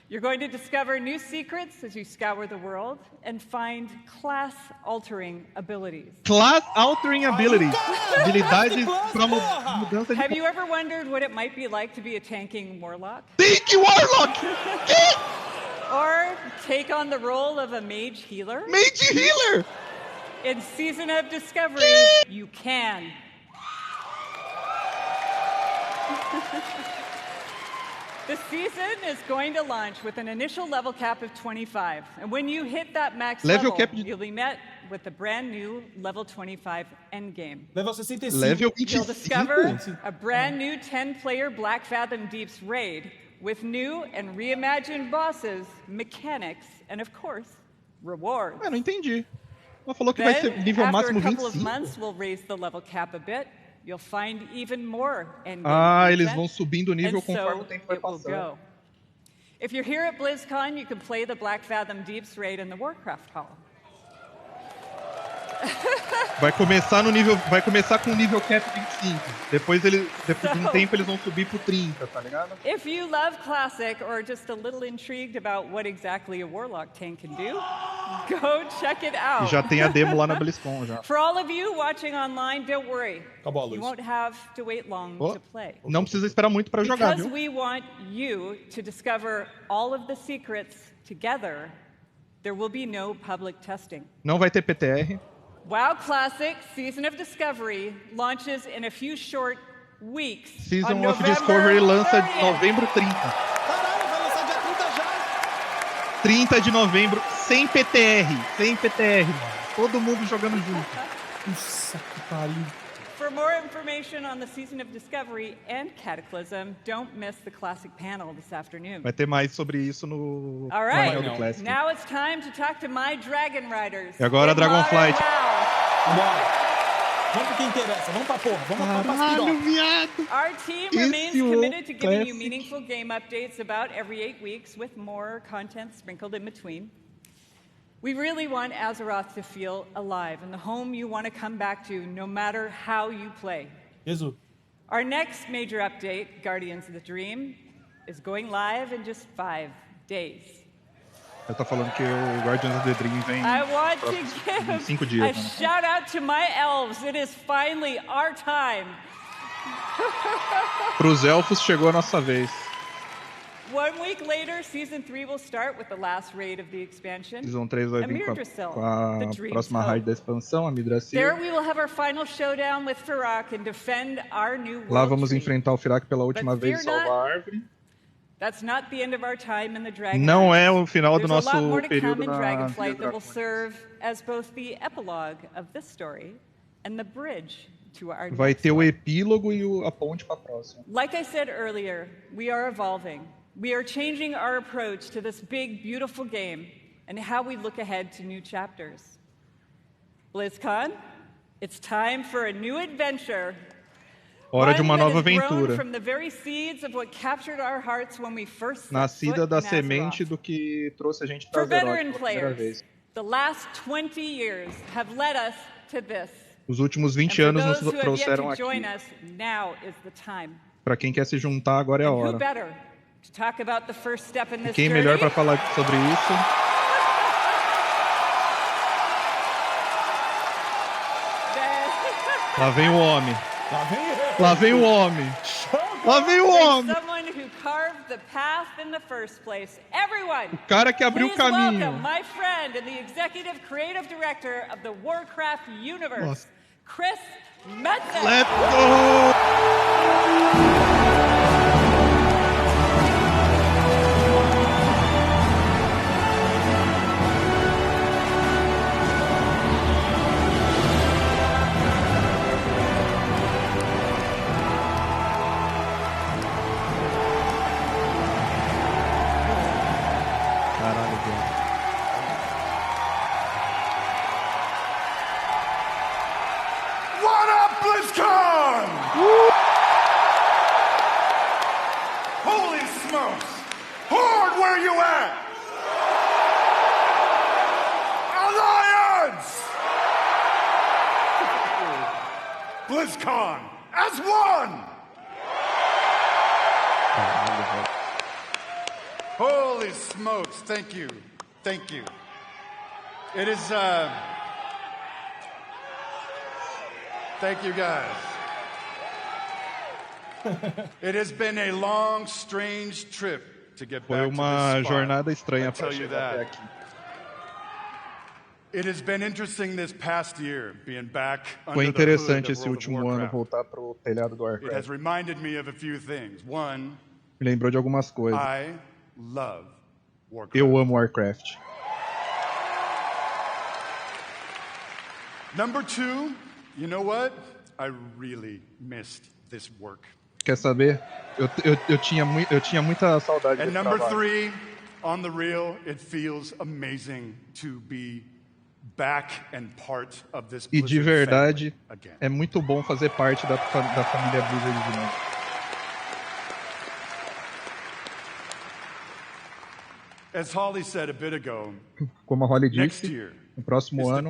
You're going to discover new secrets as you scour the world and find class-altering abilities. Class-altering abilities. Habilidades para mudança de... Have you ever wondered what it might be like to be a tanking warlock? Tank Warlock! Or take on the role of a mage healer? Mage healer! In Season of Discovery, you can. The season is going to launch with an initial level cap of 25. And when you hit that max level, you'll be met with the brand new level 25 endgame. Level 65. You'll discover a brand new 10-player Black Fathom Deeps raid with new and reimagined bosses, mechanics, and of course, rewards. Não entendi. Ela falou que vai ser nível máximo 25. After a couple of months, we'll raise the level cap a bit. You'll find even more endgame eles vão subindo o nível conforme o tempo vai passando. If you're here at BlizzCon, you can play the Black Fathom Deeps raid in the Warcraft Hall. Vai começar com o nível cap 25. Depois de um tempo eles vão subir pro 30, tá ligado? If you love Classic or just a little intrigued about what exactly a Warlock tank can do, go check it out. E já tem a demo lá na BlizzCon já. For all of you watching online, don't worry. You won't have to wait long to play. Não precisa esperar muito para jogar, viu? Because we want you to discover all of the secrets together, there will be no public testing. Não vai ter PTR. WoW Classic Season of Discovery launches in a few short weeks. Season of Discovery lança de novembro 30. Caralho, vai lançar dia 30 já. 30 de novembro, sem PTR, mano. Todo mundo jogando junto. Nossa, que pariu. For more information on the Season of Discovery and Cataclism, don't miss the Classic panel this afternoon. Vai ter mais sobre isso no painel do Classic. Now it's time to talk to my Dragon Riders. E agora Dragonflight. Bora. Vamos pro que interessa, vamos pra porra, vamos pra Caralho, viado. Our team remains committed to giving you meaningful game updates about every 8 weeks with more content sprinkled in between. We really want Azeroth to feel alive and the home you want to come back to no matter how you play. Jesus. Our next major update, Guardians of the Dream, is going live in just 5 days. Eu tô falando que o Guardians of the Dream vem em 5 dias. A shout out to my elves. It is finally our time. Pros elfos chegou a nossa vez. 1 week later, Season 3 will start with the last raid of the expansion. Season 3 vai vir com a próxima raid da expansão, a Midrasil. There we will have our final showdown with Firak and defend our new world. Lá vamos enfrentar o Firak pela última vez e salvar a árvore. That's not the end of our time in the Dragon. Não é o final do nosso período na Dragonflight that will serve as both the epilogue of this story and the bridge to our Vai ter o epílogo e a ponte para a próxima. Like I said earlier, we are evolving. We are changing our approach to this big, beautiful game and how we look ahead to new chapters. BlizzCon, it's time for a new adventure. Hora de uma nova aventura. Nascida da semente do que trouxe a gente para Azeroth pela primeira vez. Os últimos 20 anos nos trouxeram aqui. Para quem quer se juntar, agora é a hora. E quem melhor para falar sobre isso? Lá vem o homem. Lá vem o homem. Lá vem o homem. O cara que abriu o caminho. Nossa. Let's go! What up, BlizzCon? Holy smokes! Horde, where you at? Alliance! BlizzCon as one! Holy smokes, thank you. Thank you. It is, thank you guys. It has been a long, strange trip to get back to this spot. Foi uma jornada estranha para chegar até aqui. Foi interessante esse último ano voltar pro telhado do Warcraft. Me lembrou de algumas coisas. Eu amo Warcraft. Number 2, you know what? I really missed this work. Quer saber? Eu tinha muita saudade desse trabalho. And number 3, on the real, it feels amazing to be back and part of this E de verdade, é muito bom fazer parte da família Blizzard de novo. As Holly said a bit ago, como a Holly disse, no próximo ano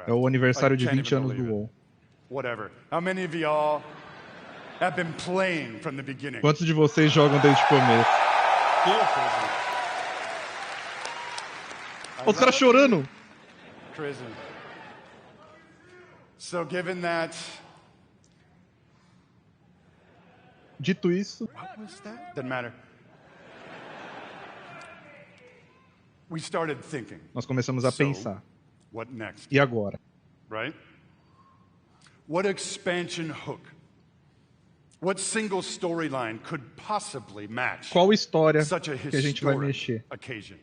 é o aniversário de 20 anos do WoW. Whatever. How many of y'all have been playing from the beginning? Quantos de vocês jogam desde o começo? Os caras chorando. So given that, dito isso, what was that? Doesn't matter. We started thinking. Nós começamos a pensar. What next? E agora? Right? What expansion hook? What single storyline could possibly match? Qual história que a gente vai mexer? Occasion?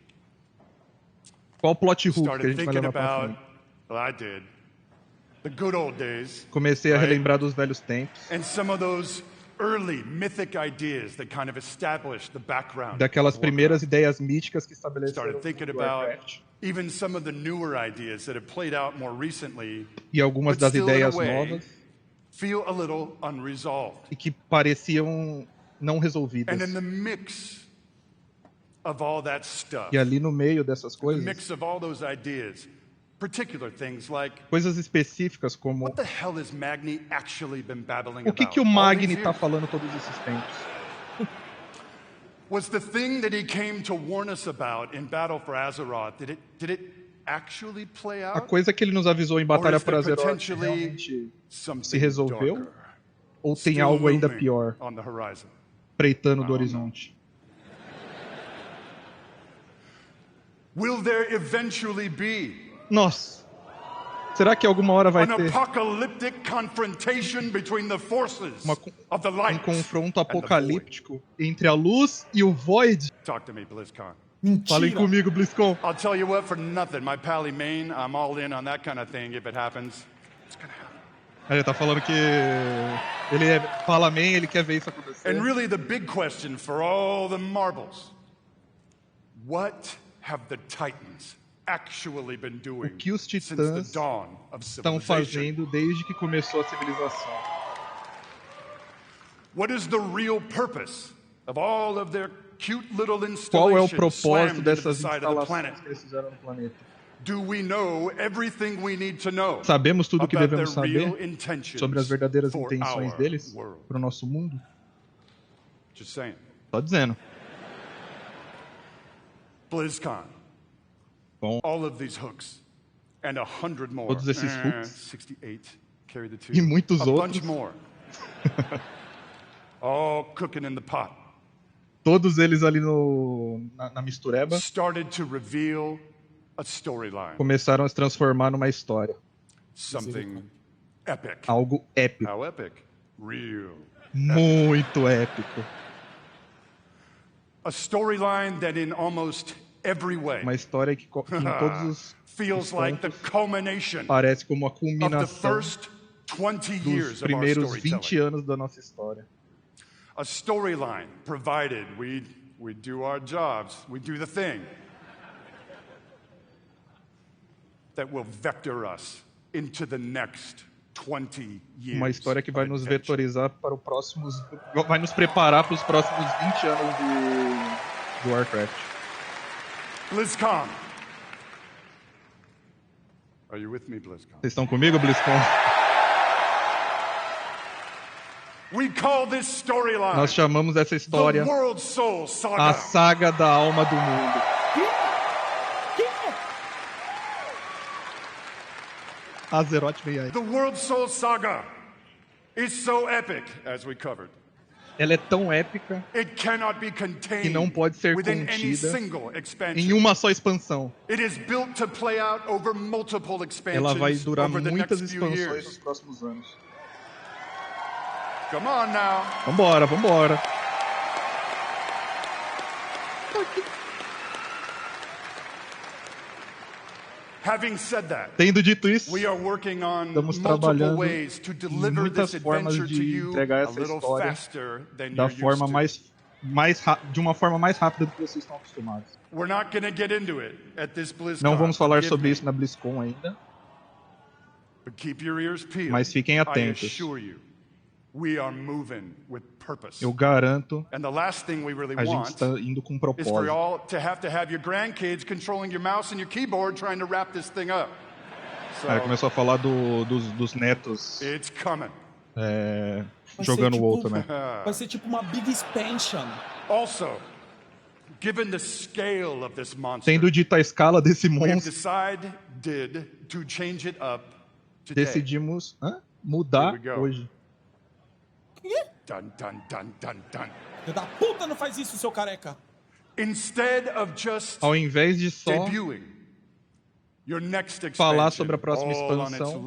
Qual plot hook que a gente vai levar pra frente? Well, I did. The good old days. Comecei a relembrar dos velhos tempos. And some of those early mythic ideas that kind of established the background. Daquelas primeiras ideias míticas que estabeleceram started thinking about even some of the newer ideas that have played out more recently. E algumas das ideias novas feel a little unresolved. E que pareciam não resolvidas. And in the mix of all that stuff. E ali no meio dessas coisas, mix of all those ideas, particular things like coisas específicas como what the hell has Magni actually been babbling o que o Magni está falando todos esses tempos? Was the thing that he came to warn us about in Battle for Azeroth, did it actually play out? A coisa que ele nos avisou em Batalha por Azeroth realmente se resolveu? Ou tem algo ainda pior preitando do horizonte? Will there eventually be Nossa, será que alguma hora vai ter confronto apocalíptico entre a luz e o Void? Talk to me, BlizzCon. Falem comigo, BlizzCon. I'll tell you what, for nothing, my pally Maine, I'm all in on that kind of thing if it happens. It's gonna happen. Ele tá falando que ele fala man, ele quer ver isso acontecer. And really the big question for all the marbles, what have the Titans actually been doing o que os titãs estão fazendo desde que começou a civilização? What is the real purpose of all of their cute little installations? Qual é o propósito dessas instalações que eles fizeram no planeta? Do we know everything we need to know? Sabemos tudo o que devemos saber sobre as verdadeiras intenções deles para o nosso mundo? Just saying. Só dizendo. BlizzCon. Bom. All of these hooks and 100 more. Todos esses hooks. 68, carry the two. E muitos outros. Bunch more. All cooking in the pot. Todos eles ali na mistureba. Started to reveal a storyline. Começaram a se transformar numa história. Something epic. Algo épico. How epic? Real. Muito épico. A storyline that in almost every way. Uma história que em todos os feels like the culmination parece como a culminação of the first 20 years dos primeiros 20 anos da nossa história. A storyline provided we do our jobs, we do the thing that will vector us into the next 20 years. Uma história que vai nos vetorizar para os próximos, vai nos preparar para os próximos 20 anos de Warcraft. BlizzCon. Are you with me, BlizzCon? Vocês estão comigo, BlizzCon? We call this storyline. Nós chamamos essa história The World Soul Saga. A saga da alma do mundo. Azeroth vem aí. The World Soul Saga is so epic, as we covered. Ela é tão épica que não pode ser contida em uma só expansão. Ela vai durar muitas expansões nos próximos anos. Vambora, vambora. Tendo dito isso, estamos trabalhando em muitas formas de entregar essa história de uma forma mais rápida do que vocês estão acostumados. Não vamos falar sobre isso na BlizzCon ainda, mas fiquem atentos. Eu garanto, a gente está indo com propósito. Aí começou a falar dos netos jogando o outro, né? Vai ser tipo uma big expansion. Tendo dito a escala desse monstro, decidimos mudar hoje. Dun, dun, dun, dun, dun. Filho da puta, não faz isso, seu careca. Ao invés de só falar sobre a próxima expansão,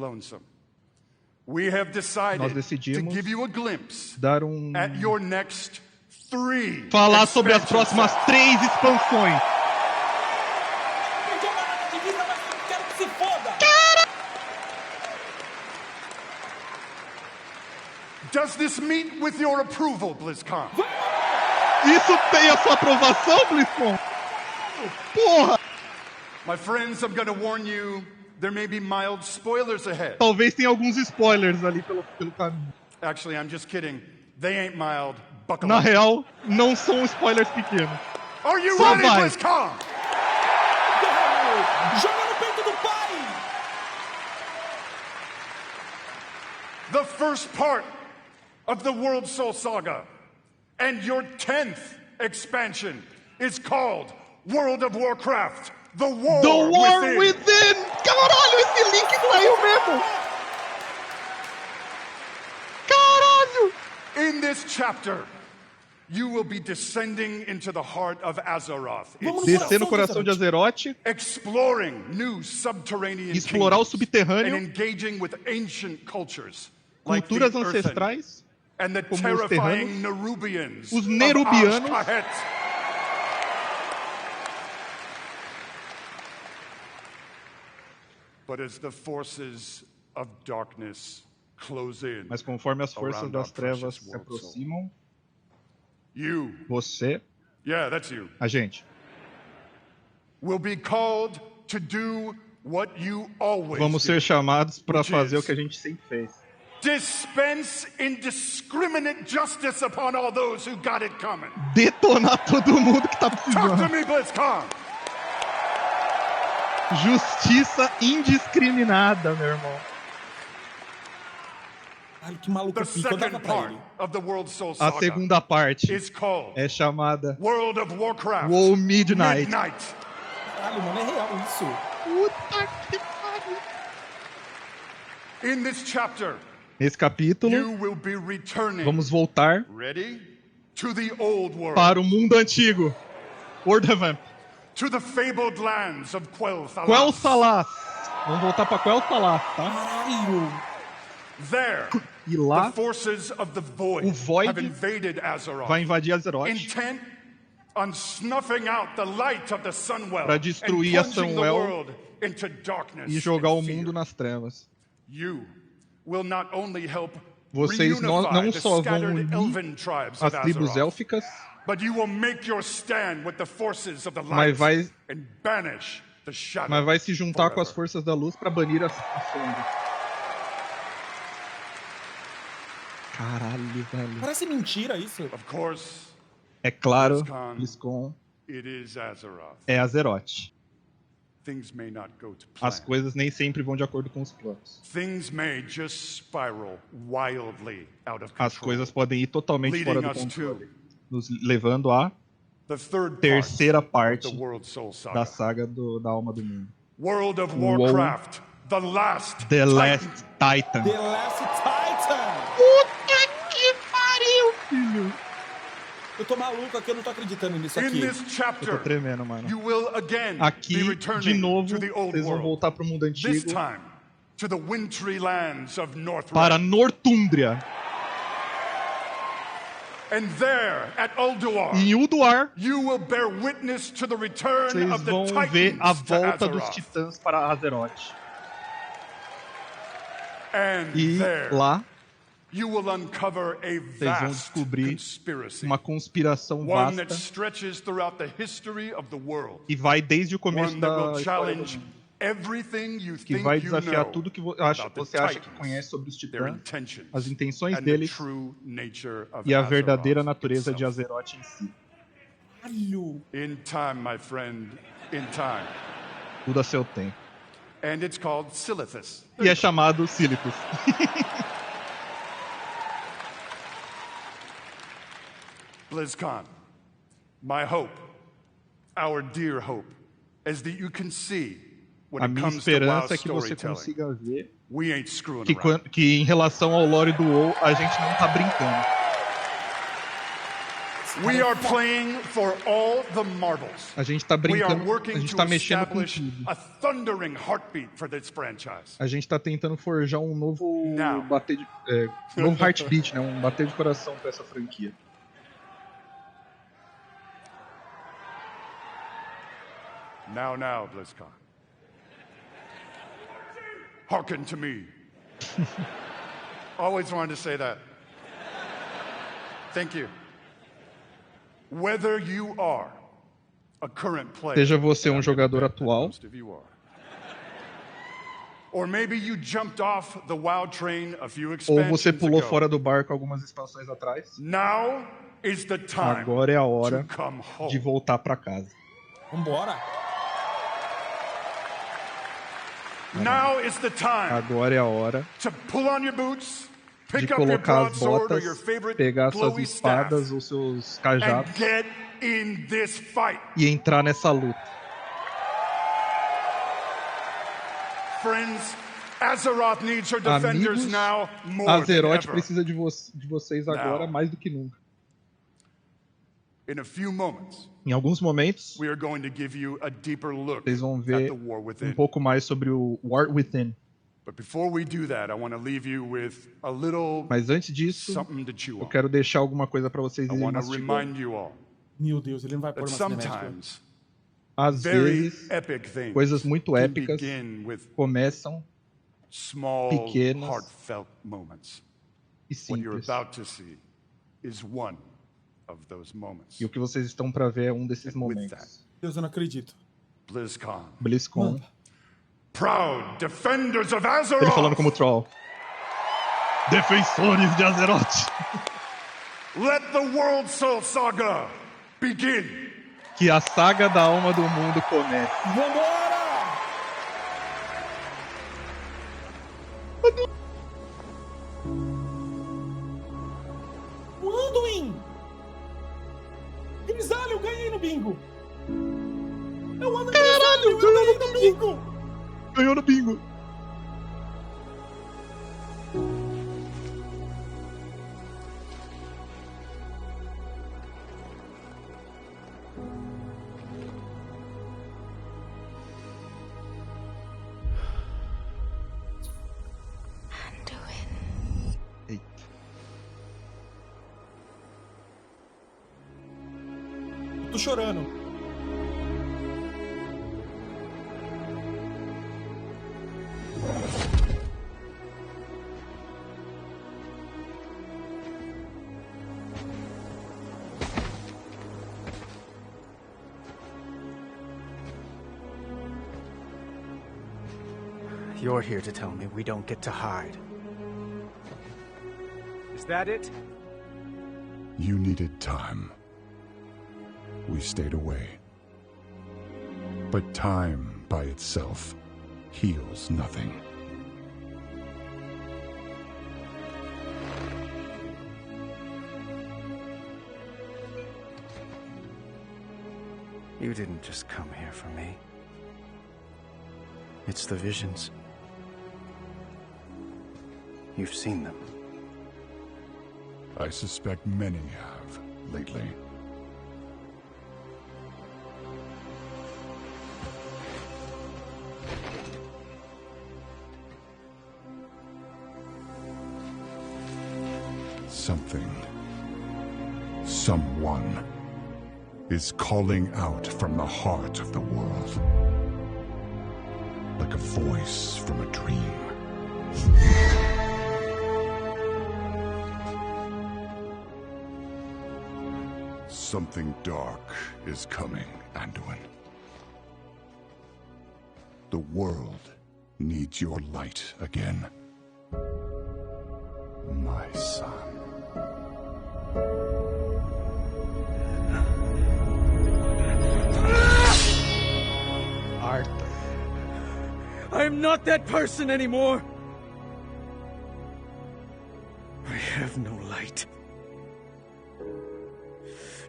nós decidimos dar falar sobre as próximas 3 expansões. Does this meet with your approval, BlizzCon? Isso tem a sua aprovação, BlizzCon? Porra! My friends, I'm gonna warn you, there may be mild spoilers ahead. Talvez tenha alguns spoilers ali pelo caminho. Actually, I'm just kidding. They ain't mild. Buckle Na up. real, não são spoilers pequenos. Are you Só ready, vai. BlizzCon? Joga no peito do pai! The first part of the World Soul Saga and your 10th expansion is called World of Warcraft, The War Within! Caralho, esse link saiu mesmo! Caralho! In this chapter, you will be descending into the heart of Azeroth. Descer no coração de Azeroth, Exploring new subterranean explorar o kingdoms subterrâneo, and engaging with ancient cultures culturas like the Earthen ancestrais, and the como os terrifying terranos, Nerubians os of Nerubianos, Ashkahet. But as the forces of darkness close in, mas conforme as forças around das our trevas precious se world soul, aproximam, you, você, yeah, that's you, a gente, will be called to do what you always vamos do, ser chamados para which fazer is o que a gente sempre fez. dispense indiscriminate justice upon all those who got it coming. Detonar todo mundo que tá Talk to precisando. me, BlizzCon. Justiça indiscriminada, meu irmão. Ai, que maluco The pica, dá second pra part ele. of the World Soul A Saga segunda parte is called é chamada World of Warcraft, WoW Midnight. Caralho, mano, é real isso. Puta que pariu. In this chapter, Nesse capítulo, you will be returning, vamos voltar ready, to the old world, para o mundo antigo. World of Vamp. to the fabled lands of Quel'Thalas. Quel'Thalas. Vamos voltar para Quel'Thalas, tá? Caralho. There, E lá, the forces of the Void, o Void have invaded Azeroth, vai invadir Azeroth intent on snuffing out the light of the Sunwell para destruir a and plunging the Sunwell world into darkness e jogar o and fear. mundo nas trevas. You will not only help Vocês não reunify the só vão scattered elven unir tribes as of tribos Azeroth, élficas, but you will make your stand with the forces of the mas light vai, and banish the shadow. mas vai se juntar com as forever. forças da luz para banir as sombras. Caralho, velho. Parece mentira isso. Of course, É claro, BlizzCon, BlizzCon it is Azeroth. é Azeroth. Things may not go to plan. As coisas nem sempre vão de acordo com os planos. Things may just spiral wildly out of As control, coisas podem ir totalmente fora leading do us controle, to nos levando à the third terceira part parte of the World Soul Saga. da saga da alma do mundo. World of WoW, Warcraft, the last The Titan. Last Titan. The Last Titan. Puta que pariu, filho! tô maluco aqui, eu não tô acreditando nisso In aqui. this Eu chapter, tô tremendo, mano. you will again be Aqui, de returning novo, to the old vocês vão world. voltar pro mundo This antigo. time, to the wintry lands of Para Northrend. Nortúndria. And there, at Ulduar, Em Ulduar, you will bear witness to the return vocês of the vão ver a Titans to volta dos Azeroth. titãs para Azeroth. And E there, lá, you will uncover a vocês vão vast descobrir conspiracy, uma conspiração one that vasta stretches throughout the history of the world, que vai desde o começo one that da will história do challenge mundo. everything you Que think vai you desafiar know tudo que você about the acha que Titans, conhece sobre os their titãs, intentions, as intenções and the deles true nature of e a Azeroth verdadeira natureza de itself. Azeroth em si. In time, my friend, in time. Tudo a seu tempo. And it's called Silithus. E é chamado Silithus. BlizzCon, my hope, our dear hope, is that you can see when A it minha comes to WoW esperança é que você storytelling, consiga ver we ain't screwing que, around. que em relação ao lore do WoW, a gente não tá brincando. We are playing for all the marbles. A gente tá We are brincando, a working gente to tá mexendo com establish tudo. a thundering heartbeat for this franchise. A gente tá tentando forjar um novo Now. bater de, novo heartbeat, né? Um bater de coração pra essa franquia. Now, BlizzCon. Hearken to me. Always wanted to say that. Thank you. Whether you are a current player, Seja você um jogador atual, most of you are, or maybe you jumped off the WoW train a few ou expansions você pulou ago. fora do barco algumas expansões atrás, Now is the time agora é a hora to come home. de voltar pra casa. Vambora. Now is the time Agora é a hora to pull on your boots, de pick up your colocar as broadsword or your botas, favorite pegar suas glowy staff, espadas ou seus and cajados get in this fight. e entrar nessa luta. Friends, Azeroth needs her defenders Amigos, now more than Azeroth ever. precisa de vocês agora Now. mais do que nunca. In a few moments, Em alguns momentos, we are going to give you a deeper look vocês vão at ver the war within. pouco mais sobre o War Within. But before we do that, I want to leave you with a little Mas antes disso, something to chew eu on. quero deixar alguma coisa para vocês I irem want to mastigando. remind you all Meu Deus, ele não vai pôr that uma cinemática. sometimes Às very vezes, epic things coisas muito can épicas begin with começam small, pequenas heartfelt moments. e What you're simples. about to see is one of those moments. E o que vocês estão para ver é um desses With that, momentos. Deus, eu não acredito. BlizzCon. BlizzCon. Proud defenders of Ele Azeroth. falando como troll. Defensores de Azeroth. Let the World Soul Saga begin. Que a saga da alma do mundo comece. Vambora! O Anduin! Grisalho, eu ganhei no bingo! Eu ando Caralho, eu ganhei no bingo! Ganhou no bingo. Eita. Tô chorando. You're here to tell me we don't get to hide. Is that it? You needed time. We stayed away. But time by itself heals nothing. You didn't just come here for me. It's the visions. You've seen them. I suspect many have lately. Something, someone, is calling out from the heart of the world. Like a voice from a dream. Something dark is coming, Anduin. The world needs your light again. My son. Arthur. I am not that person anymore. I have no light.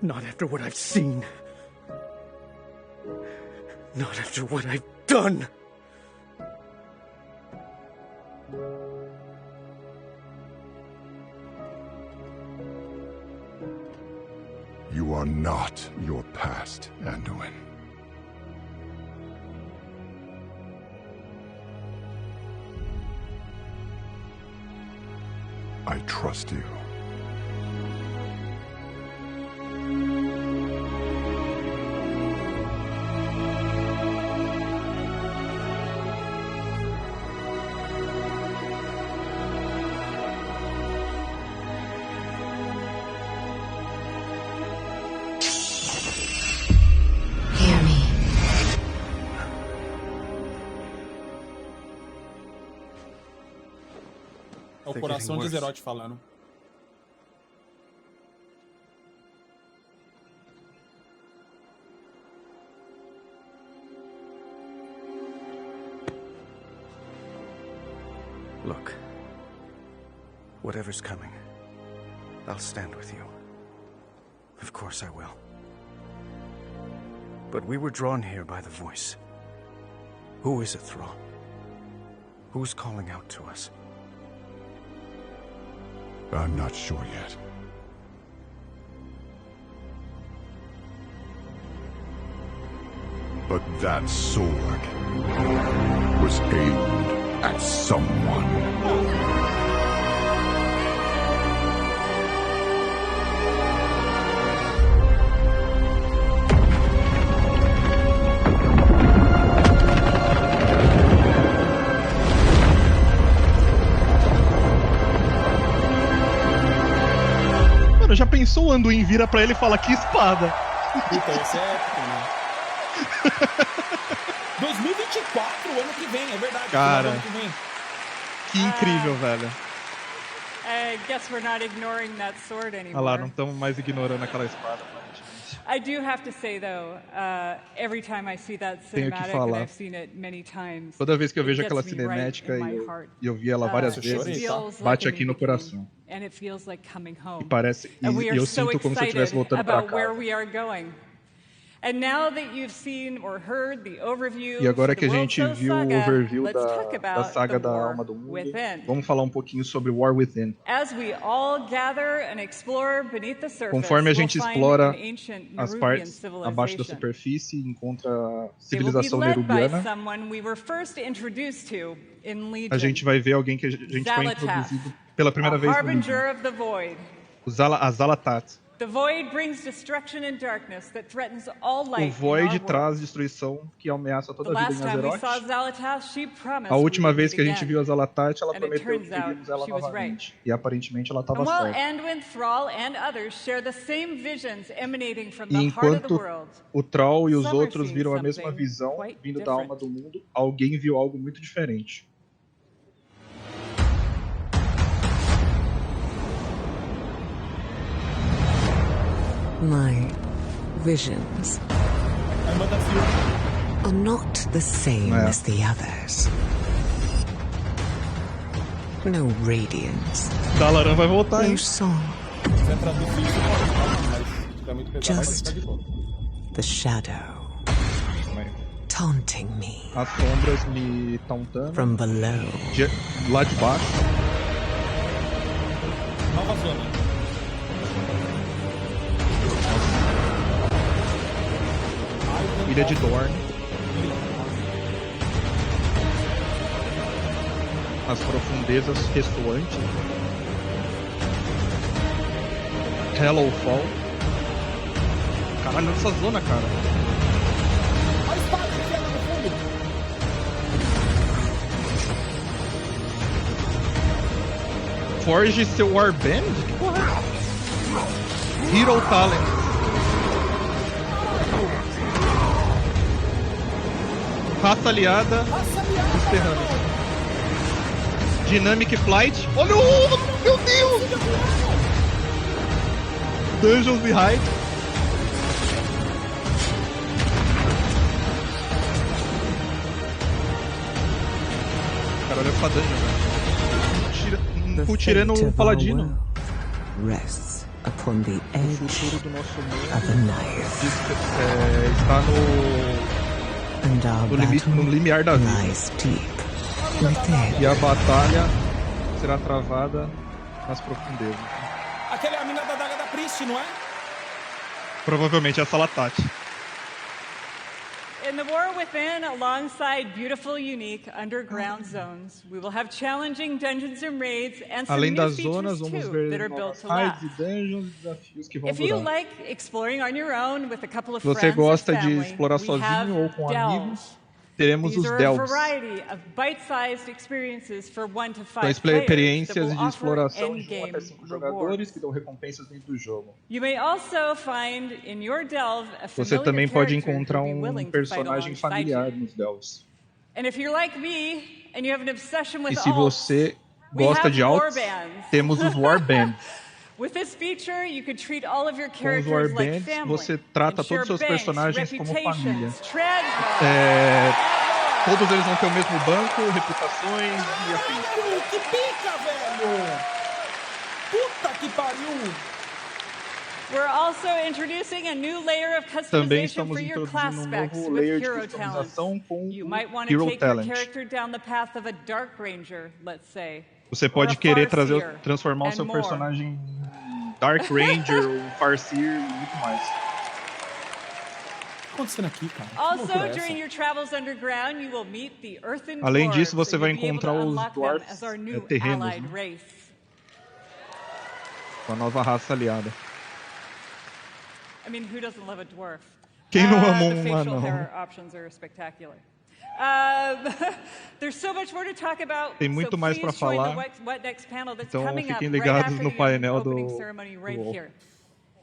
Not after what I've seen. Not after what I've done. You are not your past, Anduin. I trust you. É o coração de Azeroth falando. Look, whatever's coming, I'll stand with you. Of course I will. But we were drawn here by the voice. Who is it, Thrall? Who's calling out to us? I'm not sure yet. But that sword was aimed at someone. Já pensou o Anduin vira pra ele e fala que espada? Puta, essa é épica, né? 2024, ano que vem, é verdade. Cara, ano que vem. Que incrível, velho. I guess we're not ignoring that sword anymore. Olha lá, não estamos mais ignorando aquela espada. I do have to say, though, every time I see that cinematic, and I've seen it many times, toda vez que eu vejo aquela cinemática e eu vi ela várias vezes, bate aqui no coração. E parece, e eu sinto como se eu estivesse voltando para casa. E agora que a gente viu o overview da saga da Alma do Mundo, vamos falar um pouquinho sobre War Within. Conforme a gente explora as partes abaixo da superfície e encontra a civilização nerubiana, a gente vai ver alguém que a gente foi introduzido pela primeira vez no Legion. A Zalatat. O Void traz destruição que ameaça toda a vida em Azeroth. A última vez que a gente viu a Zalatat, ela prometeu que veríamos ela novamente. E aparentemente ela estava certa. E enquanto o Thrall e os outros viram a mesma visão vindo da alma do mundo, alguém viu algo muito diferente. My visions are not the same as the others. No radiance. Dalaran vai voltar, hein? No song. Just the shadow taunting me. As sombras me tauntando. From below. Lá de baixo. Nova zona. Ilha de Dorne. As profundezas ressoantes. Hellowfall. Caralho, nessa zona, cara. A espada que fica no fundo. Forge seu Warband? Que porra é? Hero Talent. Raça aliada. Subterrânea. Dynamic Flight. Olha o... Meu Deus! Dungeons e Hide. Cara, olha essa dungeon, velho. Tirando o Paladino. Rests upon the edge o futuro do nosso mundo of a knife. Está no limiar da vida. E a batalha será travada nas profundezas. Aquela é a mina da daga da Priest, não é? Provavelmente essa Latate. In the war within, alongside beautiful, unique underground zones, we will have challenging dungeons and raids and some Além new das features zonas, vamos too ver that are built novas to last. raids e dungeons e desafios que vão If you durar. like exploring on your own with a couple of Se você friends or gosta de family, explorar we sozinho have ou com amigos, delves. teremos These os are a delves. variety of bite-sized experiences for 1 to 5 São players that experiências will de offer exploração de 1 endgame até 5 rewards. jogadores que dão recompensas dentro do jogo. You may also find in your delve a Você familiar também pode character encontrar who'd be willing to fight personagem alongside familiar you. nos delves. And if you're like me and you have an obsession with E se você we gosta have de alts, warbands. temos os warbands. With this feature, you could treat all of your Com os characters like warbands, family. você trata and todos os seus share banks, personagens como família. reputations, treasures, Todos eles vão ter o mesmo banco, reputações e afins. Que pica, velho! Puta que pariu! We're also introducing a new layer of Também customization estamos for your class introduzindo specs novo with layer de hero talents. customização com You might want to Hero take your Talent. character down the path of a Dark Ranger, let's say. Você pode querer transformar o and seu more. personagem em Dark Ranger, um Farseer e muito mais. O que tá acontecendo aqui, cara? Also, during your travels underground, you will meet the Earthen Além Dwarves, disso, você and vai you'll be able to encontrar os unlock them dwarfs as our new terrenos, allied né? race. Com a nova raça aliada. I mean, who doesn't love a dwarf? Quem não ama The um facial anão? hair options are spectacular. There's so much more to talk about. Tem muito so mais please pra join the falar. What Next panel that's Então coming up fiquem right ligados after no the painel opening do ceremony right WoW. here.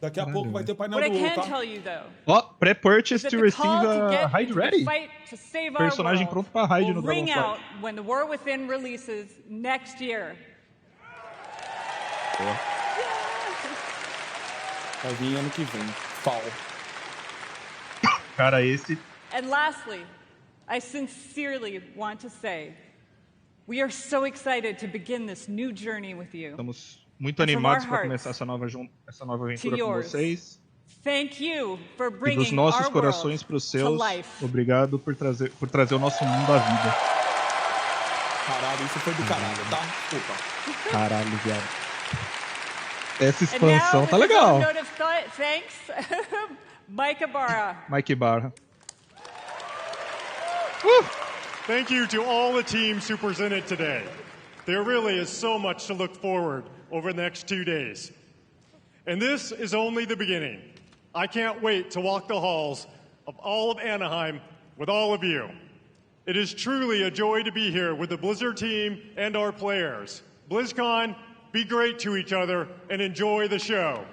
Daqui a pouco vai ter o painel What do I WoW, can tá? tell you though. Ó, pré-purchase is that to the receive call to a get raid into the ready. fight to save our Personagem world pronto para raid will no ring out Dragonflight. when the War Within releases next year. Vai vir ano que vem. Fall. Cara, esse... And lastly, I sincerely want to say, we are so excited to begin this new journey with you. Estamos muito And from animados our para hearts começar essa nova aventura to com yours. vocês. Thank you for E dos bringing nossos our corações para world os to seus. life. Obrigado por trazer o nosso mundo à vida. Caralho, isso foi do caralho, tá? Desculpa. Caralho, viado. Essa And now, expansão with tá his legal. own note of thanks, Mike Ibarra. Mike Barra. Thank you to all the teams who presented today. There really is so much to look forward over the next 2 days. And this is only the beginning. I can't wait to walk the halls of all of Anaheim with all of you. It is truly a joy to be here with the Blizzard team and our players. BlizzCon, be great to each other and enjoy the show.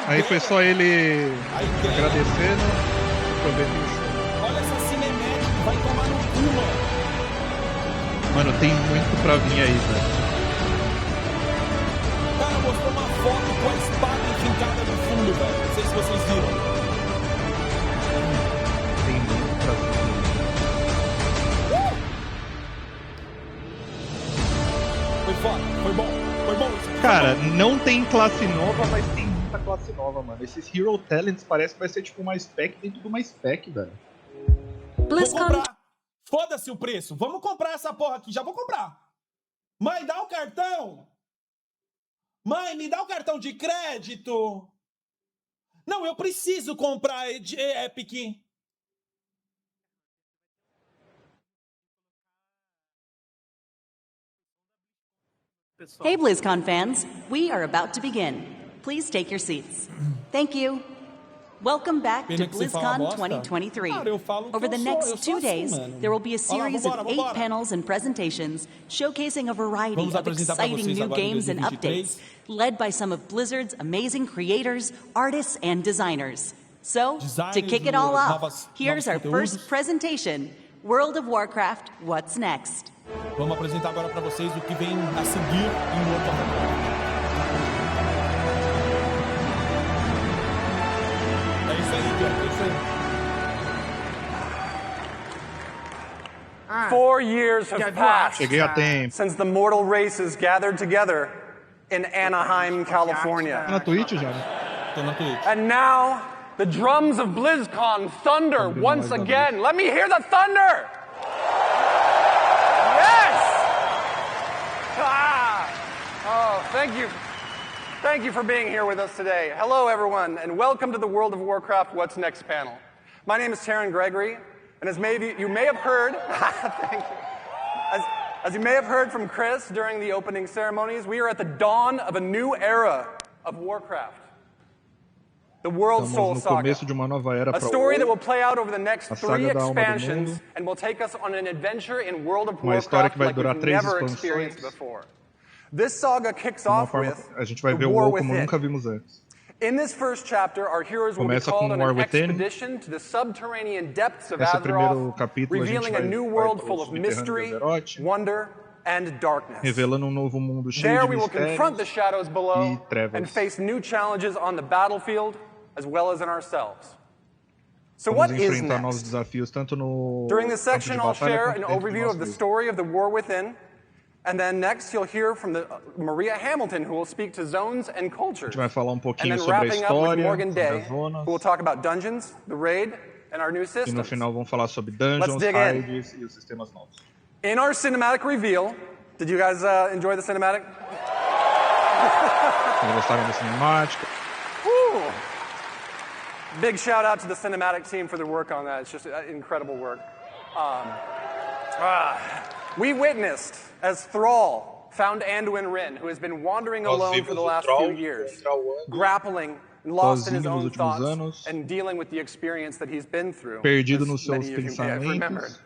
Aí foi só ele agradecendo. Aproveitem o show. Olha essa cinemática, vai tomar no cu, mano. Mano, tem muito pra vir aí, velho. O cara mostrou uma foto com a espada enfincada no fundo, velho. Não sei se vocês viram. Tem muito pra vir. Foi foda, foi bom. Foi bom isso. Cara, não tem classe nova, mas tem muita classe nova, mano. Esses Hero Talents parece que vai ser tipo uma spec dentro de uma spec, velho. Vou comprar. Foda-se o preço. Vamos comprar essa porra aqui. Já vou comprar. Mãe, dá o cartão. Mãe, me dá o cartão de crédito. Não, eu preciso comprar Epic. Hey BlizzCon fans, we are about to begin. Please take your seats. Thank you. Welcome back to BlizzCon 2023. Over the next 2 days, there will be a series of 8 panels and presentations showcasing a variety of exciting new games and updates, led by some of Blizzard's amazing creators, artists, and designers. So, to kick it all off, here's our first presentation, World of Warcraft, What's Next? Vamos apresentar agora para vocês o que vem a seguir em World of Warcraft. É isso aí, Diego, é isso aí. 4 years have passed since the mortal races gathered together in Anaheim, California. Tá na Twitch já? Tô na Twitch. And now the drums of BlizzCon thunder once again. Let me hear the thunder! Oh, thank you. Thank you for being here with us today. Hello, everyone, and welcome to the World of Warcraft What's Next panel. My name is Taryn Gregory, and as you may have heard, thank you. As you may have heard from Chris during the opening ceremonies, we are at the dawn of a new era of Warcraft. The World Soul Saga, a story that will play out over the next 3 expansions and will take us on an adventure in World of Warcraft like we've never experienced before. This saga kicks off with the War Within. In this first chapter, our heroes will be called on an expedition to the subterranean depths of Azeroth, revealing a new world full of mystery, wonder, and darkness. There we will confront the shadows below and face new challenges on the battlefield as well as in ourselves. So what is next? During this section, I'll share an overview of the story of the War Within. And then next, you'll hear from Maria Hamilton, who will speak to zones and cultures. And then wrapping up with Morgan Day, who will talk about dungeons, the raid, and our new systems. No final vão falar sobre dungeons, raids e os sistemas novos. In our cinematic reveal, did you guys enjoy the cinematic? Gostaram da cinemática? Big shout out to the cinematic team for their work on that. It's just incredible work. We witnessed as Thrall found Anduin Wrynn, who has been wandering alone for the last few years, grappling and lost in his own thoughts and dealing with the experience that he's been through. Perdido nos seus pensamentos.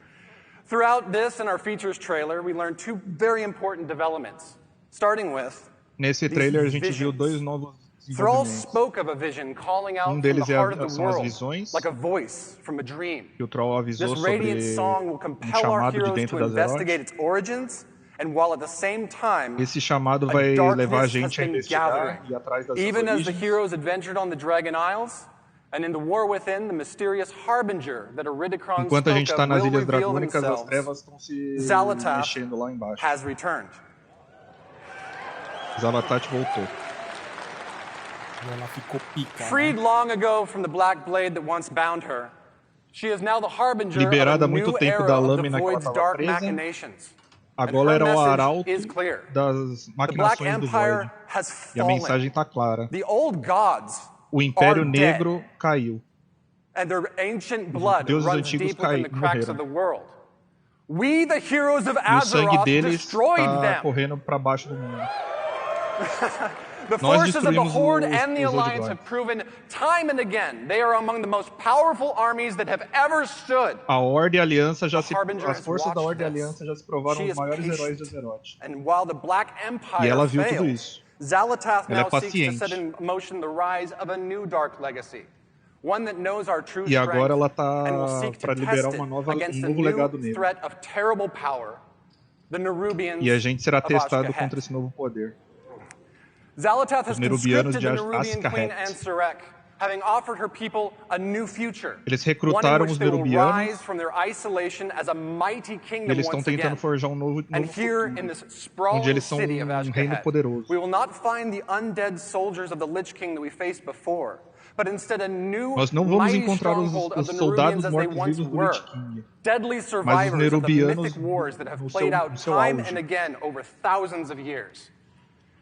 Throughout this and our features trailer, we learned 2 very important developments, starting with Nesse trailer a gente viu 2 novos Thrall spoke of a vision calling out from the heart of the world, like a voice from a dream. This radiant song will compel our heroes to investigate its origins, and while at the same time, esse chamado vai levar a gente a investigar e atrás das even as the heroes adventured on the Dragon Isles, and in the War Within, the mysterious harbinger that Iridikron spoke of will reveal themselves. Xal'atath has returned. Xal'atath voltou. Freed long ago from the black blade that once bound her, she is now the harbinger Liberada of a new era da of the lâmina Void's dark presa, machinations. agora era o arauto clear. Das The Black maquinações do Empire Void. has E a mensagem está clara. The old gods O Império are Negro dead, caiu. and their ancient blood deuses runs antigos deep within the cracks morreram. of the world. We, the heroes of E o sangue Azeroth, deles destroyed está them. correndo para baixo do mundo. The Nós forces of the destruímos Horde and the os Alliance Odigones. have proven time and again they are among the most powerful armies that have ever stood. A Horde e a Aliança já se, Harbinger as has forças da watched Horde e a this. Aliança já se provaram She os is maiores patient. heróis de Azeroth. And while the Black Empire E ela viu tudo failed, isso. Xal'atath Ela now é seeks to paciente. set in motion the rise of a new dark legacy. One that knows our true E agora ela strength and will está seek to para test liberar it uma nova, against a novo legado new nele. threat of terrible power, the Nerubians E a gente será of testado Ashkahet. contra esse novo poder. Xal'atath has Os Nerubianos conscripted de the Nerubian Queen Ashkahet. Ansarek, having offered her people a new future. Eles One in recrutaram which os they will Nerubianos rise from their isolation as a mighty e kingdom eles estão once tentando again. forjar novo And here in futuro, this sprawling onde eles são city of reino Ashkahet, poderoso. we will not find the undead soldiers of the Lich King that we faced before, but instead a new Nós não vamos mighty encontrar os stronghold of the soldados Nerubians as they once mortos-vivos do were. Lich King, Deadly mas os survivors of the Nerubianos mythic wars that have no played out seu time auge. and again over thousands of years.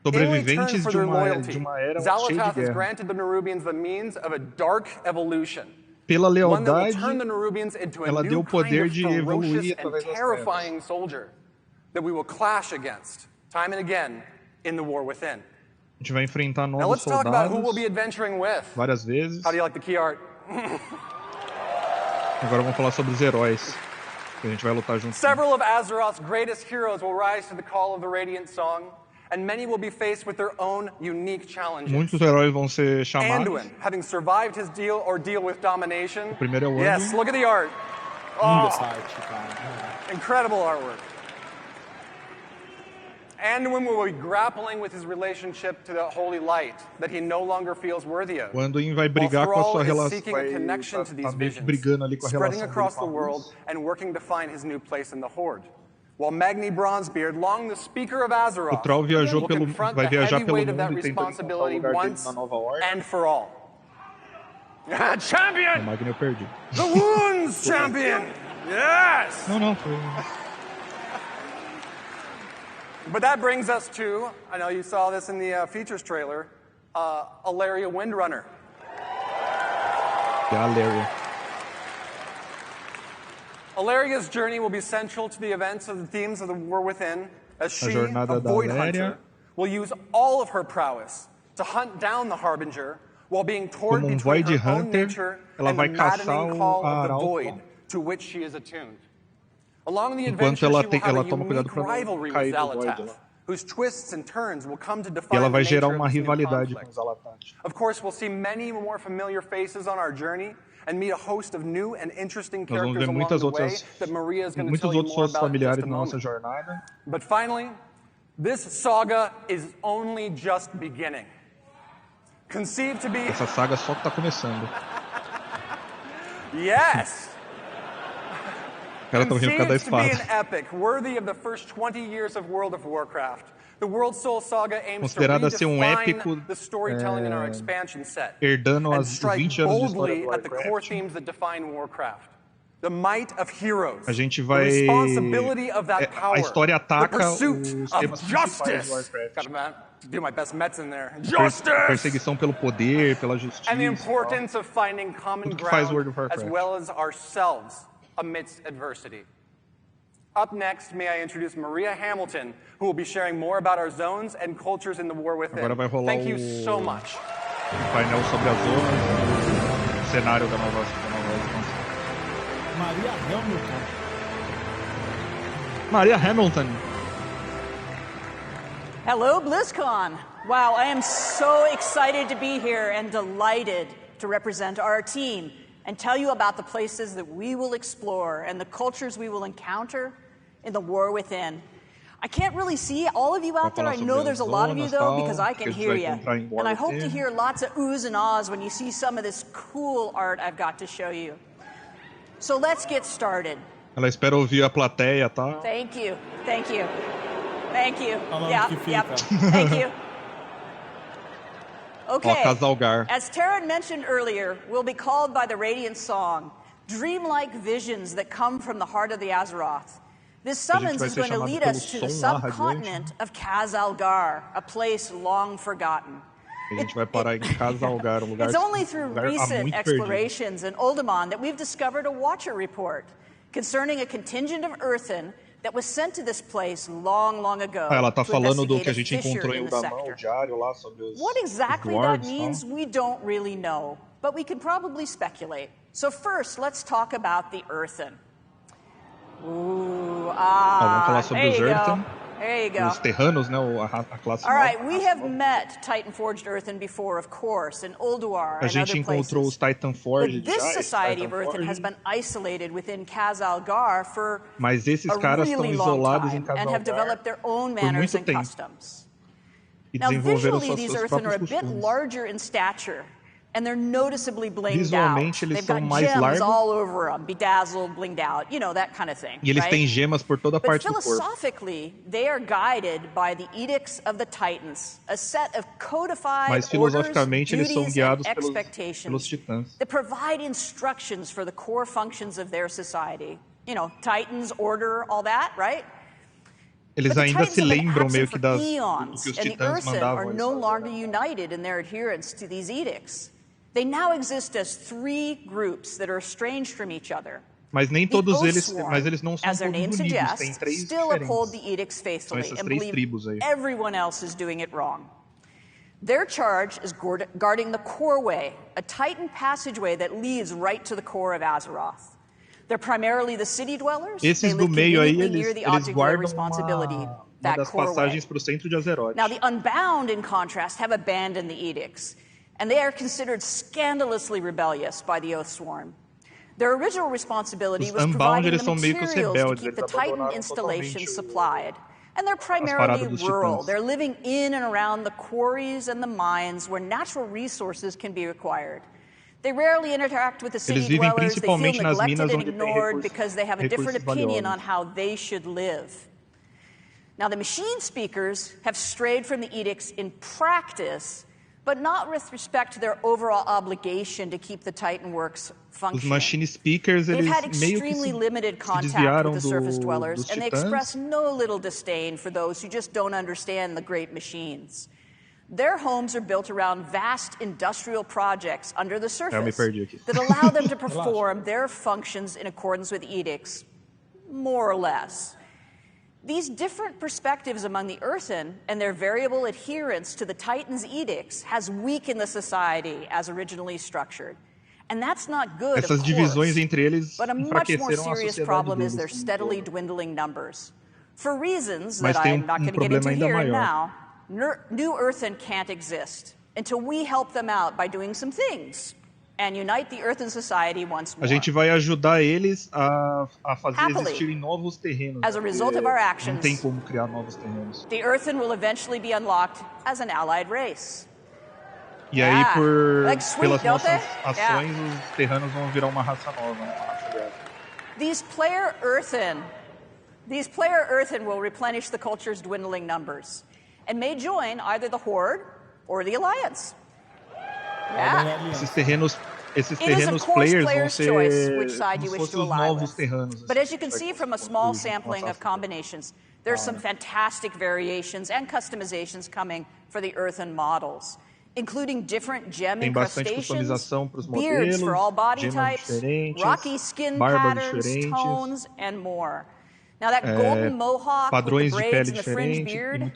Sobreviventes de uma era cheia de Xal'atath has guerra. granted the Nerubians the means of a dark evolution. Pela One that will lealdade, turn the Nerubians into a ela new deu o kind poder of de ferocious evoluir and através das terrifying soldier that we will clash against time and again in the war within. A gente vai enfrentar Now novos let's talk about who we'll soldados be adventuring with. várias vezes. How do you like the key art? Agora vamos falar sobre os heróis que a gente vai lutar junto. Several of Azeroth's greatest heroes will rise to the call of the Radiant Song, and many will be faced with their own unique challenges. Muitos heróis vão ser chamados. Anduin, having survived his ordeal with domination. O primeiro é o Anduin. Yes, look at the art. Linda essa arte, cara. Incredible artwork. Anduin will be grappling with his relationship to the holy light that he no longer feels worthy of. O Anduin vai brigar com a sua relação, vai brigando ali com a relação spreading across the world and working to find his new place in the Horde. While Magni Bronzebeard, long the speaker of Azeroth, o Troll vai viajar pelo mundo that e tentando encontrar o lugar dele na nova ordem. And for all. Champion! O Magni eu perdi. The Wounds Champion! Yes! Não, foi... But that brings us to, I know you saw this in the features trailer, Alaria Windrunner. É a Alaria. Alaria's journey will be central to the events of the themes of the War Within, as she, a da Void Alaria. Hunter, will use all of her prowess to hunt down the Harbinger while being torn between Void her Hunter, own nature ela and vai the caçar maddening call of the Arauto. Void to which she is attuned. Along the Enquanto adventure, ela, she will have a toma cuidado unique para não rivalry with cair no Void Xal'atath, lá. whose twists and turns will come to E define ela the vai gerar nature uma of this new rivalidade com conflict. os Xal'atath. Of course, we'll see many more familiar faces on our journey and meet a host of new and interesting characters along the way that Maria is going to tell you more about in just a moment. But finally, this saga is only just beginning. Conceived to be... Essa saga só está começando. Yes! Conceived to be an epic worthy of the first 20 years of World of Warcraft. The World Soul Saga aims to redefine the storytelling in our expansion set and strike boldly at the core themes that define Warcraft. The might of heroes, the responsibility of that power, the pursuit of justice. Gotta do my best Mets in there. Justice! Perseguição pelo poder, pela justiça. And the importance of finding common ground as well as ourselves amidst adversity. Up next, may I introduce Maria Hamilton, who will be sharing more about our zones and cultures in the War Within. Thank you so much. Painel sobre as zonas, o cenário da nova expansão. Maria Hamilton. Maria Hamilton. Hello, BlizzCon. Wow, I am so excited to be here and delighted to represent our team and tell you about the places that we will explore and the cultures we will encounter in the War Within. I can't really see all of you out there. I know there's a lot of you, though, because I can hear you. And I hope to hear lots of oohs and ahs when you see some of this cool art I've got to show you. So let's get started. Ela espera ouvir a plateia, tá? Thank you. Thank you. Thank you. Yeah, Thank you. Okay, as Taryn mentioned earlier, we'll be called by the Radiant Song, dreamlike visions that come from the heart of the Azeroth. This summons is going to lead us to the subcontinent of Khazalgar, a place long forgotten. It's only through recent explorations in Uldaman that we've discovered a Watcher report concerning a contingent of Earthen that was sent to this place long, long ago. Ela tá falando do que a gente encontrou em Uldaman, o diário lá sobre os What exactly that means, we don't really know, but we can probably speculate. So first, let's talk about the Earthen. Vamos falar sobre os Earthen. There you go. Os Terranos, né, a classe. All right, we have met Titan-forged Earthen before, of course, in Ulduar and other places. A gente encontrou os Titan-forged. But this society of Earthen has been isolated within Khazalgar for Mas esses caras estão isolados em Khazalgar and have developed their own manners and customs. E now, desenvolveram visually, these Earthen are a bit larger in stature, and they're noticeably blinged out. They've got gems all over them, bedazzled, blinged out, you know, that kind of thing. E eles têm gemas por toda parte do corpo. But philosophically, they are guided by the edicts of the Titans, a set of codified orders, duties, and expectations that provide instructions for the core functions of their society. You know, Titans, order, all that, right? Eles ainda se lembram meio que do que os Titãs mandavam. Are no longer united in their adherence to these edicts. They now exist as three groups that are estranged from each other. Mas nem todos eles, mas eles não são as their todos name unidos, suggests, tem 3 still uphold the diferentes. edicts São faithfully essas and 3 believe tribos aí. everyone else is doing it wrong. Their charge is guarding the Coreway, a Titan passageway that leads right to the core of Azeroth. They're primarily the city dwellers. Esses do meio aí, eles guardam uma das passagens para o centro de Azeroth. Now, the Unbound, in contrast, have abandoned the edicts, and they are considered scandalously rebellious by the Oathsworn. Their original responsibility was providing the materials to keep the Titan installations supplied. And they're primarily rural. They're living in and around the quarries and the mines where natural resources can be acquired. They rarely interact with the city dwellers. They feel neglected and ignored because they have a different opinion on how they should live. Now, the machine speakers have strayed from the edicts in practice, but not with respect to their overall obligation to keep the Titan works functioning. Os machine speakers, eles They've had meio que extremely limited contact with the surface dwellers, and they express no little disdain for those who just don't understand the great machines. Their homes are built around vast industrial projects under the surface that allow them to perform their functions in accordance with edicts, more or less. These different perspectives among the Earthen and their variable adherence to the Titan's edicts has weakened the society as originally structured. And that's not good, Essas of divisões course, entre eles but a much more serious problem is deles their steadily dwindling numbers. For reasons Mas that tem I'm not going to get problema into ainda here and maior. now, New Earthen can't exist until we help them out by doing some things and unite the Earthen society once more. A gente vai ajudar eles a fazer existirem novos terrenos. As a result of our Não actions, tem como criar novos terrenos. the Earthen will eventually be unlocked as an allied race. E aí, pelas don't nossas they? ações, os terranos vão virar uma raça nova, uma raça dessa. These player Earthen will replenish the culture's dwindling numbers and may join either the Horde or the Alliance. Yeah. Esses terrenos players vão ser which side you como wish se to fossem os ally novos with. terranos. But as you can see from a small sampling of combinations, there's some fantastic variations and customizations coming for the Earthen models, including different gem incrustations, beards for all body types, rocky skin patterns, tones, and more. Now that golden mohawk with the braids and the fringe beard,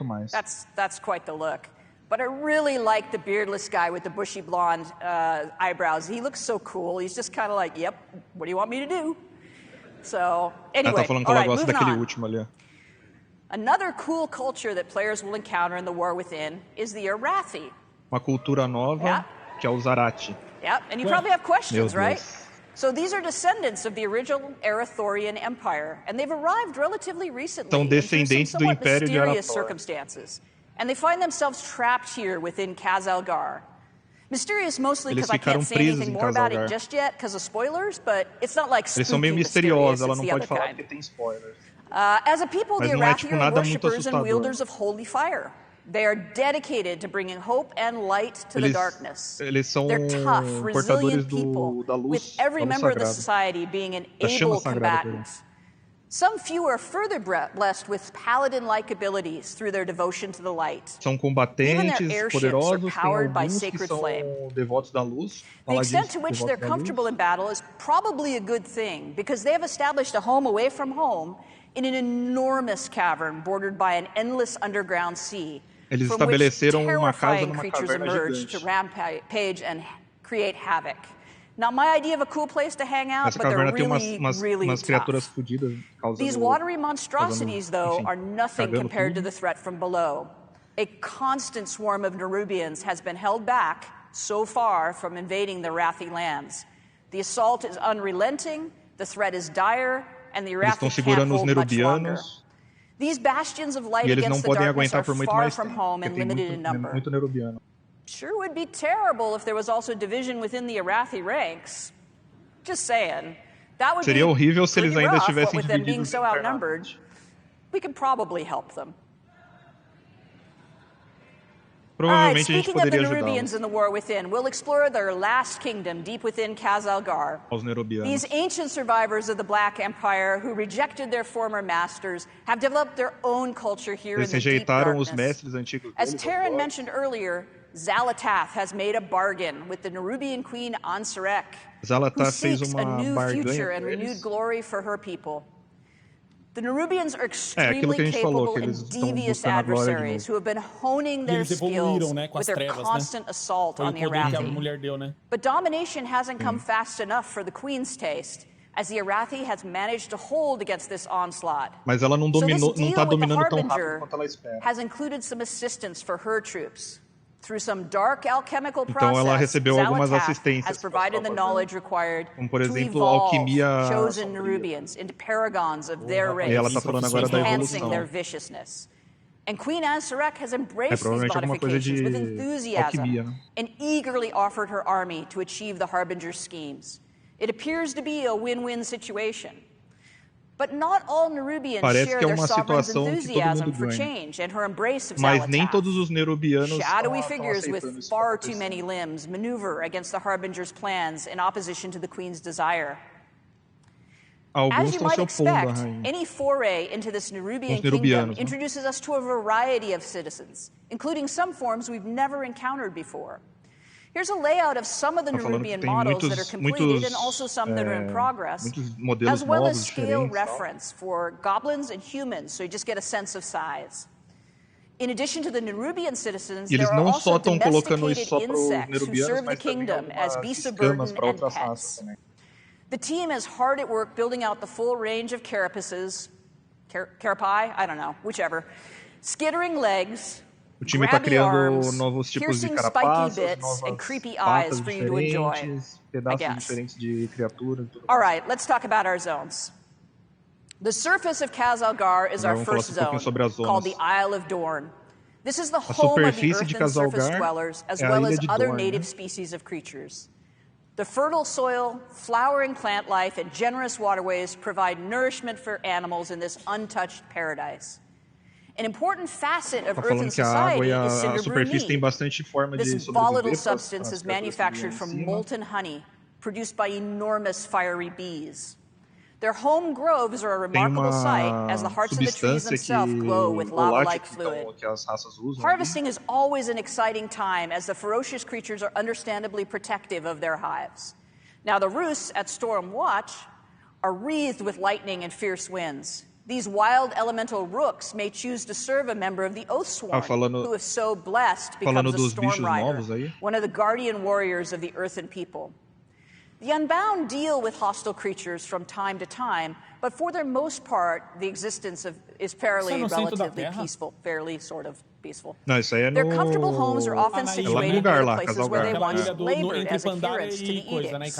that's quite the look. But I really like the beardless guy with the bushy blonde eyebrows. He looks so cool. He's just kind of like, yep, what do you want me to do? So, anyway, all right, moving on. Another cool culture that players will encounter in the War Within is the Arathi. Uma cultura nova, que é o Zarate. Yeah, and you probably have questions, right? So these are descendants of the original Arathorian Empire, and they've arrived relatively recently São descendentes do Império de Arathor. Circumstances. And they find themselves trapped here within Khazalgar. Mysterious mostly because I can't say anything more about it just yet because of spoilers, but it's not like Eles são meio misteriosos, ela não pode falar porque tem spoilers. As a people, the Arathi are worshippers and wielders of holy fire. They are dedicated to bringing hope and light to the darkness. They're tough, resilient people, with every member of the society being an able combatant. Some few are further blessed with paladin-like abilities through their devotion to the light. São combatentes poderosos, tem alguns que são devotos da luz. The extent to which they're comfortable in battle is probably a good thing, because they have established a home away from home in an enormous cavern bordered by an endless underground sea. Eles estabeleceram uma casa numa caverna gigante. To rampage and create havoc. Now, my idea of a cool place to hang out, but they're really, really tough. These watery monstrosities, though, are nothing compared to the threat from below. A constant swarm of Nerubians has been held back so far from invading the Arathi lands. The assault is unrelenting, the threat is dire, and the Arathi can't hold much longer. These bastions of light against the darkness are far from home and limited in number. Sure would be terrible if there was also division within the Arathi ranks. Just saying. That would Seria horrível se eles ainda estivessem with them being so outnumbered. We could probably help them. Provavelmente a gente speaking of the poderia Nerubians ajudá-los. in the War Within, we'll explore their last kingdom deep within Khazalgar. Os Nerubianos. These ancient survivors of the Black Empire who rejected their former masters have developed their own culture here in Eles the deep rejeitaram os darkness. mestres antigos As deles. Taryn mentioned earlier, Xal'atath has made a bargain with the Nerubian queen Anserek, who Xal'atath fez seeks a uma new barganha future com and renewed eles. glory for her people. The Nerubians are aquilo extremely que a gente falou, capable que and eles estão devious buscando a glória de adversaries novo. who have been honing their eles evoluíram, skills né, com as with their trevas, né? constant assault Foi on o the poder que a Arathi. mulher deu, né? But domination hasn't come fast enough for the Queen's taste, as the Arathi has managed to hold against this onslaught. Mas ela não So dominou, this não deal está with the dominando tão rápido Harbinger quanto ela espera. has included some assistance for her troops. Through some dark alchemical Então ela process, recebeu algumas Xal'atath assistências has que ela provided the estava knowledge fazendo. required Como, por to exemplo, evolve alquimia chosen sombria. Nerubians into paragons of their race, E ela está falando agora da enhancing evolução. their viciousness. And Queen Anserek has embraced these provavelmente alguma coisa modifications with de enthusiasm alquimia, né? and eagerly offered her army to achieve the Harbinger's schemes. It appears to be a win-win situation. But not all Nerubians Parece share que é their uma sovereign's situação que todo enthusiasm mundo for ganha. change and her embrace of Mas nem Xal'atath. todos os Nerubianos Shadowy estão figures aceitando with isso que far está too many limbs maneuver against the Harbinger's plans in opposition to the Queen's desire. Alguns As you estão might se opondo à expect, rainha. any foray into this Nerubian Os kingdom Nerubianos, né? introduces us to a variety of citizens, including some forms we've never encountered before. Here's a layout of some of the Tá falando que Nerubian tem models muitos, that are completed and also muitos, some that are in progress, muitos modelos as well as novos, scale diferentes. Tal. reference for goblins and humans, so you just get a sense of size. In addition to the Nerubian citizens, E eles there are não also só estão colocando domesticated isso só para os insects who Nerubianos, serve the mas também kingdom as algumas beasts of escamas burden para and outras raças pets. também. The team is hard at work building out the full range of carapaces, carapae, I don't know, whichever, skittering legs, O time está grabby criando arms, novos tipos de piercing spiky carapaças, bits, and novas creepy patas eyes for you to enjoy, diferentes, I pedaços guess. diferentes de criatura. E tudo All mais. right, let's talk about our zones. The surface of Khazalgar is our Agora vamos first falar um pouquinho zone, sobre as zonas. called the Isle of Dorn. This is the A home of the superfície de earth and surface Khazalgar dwellers, as é a well ilha as de other Dorn, native né? species of creatures. The fertile soil, flowering plant life, and generous waterways provide nourishment for animals in this untouched paradise. An important facet of Tá Earth and falando que a água society e a is cinder superfície tem mead. bastante forma de This volatile sobreviver para substance as is criaturas que manufactured vivem em from cima. molten honey, produced by enormous fiery bees. Their home groves are a Tem remarkable sight, as the uma hearts of the trees substância themselves glow with lava-like volátil fluid. então, que as raças usam. Harvesting is always an exciting time, as the ferocious creatures are understandably protective of their hives. Now, the roosts at Storm Watch are wreathed with lightning and fierce winds. These wild elemental rooks may choose to serve a member of the Oathsworn, who, if so blessed, becomes a Storm Rider, one of the guardian warriors of the Earth and people. The Unbound deal with hostile creatures from time to time, but for their most part, the existence is fairly relatively peaceful, fairly sort of peaceful. Não, isso aí é no... Their comfortable homes are often situated lugar in lá, places where they Khazalgar. once labored as adherents to the edicts.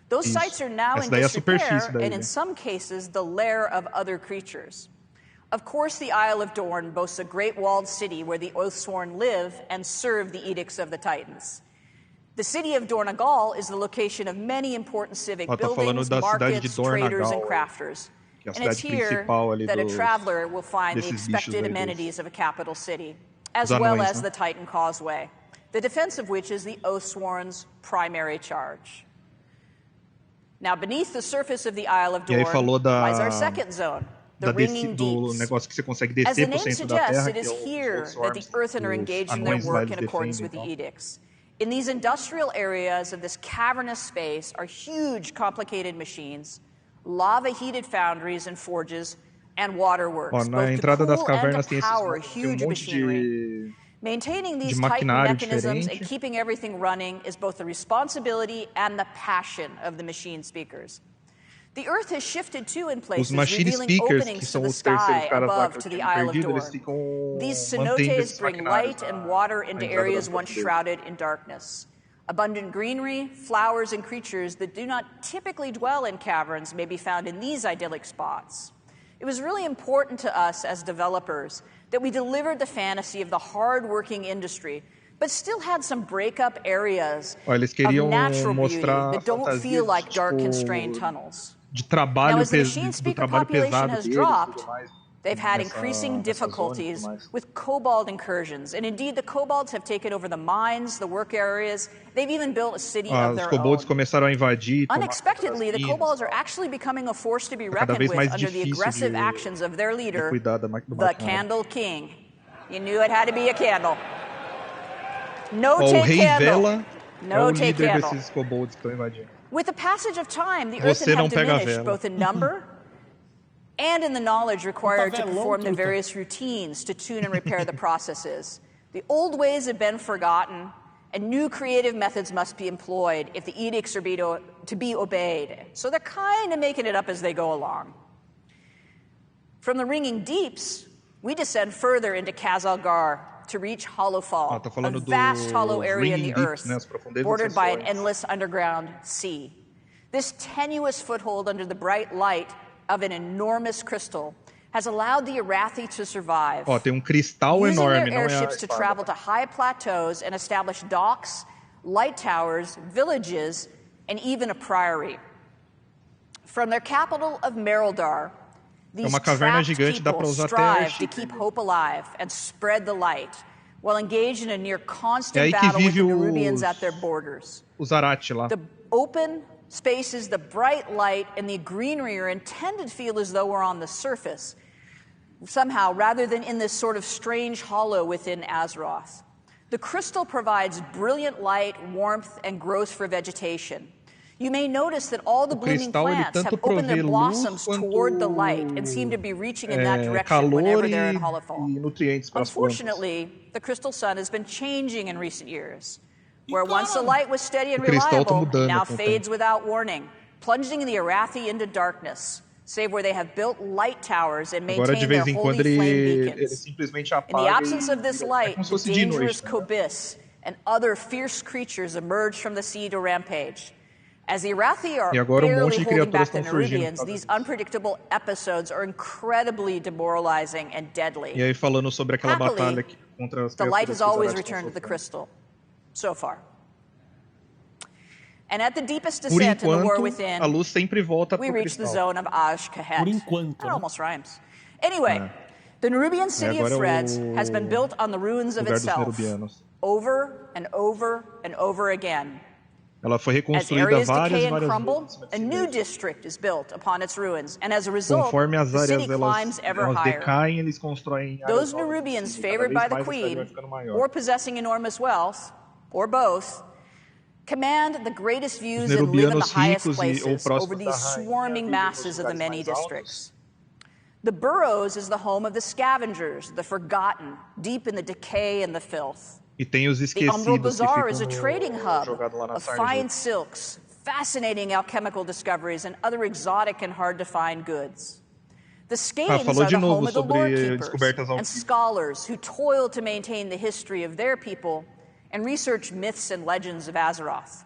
Those sites are now in disrepair, and in some cases, the lair of other creatures. Of course, the Isle of Dorn boasts a great walled city where the Oathsworn live and serve the edicts of the Titans. The city of Dornagal is the location of many important civic buildings, markets, traders, and crafters. And it's here that a traveler will find the expected amenities of a capital city, as well as the Titan Causeway, the defense of which is the Oathsworn's primary charge. Now, beneath the surface of the Isle of Dorn lies our second zone, the Ringing Deeps. Negócio que você consegue As the descer pro name centro da suggests, Terra, it is que é here that the Earthen are engaged in their work in accordance with the edicts. In these industrial areas of this cavernous space are huge, complicated machines, lava-heated foundries and forges, and waterworks, both to cool and to power huge machinery. Maintaining these Titan mechanisms and keeping everything running is both the responsibility and the passion of the machine speakers. The Earth has shifted too in places, revealing openings to the sky above to the Isle of Dorn. These cenotes bring light and water into areas once shrouded in darkness. Abundant greenery, flowers, and creatures that do not typically dwell in caverns may be found in these idyllic spots. It was really important to us as developers that we delivered the fantasy of the hard-working industry, but still had some break-up areas of natural beauty that don't feel like dark, constrained tunnels. De trabalho, Now, as the machine speaker population has dropped, They've had increasing difficulties with kobold incursions, and indeed the kobolds have taken over the mines, the work areas. They've even built a city of their Os kobolds own. começaram a invadir. Unexpectedly, the kobolds are actually becoming a force to be reckoned with under the aggressive actions of their leader, the Candle King. You knew it had to be a candle. No take candle. No take candle. Desses kobolds que estão invadindo. With the passage of time, the earthen have diminished both in number and in the knowledge required to perform the various routines to tune and repair the processes. The old ways have been forgotten, and new creative methods must be employed if the edicts are to be obeyed. So they're kind of making it up as they go along. From the ringing deeps, we descend further into Khazalgar to reach Hollowfall, a vast hollow area in the earth, bordered by an endless underground sea. This tenuous foothold under the bright light of an enormous crystal has allowed the Arathi to survive, tem cristal using enorme, their airships to travel to high plateaus and establish docks, light towers, villages, and even a priory. From their capital of Merildar, these trapped people strive to keep hope alive and spread the light, while engaged in a near constant battle with the Nerubians at their borders. Os Arathi lá. The open spaces, the bright light, and the greenery are intended to feel as though we're on the surface, somehow, rather than in this sort of strange hollow within Azeroth. The crystal provides brilliant light, warmth, and growth for vegetation. You may notice that all the blooming plants have opened their blossoms toward the light and seem to be reaching in that direction whenever they're in Hollowfall. Unfortunately, the crystal sun has been changing in recent years. Where once the light was steady and reliable, now fades without warning, plunging the Arathi into darkness, save where they have built light towers and maintain their holy flame beacons. In the absence of this light, the dangerous Kobis and other fierce creatures emerge from the sea to rampage. As the Arathi are barely holding back the Nerubians, these unpredictable episodes are incredibly demoralizing and deadly. E aí falando sobre aquela batalha contra as the light has always returned to the crystal. So far. And at the deepest descent in the war within, a luz sempre volta we reach the zone of Azj-Kahet. Por enquanto, that almost rhymes. Anyway, the Nerubian city of threads has been built on the ruins of itself, over and over and over again. Ela foi reconstruída as areas decay and crumble, a new district is built upon its ruins, and as a result, the city climbs ever higher. Decaem, eles constroem Those Nerubians favored by the queen, or possessing enormous wealth, or both, command the greatest views and live in the highest places over these swarming masses of the many districts. The Burrows is the home of the scavengers, the forgotten, deep in the decay and the filth. E tem os the Umbral Bazaar is a trading hub of fine silks, fascinating alchemical discoveries, and other exotic and hard-to-find goods. The Skanes are the home of the lore keepers and scholars who toil to maintain the history of their people and research myths and legends of Azeroth.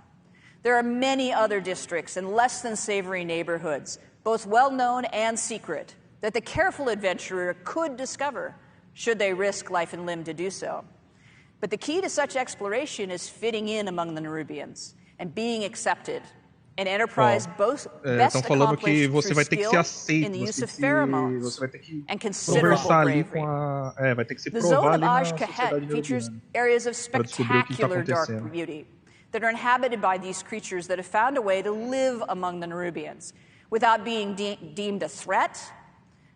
There are many other districts and less than savory neighborhoods, both well-known and secret, that the careful adventurer could discover, should they risk life and limb to do so. But the key to such exploration is fitting in among the Nerubians and being accepted. An enterprise best accomplished through skill in the use of pheromones and considerable bravery. The zone of Azj-Kahet features areas of spectacular dark beauty that are inhabited by these creatures that have found a way to live among the Nerubians without being deemed a threat,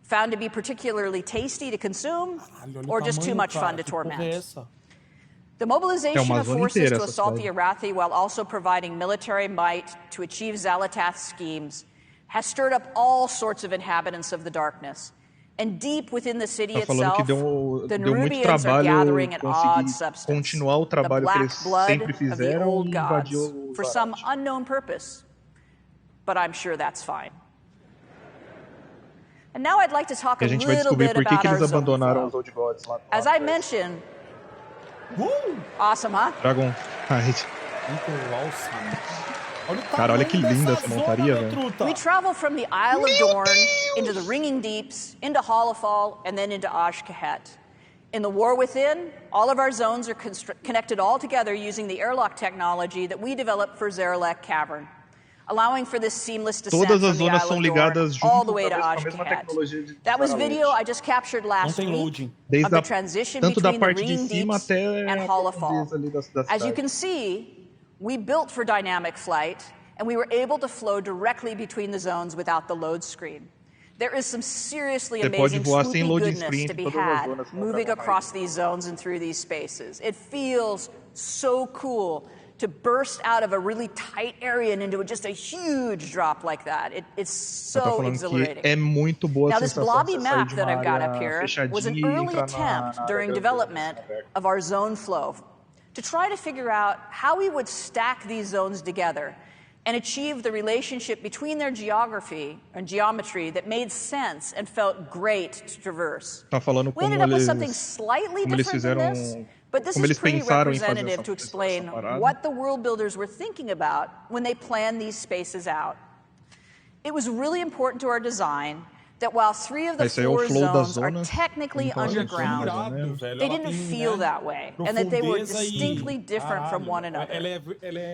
found to be particularly tasty to consume, or just too much fun to torment. The mobilization of forces to assault the Arathi while also providing military might to achieve Xal'atath's schemes has stirred up all sorts of inhabitants of the darkness. And deep within the city itself, the Nerubians are gathering an odd substance, the black blood of the old gods, for some unknown purpose. But I'm sure that's fine. And now I'd like to talk a little bit about our zone. As I mentioned, awesome, huh? Dragon Knight. Cara, olha que linda essa montaria, velho. We travel from the Isle of Dorn into the Ringing Deeps, into Hollowfall, and then into Azj-Kahet. In the War Within, all of our zones are connected all together using the airlock technology that we developed for Zarelek Cavern. allowing for this seamless descent Todas from as the zonas Isle são of ligadas Dorne all the junto way to com a mesma Ashcat. tecnologia de That was download. video I just captured last week of the transition tanto da between the parte de Ringing cima Deeps até and a Hollowfall. profundeza ali da As you cidade. can see, we built for dynamic flight, and we were able to flow directly between the zones without the load screen. There is some seriously amazing swoopy goodness to be had moving across these zones and through these spaces. It feels so cool to burst out of a really tight area and into just a huge drop like that. It's so exhilarating. É muito boa Now, a this sensação blobby de sair map de that uma I've got área up here was an fechadinha e early entrar attempt na during área development of our zone flow to try to figure out how we would stack these zones together and achieve the relationship between their geography and geometry that made sense and felt great to traverse. Tá falando We ended up with something slightly different than this, but this is pretty representative to explain what the world builders were thinking about when they planned these spaces out. It was really important to our design that while 3 of the 4 zones are technically underground, they didn't feel that way, and that they were distinctly different from one another.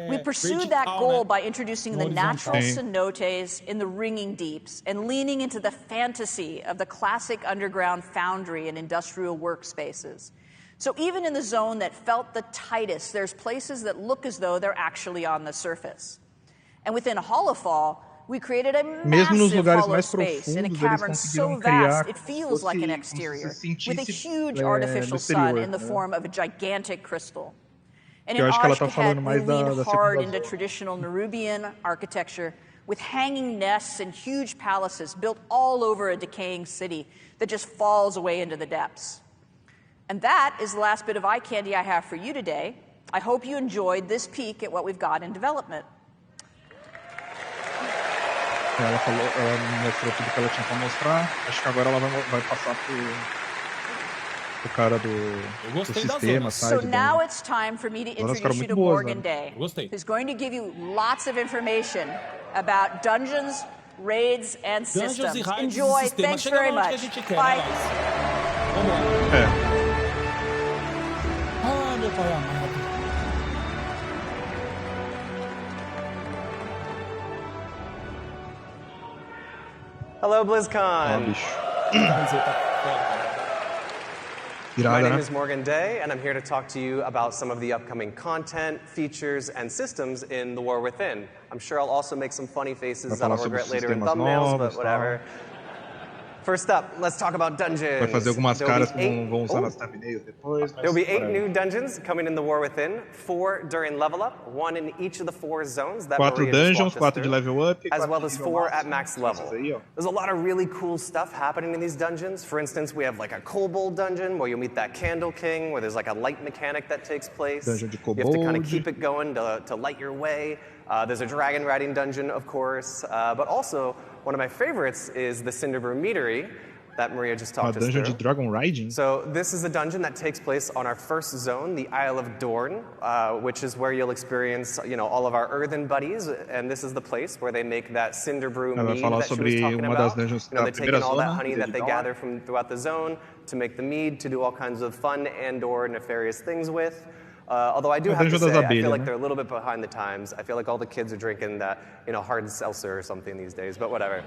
We pursued that goal by introducing the natural cenotes in the Ringing Deeps and leaning into the fantasy of the classic underground foundry and industrial workspaces. So even in the zone that felt the tightest, there's places that look as though they're actually on the surface. And within Hollowfall, we created a massive hollow space in a cavern so vast it feels like an exterior, with a huge artificial sun in the form of a gigantic crystal. And in Ashcat, we lean hard into traditional Nerubian architecture with hanging nests and huge palaces built all over a decaying city that just falls away into the depths. And that is the last bit of eye candy I have for you today. I hope you enjoyed this peek at what we've got in development. Ela falou, ela mostrou tudo que ela tinha para mostrar. Acho que agora ela vai passar pro cara do sistema, So now it's time for me to introduce you to Morgan Day, who's going to give you lots of information about dungeons, raids, and systems. Enjoy. Thanks very much. Bye. Ah, meu pai amado. Hello, BlizzCon! My name is Morgan Day, and I'm here to talk to you about some of the upcoming content, features, and systems in The War Within. I'm sure I'll also make some funny faces that I'll regret later in thumbnails, but whatever. First up, let's talk about dungeons. Vai fazer algumas caras que vão usar nas thumbnails depois. There will be 8 new dungeons coming in The War Within, 4 during level up, 1 in each of the 4 zones that 4 Maria dungeons, just walked 4 us de through, level up, as well as 4 at max level. There's a lot of really cool stuff happening in these dungeons. For instance, we have like a kobold dungeon where you'll meet that Candle King, where there's like a light mechanic that takes place. Dungeon de You have to kind of kobold. keep it going to light your way. There's a dragon riding dungeon, of course, but also one of my favorites is the Cinderbrew Meadery that Maria just talked us dungeon through. de dragon riding. So this is a dungeon that takes place on our first zone, the Isle of Dorne, which is where you'll experience, all of our earthen buddies, and this is the place where they make that Cinderbrew Ela vai mead falar that she was sobre talking uma das about. dungeons da They take primeira in all that zona, honey that they gather from throughout the zone to make the mead, to do all kinds of fun and/or nefarious things with. Although I do have to say, I feel like they're a little bit behind the times. I feel like all the kids are drinking that, hard seltzer or something these days, but whatever.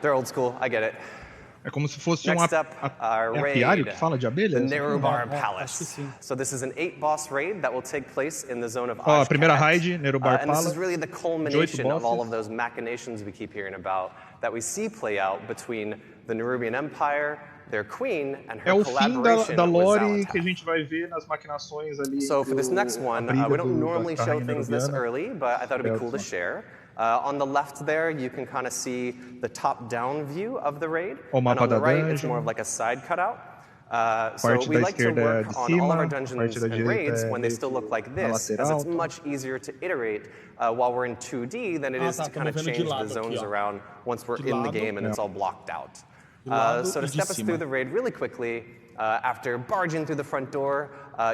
They're old school, I get it. É como se fosse Next up, apiário que fala de abelhas? the Nerubar Palace. So this is an 8-boss raid that will take place in the zone of Ó, a Ashcat. primeira raid, Nerubar And this Palace. is really the culmination of all of those machinations we keep hearing about that we see play out between the Nerubian Empire, their queen, and her É o fim collaboration da with lore Xal'atath. que a gente vai ver nas maquinações ali. So for this next one, we don't normally show things this Nerubiana. early, but I thought it'd be cool to share. On the left there, you can kind of see the top-down view of the raid. O And mapa on the da right, it's dungeon. more of like a side cutout. So Parte we da like to esquerda é work de on all of our cima, dungeons parte da and direita raids é when they meio still look like que na this, as lateral. it's much easier to iterate while we're in 2D than it is to kind of change the zones around once we're in the game and it's all blocked out. So to step us through the raid really quickly, after barging through the front door,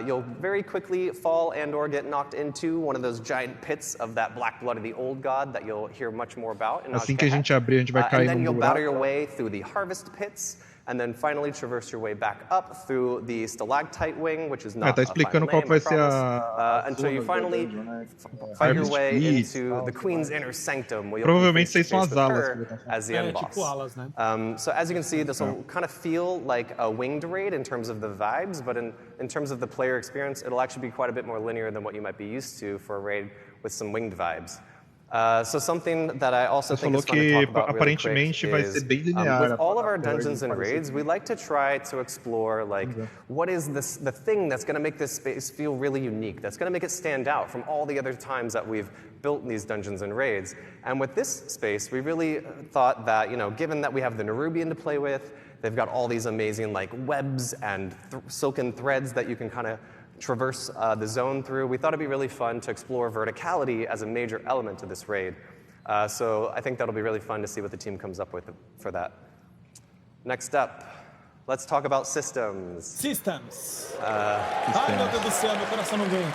you'll very quickly fall and/or get knocked into one of those giant pits of that black blood of the old god that you'll hear much more about in Assim que a Ashgabat. gente abrir, a gente vai cair And then num you'll battle your buraco. way through the harvest pits. and then finally traverse your way back up through the stalactite wing, which is not tá explicando qual vai ser until you finally find your way into the Queen's inner sanctum, where you'll provavelmente vocês são as alas as the end boss. So as you can see, this will kind of feel like a winged raid in terms of the vibes, but in terms of the player experience, it'll actually be quite a bit more linear than what you might be used to for a raid with some winged vibes. So something that I also think is fun to talk about really quick is, with all of our dungeons and raids, we like to try to explore, like, what is the thing that's going to make this space feel really unique, that's going to make it stand out from all the other times that we've built these dungeons and raids. And with this space, we really thought that, you know, given that we have the Nerubian to play with, they've got all these amazing, like, webs and silken threads that you can kind of traverse the zone through. We thought it'd be really fun to explore verticality as a major element of this raid. So I think that'll be really fun to see what the team comes up with for that. Next up, let's talk about systems. Systems. Ai, meu Deus do céu, meu coração não aguenta.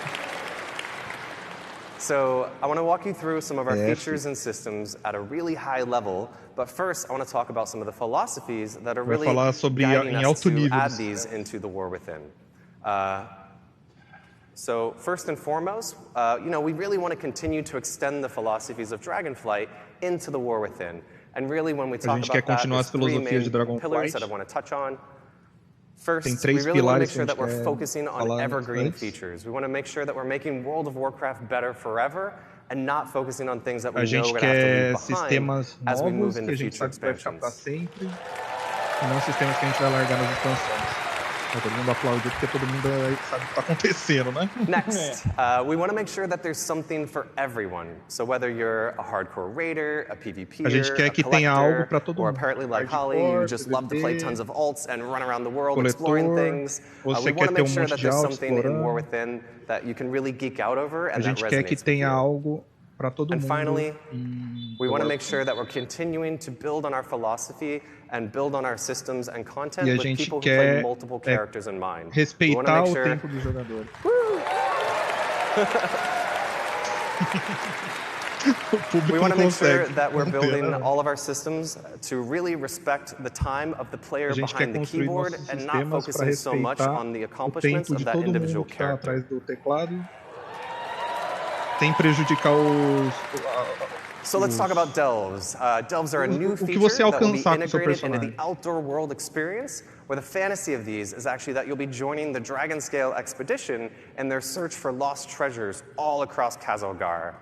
So I want to walk you through some of our features and systems at a really high level, but first I want to talk about some of the philosophies that are really guiding us to add these into the War Within. So first and foremost, you know, we really want to continue to extend the philosophies of Dragonflight into the War Within. And really, when we talk about that, there's three main pillars that I want to touch on. First, we really want to make sure that we're focusing on evergreen features. We want to make sure that we're making World of Warcraft better forever and not focusing on things that we know we're going to have to leave behind as we move into future expansions. Não sistemas que a gente vai largar nas expansões. Todo mundo aplaudiu porque todo mundo sabe o que está acontecendo, né? Next, we want to make sure that there's something for everyone. So whether you're a hardcore raider, a PvPer, a collector, or apparently like Holly, you just love to play tons of alts and run around the world exploring things. We want to make sure that there's something in War Within that you can really geek out over and that resonates with you. And finally, we want to make sure that we're continuing to build on our philosophy and build on our systems and content with people who play multiple characters in mind. We want to make sure... We want to make sure that we're building all of our systems to really respect the time of the player behind the keyboard and not focusing so much on the accomplishments of that individual character. Sem prejudicar os... So let's talk about delves. Delves are a new feature that will be integrated into the outdoor world experience, where the fantasy of these is actually that you'll be joining the Dragon Scale expedition in their search for lost treasures all across Kazalgar.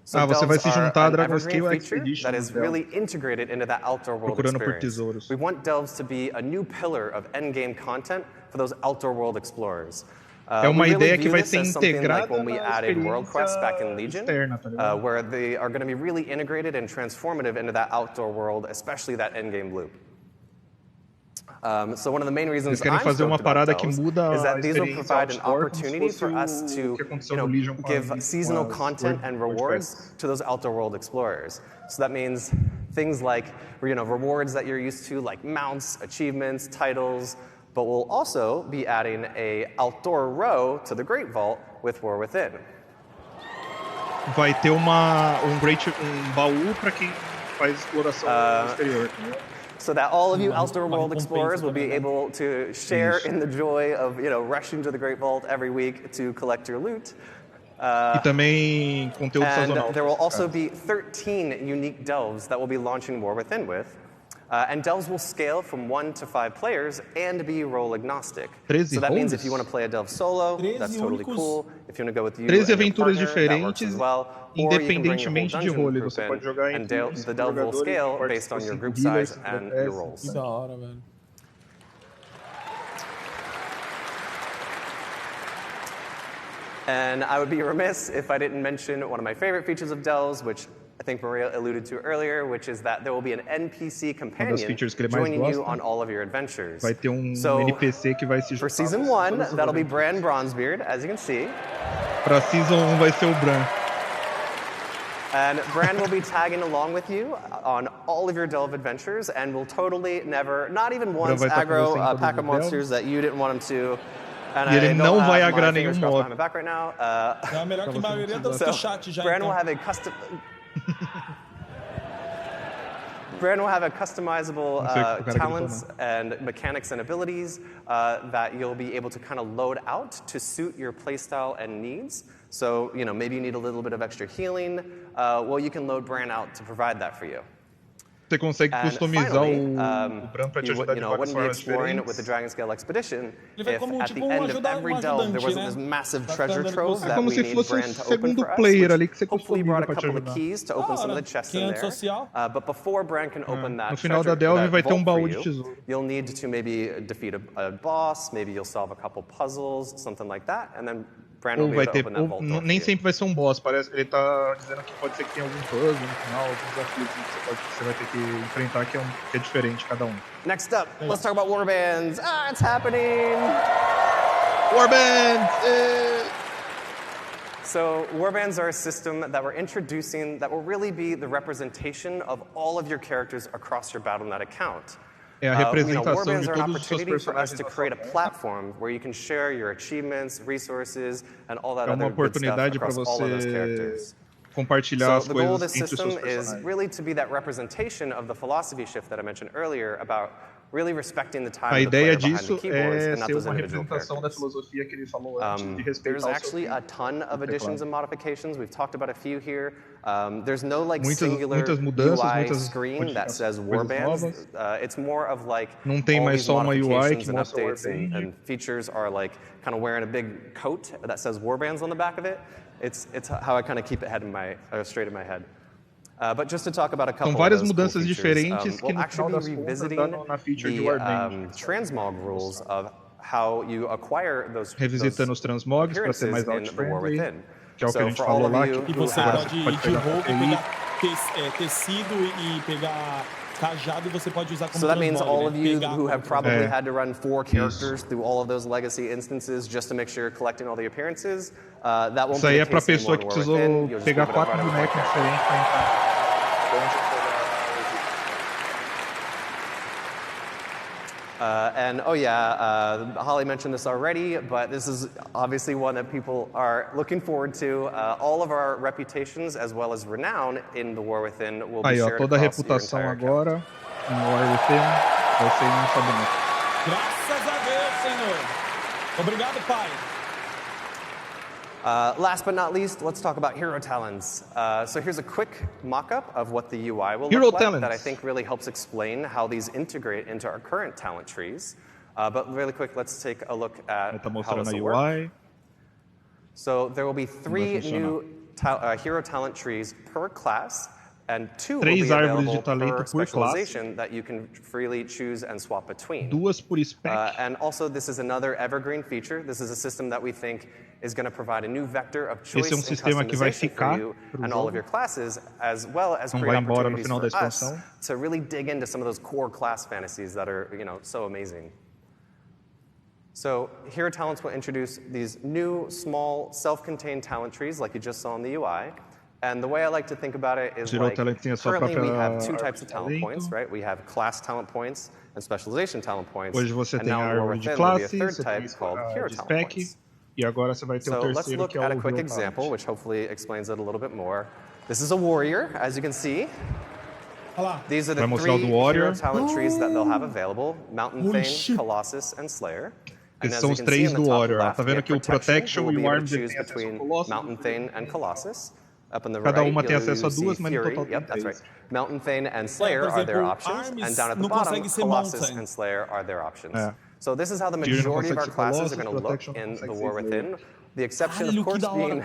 So você vai se juntar à Dragon Scale Expedition that is really integrated into that outdoor world experience. We want delves to be a new pillar of endgame content for those outdoor world explorers. É uma ideia que vai ser integrada when we added World Quests back in Legion, where they are going to be really integrated and transformative into that outdoor world, especially that endgame loop. So one of the main reasons I'm stoked about those is that these will provide an opportunity for us to, give seasonal content and rewards to those outdoor world explorers. So that means things like, rewards that you're used to, like mounts, achievements, titles. But we'll also be adding a outdoor row to the Great Vault with War Within. Vai ter baú para quem faz exploração exterior. So that all of you outdoor world explorers will be able to share in the joy of, rushing to the Great Vault every week to collect your loot. E também conteúdo sazonal. There will also be 13 unique delves that we'll be launching War Within with. And delves will scale from 1 to 5 players and be role agnostic. So that means if you want to play a delve solo, that's totally cool. If you want to go with you 13 aventuras diferentes, independentemente de role. Você pode jogar and the delve will scale based on your group size and your roles. Que da hora, velho. And I would be remiss if I didn't mention one of my favorite features of delves, which I think Maria alluded to earlier, which is that there will be an NPC companion joining you on all of your adventures. Vai ter NPC que vai se juntar. For Season 1, that'll be Bran Bronzebeard, as you can see. Para Season 1 vai ser o Bran. And Bran will be tagging along with you on all of your delve adventures, and will totally never, not even once, aggro a pack of monsters that you didn't want him to. And ele não vai agrar nenhum mob. Back right now. É melhor que a maioria do chat já. Bran will have a custom. Bran will have a customizable talents and mechanics and abilities that you'll be able to kind of load out to suit your playstyle and needs. So, maybe you need a little bit of extra healing. Well, you can load Bran out to provide that for you. Você consegue customizar o Bran para te ajudar de várias formas diferentes. With the Dragon Scale Expedition, if at the end of every delve there wasn't this massive treasure trove that we need Bran to open for us, which hopefully brought a couple of keys to open some of the chests in there. But before Bran can open that treasure, vai ter baú de tesouro. You'll need to maybe defeat a boss, maybe you'll solve a couple puzzles, something like that, and then Bran will be able to open that vault door. Nem sempre vai ser boss, parece que ele tá dizendo que pode ser que tenha algum puzzle no final, alguns desafios que você vai ter que enfrentar que é diferente cada Next up, let's talk about warbands. It's happening! Warbands! So warbands are a system that we're introducing that will really be the representation of all of your characters across your Battle.net account. Warbands are an opportunity for us to create a platform where you can share your achievements, resources, and all that other good stuff across all of those characters. Compartilhar as the goal of coisas this entre system seus personagens. is really to be that representation of the philosophy shift that I mentioned earlier about really respecting the time of the player behind the keyboards and not those individual characters. There's actually a ton of additions and modifications. We've talked about a few here. There's no singular UI screen that says warbands. It's more of all these modifications and updates and features are kind of wearing a big coat that says warbands on the back of it. It's how I kind of keep it straight in my head. But just to talk about a couple São várias of those mudanças cool diferentes que we'll no final das contas dão na feature de Warband. transmog rules of how you acquire those Revisitando os transmogs para ser mais out-friendly, que é o que a gente falou lá. E você pode ir de roupa e pegar tecido e pegar cajado e você pode usar como So that means all of you who have probably had to run 4 characters through all of those legacy instances just to make sure you're collecting all the appearances, that won't Isso aí be é the pra case pessoa que precisou pegar 4 bonecos diferentes para entrar. Holly mentioned this already, but this is obviously one that people are looking forward to. All of our reputations as well as renown in the War Within will be shared toda a across your reputação entire agora em War Within vai ser em nossa boneca. Graças a Deus, Senhor. Obrigado, Pai. Last but not least, let's talk about hero talents. So here's a quick mock-up of what the UI will hero look like talents. that I think really helps explain how these integrate into our current talent trees. But really quick, let's take a look at how this will work. So there will be 3 new hero talent trees per class, and 2 will be available per specialization that you can freely choose and swap between. 2 por spec. And also, this is another evergreen feature. This is a system that we think is going to provide a new vector of choice and customization for you and all of your classes, as well as create opportunities for us to really dig into some of those core class fantasies that are, so amazing. So Hero Talents will introduce these new, small, self-contained talent trees like you just saw in the UI. And the way I like to think about it is currently we have 2 types of talent points, right? We have class talent points and specialization talent points. Hoje você tem a árvore de classe, você tem de spec, e agora você vai ter o terceiro que é o Hero Talent. So let's look at a quick example, which hopefully explains it a little bit more. This is a warrior, as you can see. These are the 3 hero talent trees that they'll have available: Mountain Thane, Colossus, and Slayer. Esses são os 3 do Warrior. Tá vendo que o Protection e o Arms tem acesso ao Colossus. Mountain Thane and Colossus. Up on the Cada right, uma tem acesso a 2, mas no Fury. total tem 3. That's right. Mountain Thane and Slayer are their options, and down at the bottom, Colossus and Slayer are their options. So this is how the majority of our classes are going to look in the War Within. The exception, of course, being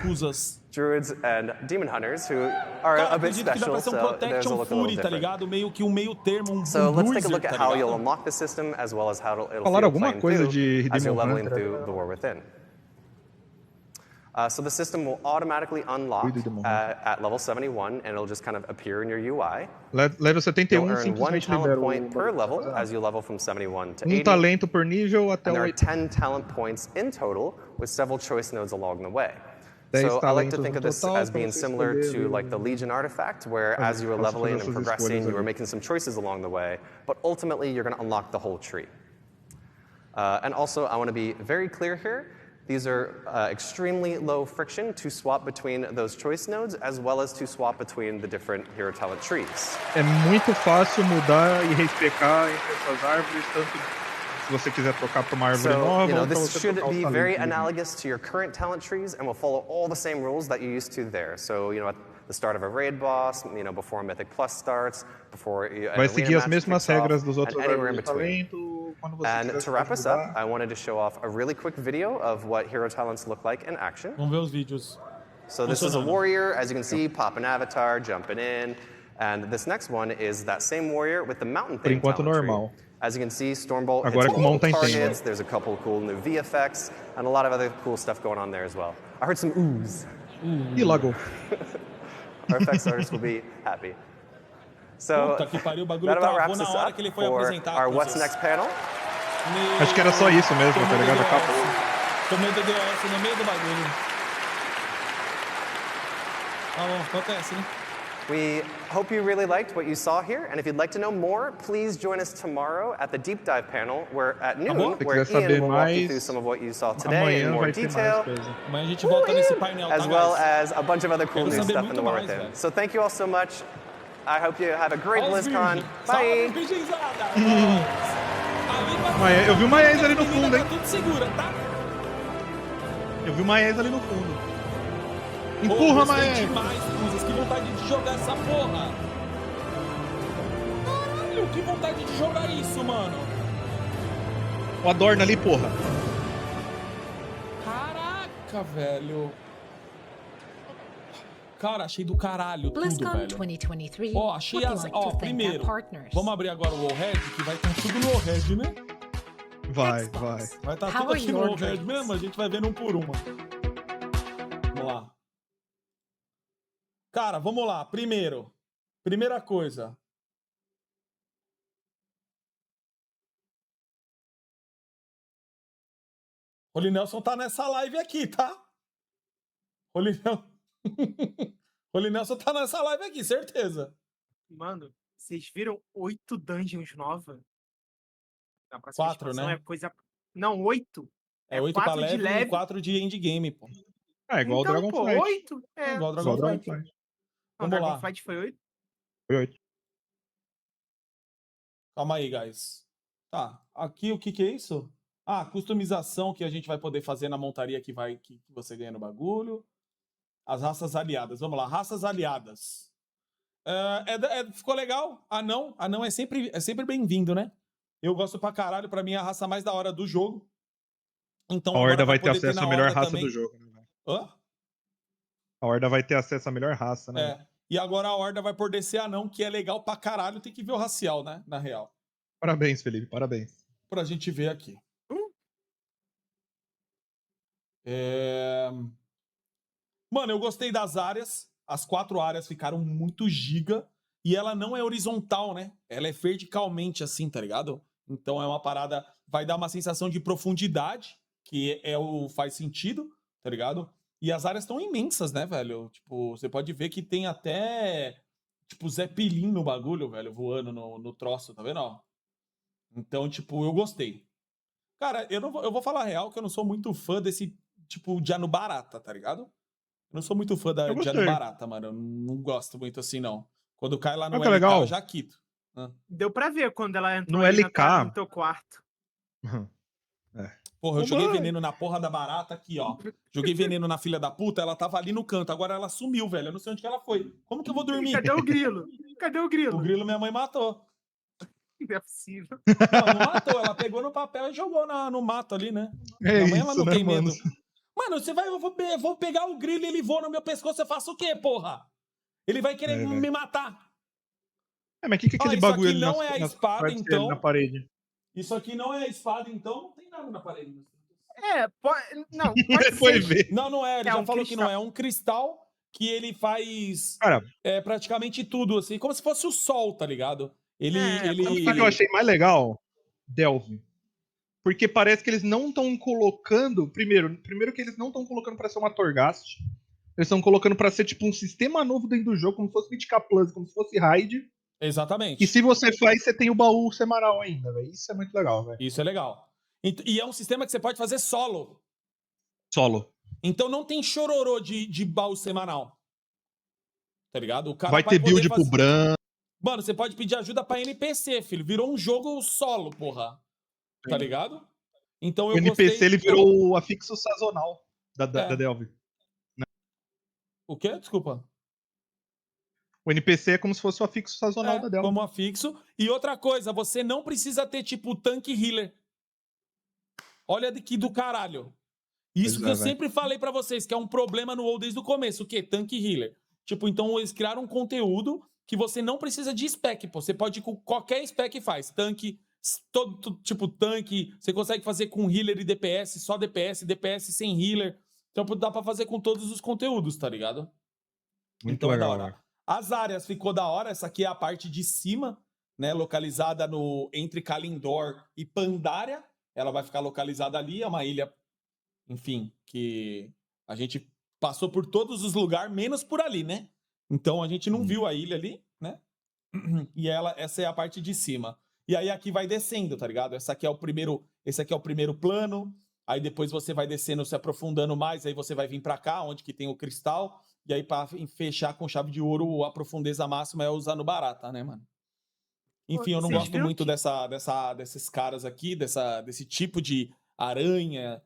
Druids and Demon Hunters, who are a bit special, so theirs will look a little different. So let's take a look at how you'll unlock the system, as well as how it'll feel playing through as you're leveling through the War Within. So the system will automatically unlock at level 71, and it'll just kind of appear in your UI. Level 71 You'll earn 1 talent point per level as you level from 71 to 80. Talento por nível até and there are 10 talent points in total, with several choice nodes along the way. 10 So I like to think of this as being similar to the Legion artifact, where as you were leveling and progressing, you were making some choices along the way, but ultimately you're going to unlock the whole tree. And also, I want to be very clear here. These are extremely low friction to swap between those choice nodes, as well as to swap between the different hero talent trees. É muito fácil mudar e respecar entre essas árvores, tanto se você quiser trocar para uma árvore nova ou para this você should trocar be o very talento. analogous to your current talent trees and will follow all the same rules that you used to there. So, at the start of a raid boss, before Mythic Plus starts, before Vai seguir as mesmas regras dos outros árvores de talento. And to wrap us up, I wanted to show off a really quick video of what hero talents look like in action. Vamos ver os vídeos. So this is a warrior, as you can see, pop an avatar, jumping in. And this next one is that same warrior with the mountain thing talent tree. As you can see, Stormbolt hits multiple targets. There's a couple of cool new V effects and a lot of other cool stuff going on there as well. I heard some oohs. E logo. Our effects artists will be happy. So that about wraps us up for our What's Next panel. Acho que era só isso mesmo, tá ligado? Acabou. Tomei DDoS no meio do bagulho. Ah, bom, acontece, né? We hope you really liked what you saw here, and if you'd like to know more, please join us tomorrow at the Deep Dive panel, where at noon, where Ian will walk you through some of what you saw today in more detail, as well as a bunch of other cool new stuff in the war with him. So thank you all so much. I hope you have a great BlizzCon. Bye! Eu vi uma ex ali no fundo, hein? Eu vi uma ex ali no fundo. Empurra, Maé! Que vontade de jogar essa porra! Caralho, que vontade de jogar isso, mano! O Adorna ali, porra! Caraca, velho! Cara, achei do caralho tudo, velho. Ó, achei as... Ó, primeiro, vamos abrir agora o Wallhead, que vai estar tudo no Wallhead, né? Vai. Vai estar tudo aqui no Wallhead mesmo, a gente vai vendo um por uma. Vamos lá. Cara, vamos lá. Primeira coisa. Holy Nelson tá nessa live aqui, tá? Holy Nelson tá nessa live aqui, certeza. Mano, vocês viram 8 dungeons novas? 4, né? É coisa... Não, 8. É 8 pra leve e 4 de endgame, pô. É igual então, o Dragonflight. 8? É igual o Dragonflight. Não, o Dragonflight foi 8? Foi 8. Calma aí, guys. Tá, aqui o que é isso? Ah, customização que a gente vai poder fazer na montaria que você ganha no bagulho. As raças aliadas. Vamos lá, raças aliadas. Ficou legal? Anão é sempre bem-vindo, né? Eu gosto pra caralho, pra mim é a raça mais da hora do jogo. Então, a Horda vai ter acesso à melhor raça do jogo. Né? Hã? A Horda vai ter acesso à melhor raça, né? É. E agora a Horda vai por descer anão, que é legal pra caralho. Tem que ver o racial, né? Na real. Parabéns, Felipe. Parabéns. Pra gente ver aqui. Mano, eu gostei das áreas. As 4 áreas ficaram muito giga. E ela não é horizontal, né? Ela é verticalmente assim, tá ligado? Então é uma parada... Vai dar uma sensação de profundidade, que faz sentido, tá ligado? E as áreas estão imensas, né, velho? Tipo, você pode ver que tem até, tipo, Zeppelin no bagulho, velho, voando no troço, tá vendo, ó? Então, tipo, eu gostei. Cara, eu vou falar a real que eu não sou muito fã desse, tipo, de ano barata, tá ligado? Eu não sou muito fã de ano barata, mano. Eu não gosto muito assim, não. Quando cai lá no LK, eu já quito. Deu pra ver quando ela entrou no LK. No teu quarto. Porra, eu joguei veneno na porra da barata aqui, ó. Joguei veneno na filha da puta, ela tava ali no canto. Agora ela sumiu, velho. Eu não sei onde que ela foi. Como que eu vou dormir? Cadê o grilo? Cadê o grilo? O grilo minha mãe matou. Não é possível. Não matou. Ela pegou no papel e jogou no mato ali, né? Minha mãe, ela não tem medo. Mano, eu vou pegar o grilo e ele voa no meu pescoço. Eu faço o quê, porra? Ele vai querer me matar. Mas que aquele bagulho ali não é a espada, então. Na parede? Isso aqui não é a espada, então não tem nada na parede. Pode ser. Não é. Ele já falou que não é. É um cristal que ele faz praticamente tudo, assim, como se fosse o sol, tá ligado? O que eu achei mais legal? Delve. Porque parece que eles não estão colocando... Primeiro que eles não estão colocando pra ser uma Torghast. Eles estão colocando pra ser tipo um sistema novo dentro do jogo, como se fosse Mythic Plus, como se fosse Raid. Exatamente. E se você faz, você tem o baú semanal ainda, velho. Isso é muito legal, velho. Isso é legal. E é um sistema que você pode fazer solo. Solo. Então não tem chororô de baú semanal. Tá ligado? O cara vai ter build pro Bran. Mano, você pode pedir ajuda pra NPC, filho. Virou um jogo solo, porra. Tá ligado? Então o NPC, ele virou o afixo sazonal da Delve. Né? O quê? Desculpa. O NPC é como se fosse o afixo sazonal da Delve. Como afixo. E outra coisa, você não precisa ter, tipo, tanque healer. Olha aqui do caralho. Isso que eu sempre falei pra vocês, que é um problema no WoW desde o começo. O quê? Tanque healer. Tipo, então eles criaram um conteúdo que você não precisa de spec, pô. Você pode ir com qualquer spec faz. Tanque, tipo tanque, você consegue fazer com healer e DPS, só DPS, DPS sem healer. Então dá pra fazer com todos os conteúdos, tá ligado? Muito então legal, é da hora. As áreas ficou da hora. Essa aqui é a parte de cima, né? Localizada entre Kalindor e Pandaria. Ela vai ficar localizada ali. É uma ilha, enfim, que a gente passou por todos os lugares, menos por ali, né? Então a gente não viu a ilha ali, né? E essa é a parte de cima. E aí aqui vai descendo, tá ligado? Esse aqui é o primeiro plano. Aí depois você vai descendo, se aprofundando mais. Aí você vai vir pra cá, onde que tem o cristal. E aí pra fechar com chave de ouro, a profundeza máxima é usando barata, né, mano? Enfim, eu não gosto muito desses caras aqui, desse tipo de aranha,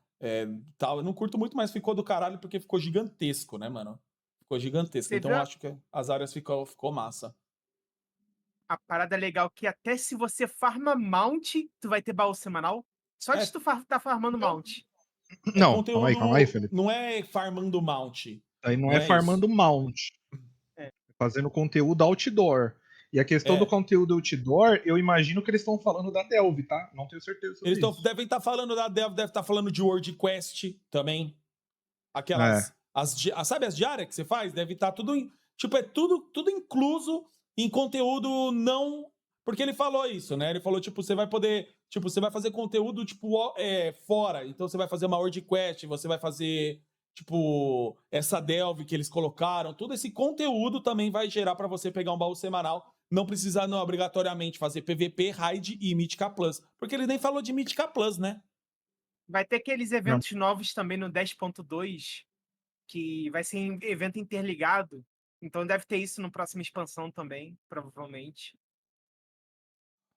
tal. Eu não curto muito, mas ficou do caralho porque ficou gigantesco, né, mano? Ficou gigantesco. Então eu acho que as áreas ficou massa. A parada legal que até se você farma mount, tu vai ter baú semanal. Só de tu tá farmando mount. Não, calma aí, Felipe. Não é farmando mount. Aí não é farmando mount. É fazendo conteúdo outdoor. E a questão do conteúdo outdoor, eu imagino que eles estão falando da Delve, tá? Não tenho certeza sobre isso. Eles devem estar falando da Delve, devem estar falando de World Quest também. Aquelas... sabe as diárias que você faz? Deve estar tudo... Tipo, é tudo incluso em conteúdo não... Porque ele falou isso, né? Ele falou, tipo, você vai poder... Tipo, você vai fazer conteúdo, tipo, fora. Então você vai fazer uma World Quest, você vai fazer... Tipo, essa Delve que eles colocaram. Todo esse conteúdo também vai gerar pra você pegar um baú semanal. Não precisa, não, obrigatoriamente fazer PVP, Raid e Mythica Plus. Porque ele nem falou de Mythica Plus, né? Vai ter aqueles eventos novos também no 10.2, que vai ser evento interligado. Então deve ter isso no próximo expansão também, provavelmente.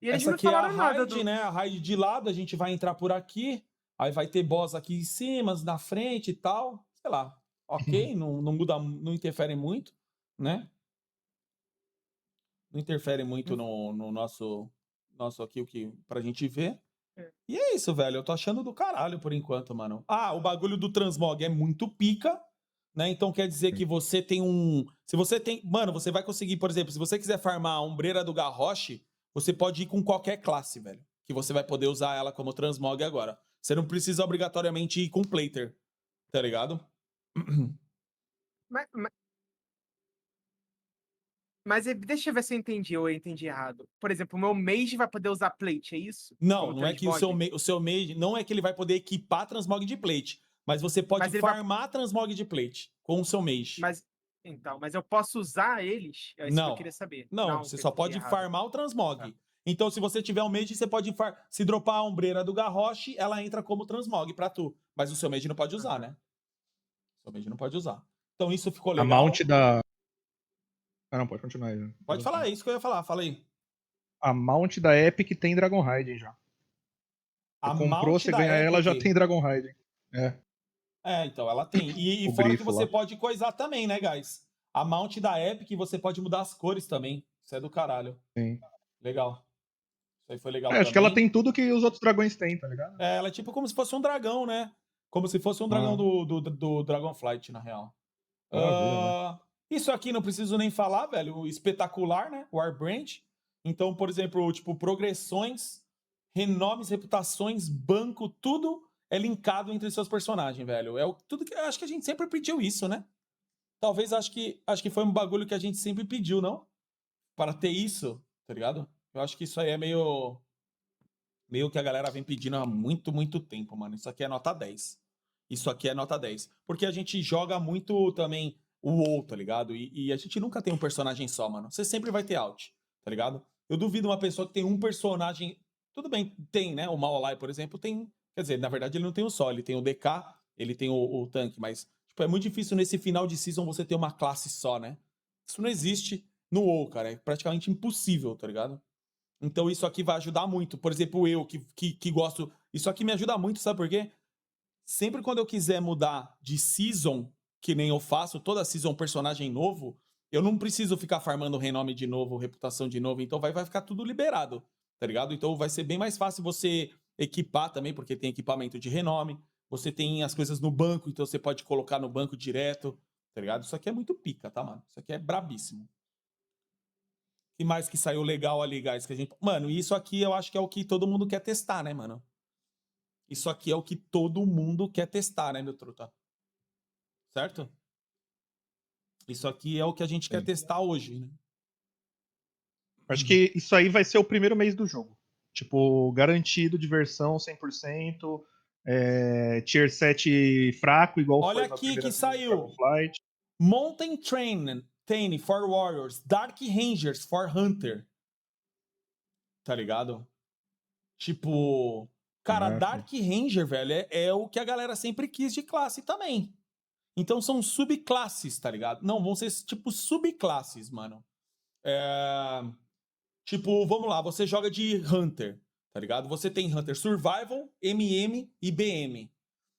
E eles essa não aqui falaram é a Raid, né? A Raid de lado, a gente vai entrar por aqui. Aí vai ter boss aqui em cima, na frente e tal. Sei lá. Ok, não muda, não interfere muito, né? Não interfere muito no nosso aqui, o que pra gente ver. E é isso, velho. Eu tô achando do caralho por enquanto, mano. Ah, o bagulho do transmog é muito pica, né? Então quer dizer que você tem se você tem... Mano, você vai conseguir, por exemplo, se você quiser farmar a Ombreira do Garrosh, você pode ir com qualquer classe, velho. Que você vai poder usar ela como transmog agora. Você não precisa obrigatoriamente ir com Plater, tá ligado? Mas deixa eu ver se eu entendi ou eu entendi errado. Por exemplo, o meu mage vai poder usar plate, é isso? Não, não é que o seu mage... Não é que ele vai poder equipar transmog de plate. Mas você pode farmar transmog de plate com o seu mage. Mas eu posso usar eles? É isso que eu queria saber. Não, você só pode farmar o transmog. Tá. Então, se você tiver um mage, você pode se dropar a Ombreira do Garrosh, ela entra como transmog pra tu. Mas o seu mage não pode usar, né? O seu mage não pode usar. Então, isso ficou legal. A mount da... Ah, não, pode continuar aí. Né? Pode falar, é isso que eu ia falar. Fala aí. A mount da Epic tem Dragon Raiden já. Você comprou, você ganha ela, já tem Dragon Raiden. Então, ela tem. E fora que você pode coisar também, né, guys? A mount da Epic, você pode mudar as cores também. Isso é do caralho. Sim. Legal. Isso aí foi legal também. Acho que ela tem tudo que os outros dragões têm, tá ligado? Ela é tipo como se fosse um dragão, né? Como se fosse um dragão do Dragonflight, na real. Isso aqui não preciso nem falar, velho. Espetacular, né? Warbranch. Então, por exemplo, tipo, progressões, renomes, reputações, banco, tudo é linkado entre seus personagens, velho. Tudo que acho que a gente sempre pediu isso, né? Talvez acho que foi um bagulho que a gente sempre pediu, não? Para ter isso, tá ligado? Eu acho que isso aí é meio que a galera vem pedindo há muito, muito tempo, mano. Isso aqui é nota 10. Isso aqui é nota 10. Porque a gente joga muito também o WoW, tá ligado? E a gente nunca tem um personagem só, mano. Você sempre vai ter alt, tá ligado? Eu duvido uma pessoa que tem um personagem... Tudo bem, tem, né? O Maolai, por exemplo, tem... Quer dizer, na verdade ele não tem um só. Ele tem o DK Ele tem o tanque, mas tipo, é muito difícil nesse final de season você ter uma classe só, né? Isso não existe no WoW, cara. É praticamente impossível, tá ligado? Então isso aqui vai ajudar muito. Por exemplo, eu que gosto... Isso aqui me ajuda muito, sabe por quê? Sempre quando eu quiser mudar de season, que nem eu faço, toda season personagem novo, eu não preciso ficar farmando renome de novo, reputação de novo, então vai ficar tudo liberado, tá ligado? Então vai ser bem mais fácil você equipar também, porque tem equipamento de renome, você tem as coisas no banco, então você pode colocar no banco direto, tá ligado? Isso aqui é muito pica, tá, mano? Isso aqui é brabíssimo. E mais que saiu legal ali, guys, que a gente... Mano, isso aqui eu acho que é o que todo mundo quer testar, né, mano? Isso aqui é o que todo mundo quer testar, né, meu truta? Certo? Isso aqui é o que a gente quer testar hoje, né? Acho que isso aí vai ser o primeiro mês do jogo. Tipo, garantido, diversão 100%, Tier 7 fraco, igual Olha foi na aqui primeira que saiu. Flight. Mountain Train for Warriors, Dark Rangers for Hunter. Tá ligado? Tipo... Cara, Dark Ranger, velho, é o que a galera sempre quis de classe também. Então são subclasses, tá ligado? Não, vão ser tipo subclasses, mano. Tipo, vamos lá, você joga de Hunter, tá ligado? Você tem Hunter Survival, MM e BM,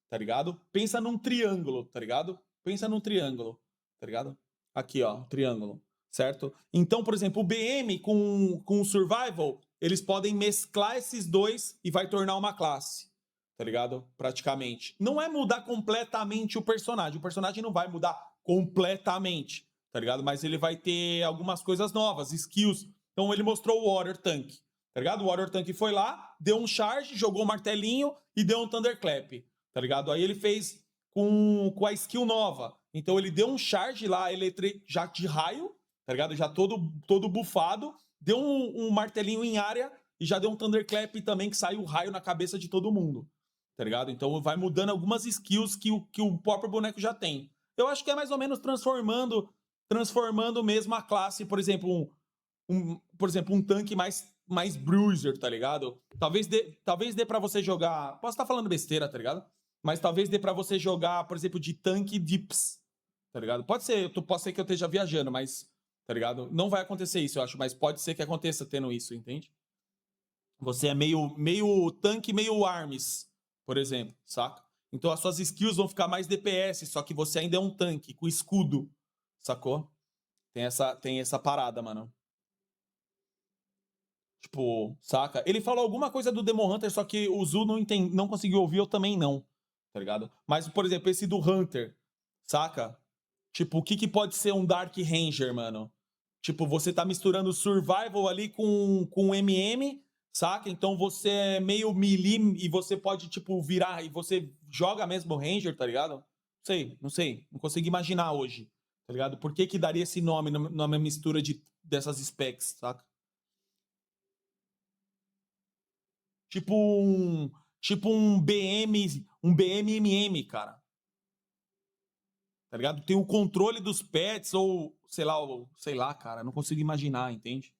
tá ligado? Pensa num triângulo, tá ligado? Pensa num triângulo, tá ligado? Aqui, ó, triângulo, certo? Então, por exemplo, o BM com o Survival, eles podem mesclar esses dois e vai tornar uma classe, tá ligado? Praticamente. Não é mudar completamente o personagem não vai mudar completamente, tá ligado? Mas ele vai ter algumas coisas novas, skills. Então ele mostrou o Warrior Tank, tá ligado? O Warrior Tank foi lá, deu um charge, jogou um martelinho e deu um Thunderclap, tá ligado? Aí ele fez com a skill nova. Então ele deu um charge lá, já de raio, tá ligado? Já todo bufado, deu um martelinho em área e já deu um Thunderclap também que saiu raio na cabeça de todo mundo, tá ligado? Então vai mudando algumas skills que o próprio boneco já tem. Eu acho que é mais ou menos transformando mesmo a classe, por exemplo, um tanque mais bruiser, tá ligado? Talvez dê pra você jogar... Posso estar falando besteira, tá ligado? Mas talvez dê pra você jogar, por exemplo, de tanque dips, tá ligado? Pode ser que eu esteja viajando, mas, tá ligado? Não vai acontecer isso, eu acho, mas pode ser que aconteça tendo isso, entende? Você é meio tanque, meio arms, por exemplo, saca? Então as suas skills vão ficar mais DPS, só que você ainda é um tanque, com escudo, sacou? Tem essa parada, mano. Tipo, saca? Ele falou alguma coisa do Demon Hunter, só que o Zu não conseguiu ouvir, eu também não, tá ligado? Mas, por exemplo, esse do Hunter, saca? Tipo, o que pode ser um Dark Ranger, mano? Tipo, você tá misturando Survival ali com MM, saca? Então você é meio melee e você pode, tipo, virar e você joga mesmo Ranger, tá ligado? Não sei. Não consigo imaginar hoje, tá ligado? Por que daria esse nome numa mistura dessas specs, saca? Tipo um BMMM, cara. Tá ligado? Tem o controle dos pets ou sei lá, cara, não consigo imaginar, entende?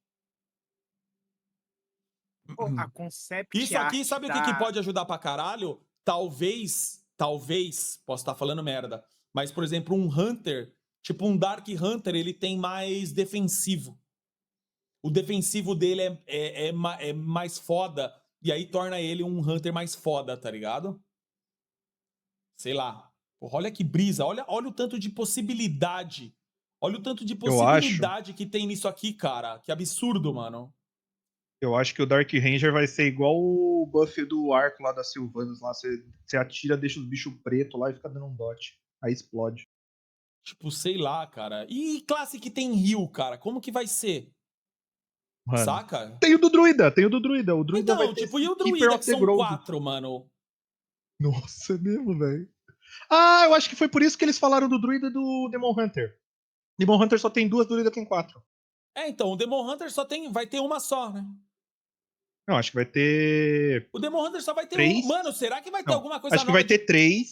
A concept Isso aqui, sabe o que pode ajudar pra caralho? Talvez, posso estar falando merda, mas por exemplo, um Hunter, tipo um Dark Hunter, ele tem mais defensivo. O defensivo dele é mais foda, e aí torna ele um Hunter mais foda, tá ligado? Sei lá. Porra, olha que brisa, olha o tanto de possibilidade. Olha o tanto de possibilidade que tem nisso aqui, cara. Que absurdo, mano. Eu acho que o Dark Ranger vai ser igual o buff do arco lá da Sylvanas. Lá você atira, deixa os bichos pretos lá e fica dando um dot. Aí explode. Tipo, sei lá, cara. E classe que tem heal, cara? Como que vai ser? Mano, saca? Tem o do Druida. O Druida então, vai ter tipo, e o Druida que são 4, mano? Nossa, é mesmo, velho. Ah, eu acho que foi por isso que eles falaram do Druida e do Demon Hunter. Demon Hunter só tem 2, Druida tem 4. Então, o Demon Hunter vai ter uma só, né? Não, acho que vai ter... O Demon Hunter só vai ter 3? Mano, será que vai ter alguma coisa nova? Acho que nova vai ter 3.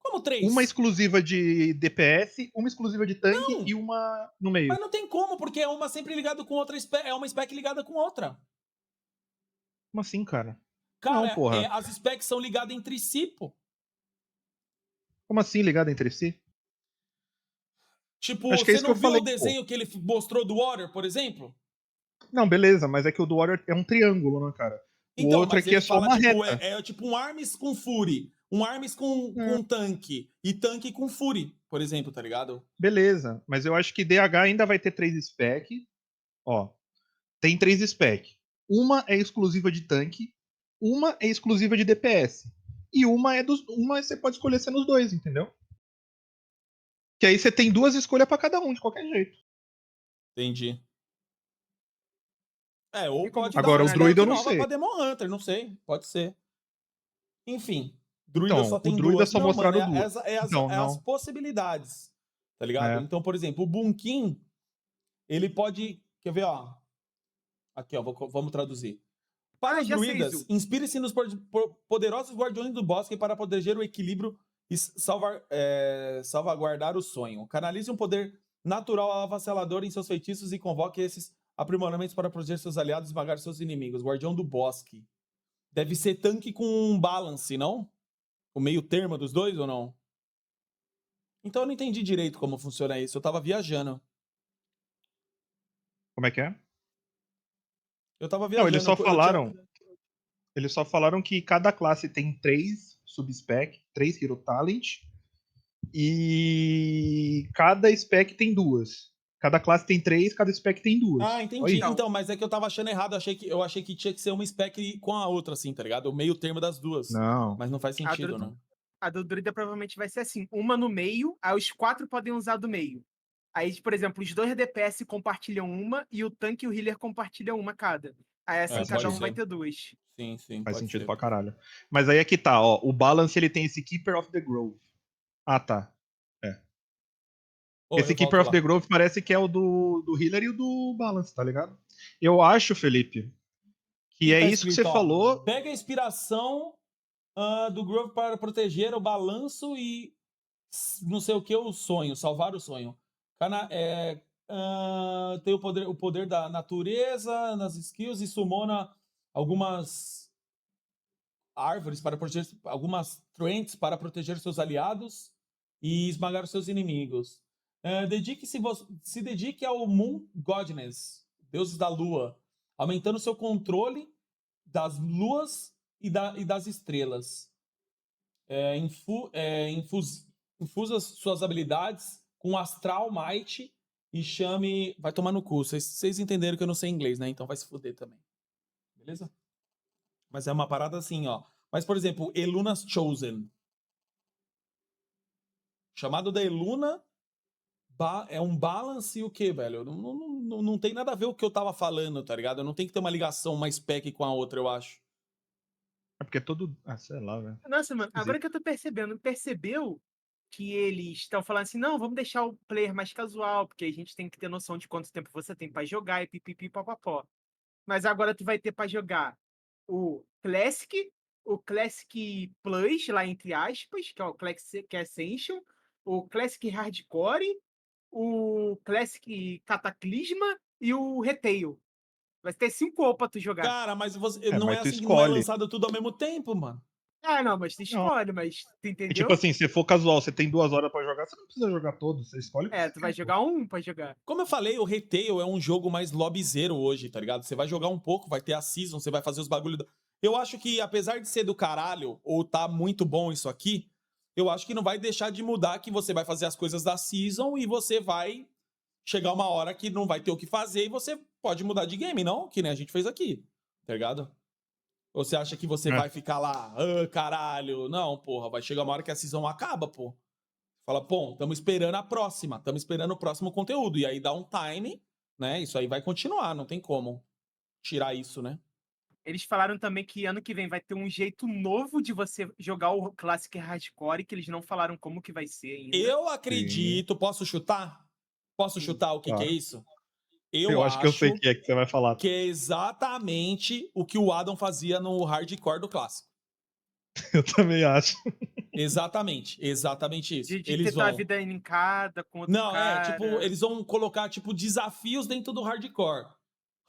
Como 3? Uma exclusiva de DPS, uma exclusiva de tanque e uma no meio. Mas não tem como, porque é uma sempre ligada com outra, é uma spec ligada com outra. Como assim, cara? Cara, não, porra. As specs são ligadas entre si, pô. Como assim ligado entre si? Tipo, você não viu o desenho que ele mostrou do Warrior, por exemplo? Não, beleza, mas é que o do Warrior é um triângulo, né, cara? O outro aqui é só uma tipo, reta. É tipo um Arms com Fury, um Arms com tanque, e tanque com Fury, por exemplo, tá ligado? Beleza, mas eu acho que DH ainda vai ter 3 spec. Ó, tem 3 spec. Uma é exclusiva de tanque, uma é exclusiva de DPS. E uma você pode escolher ser nos dois, entendeu? Que aí você tem 2 escolhas pra cada um, de qualquer jeito. Entendi. Ou pode agora, dar o druida eu não nova sei. pra Demon Hunter, não sei. Pode ser. Enfim, druida então, só tem o druida 2. só Não, mostraram mano, duas. as possibilidades, tá ligado? É. Então, por exemplo, o Bunkin, ele pode... Quer ver, ó? Aqui, ó, vamos traduzir. Para os druidas, inspire-se nos poderosos guardiões do bosque para proteger o equilíbrio e salvaguardar o sonho. Canalize um poder natural avassalador em seus feitiços e convoque esses aprimoramentos para proteger seus aliados e esmagar seus inimigos. Guardião do bosque. Deve ser tanque com balance, não? O meio termo dos dois ou não? Então eu não entendi direito como funciona isso. Eu tava viajando. Como é que é? Eu tava viajando. Não, eles só falaram que cada classe tem 3 subspec, 3 Hero Talent, e cada spec tem 2. Cada classe tem 3, cada spec tem 2. Ah, entendi. Então, mas é que eu tava achando errado. Eu achei que tinha que ser uma spec com a outra, assim, tá ligado? O meio termo das duas. Não. Mas não faz sentido, não. A do druida provavelmente vai ser assim. Uma no meio, aí os 4 podem usar do meio. Aí, por exemplo, os 2 DPS compartilham uma e o tanque e o healer compartilham uma cada. Aí assim cada um vai ter 2. Sim, faz sentido pra caralho. Mas aí é que tá, ó. O balance ele tem esse Keeper of the Grove. Ah, tá. Esse Keeper of the Grove parece que é o do healer e o do balance, tá ligado? Eu acho, Felipe, que é isso que você falou. Pega a inspiração do Grove para proteger o balanço e não sei o que, o sonho, salvar o sonho. Tem o poder da natureza nas skills e summona algumas árvores para proteger, algumas trends para proteger seus aliados e esmagar os seus inimigos. Se dedique ao Moon Godness, deuses da lua, aumentando seu controle das luas e das estrelas. Infusa suas habilidades com Astral Might e chame... Vai tomar no cu. Vocês entenderam que eu não sei inglês, né? Então vai se fuder também. Beleza? Mas é uma parada assim, ó. Mas, por exemplo, Eluna's Chosen. Chamado da Eluna é um balance e o quê, velho? Não tem nada a ver com o que eu tava falando, tá ligado? Não tem que ter uma ligação, uma spec com a outra, eu acho. É porque é todo... Ah, sei lá, velho. Nossa, mano, agora que eu tô percebendo, percebeu que eles estão falando assim, não, vamos deixar o player mais casual, porque a gente tem que ter noção de quanto tempo você tem pra jogar e pipipi papapó. Mas agora tu vai ter pra jogar o Classic Plus, lá entre aspas, que é o Classic Ascension, o Classic Hardcore, o Classic Cataclisma e o Retail. Vai ter 5 ou pra tu jogar. Cara, mas não é assim que não é lançado tudo ao mesmo tempo, mano. Ah, não, mas tu escolhe, mas tu entendeu? E tipo assim, se for casual, você tem 2 horas pra jogar, você não precisa jogar todos, você escolhe. Tu vai jogar um pra jogar. Como eu falei, o Retail é um jogo mais lobbyzeiro hoje, tá ligado? Você vai jogar um pouco, vai ter a season, você vai fazer os bagulho... Eu acho que, apesar de ser do caralho, ou tá muito bom isso aqui, eu acho que não vai deixar de mudar que você vai fazer as coisas da season e você vai chegar uma hora que não vai ter o que fazer e você pode mudar de game, não? Que nem a gente fez aqui, tá ligado? Ou você acha que você vai ficar lá, caralho? Não, porra, vai chegar uma hora que a season acaba, pô. Fala, pô, estamos esperando a próxima, estamos esperando o próximo conteúdo. E aí dá um time, né? Isso aí vai continuar, não tem como tirar isso, né? Eles falaram também que ano que vem vai ter um jeito novo de você jogar o Classic Hardcore, que eles não falaram como que vai ser ainda. Eu acredito, posso chutar? Posso chutar o que é isso? Eu acho que eu sei o que é que você vai falar. Que é exatamente o que o Adam fazia no hardcore do clássico. Eu também acho. Exatamente isso. De eles ter a vida linkada com outro cara. Tipo, eles vão colocar, tipo, desafios dentro do hardcore.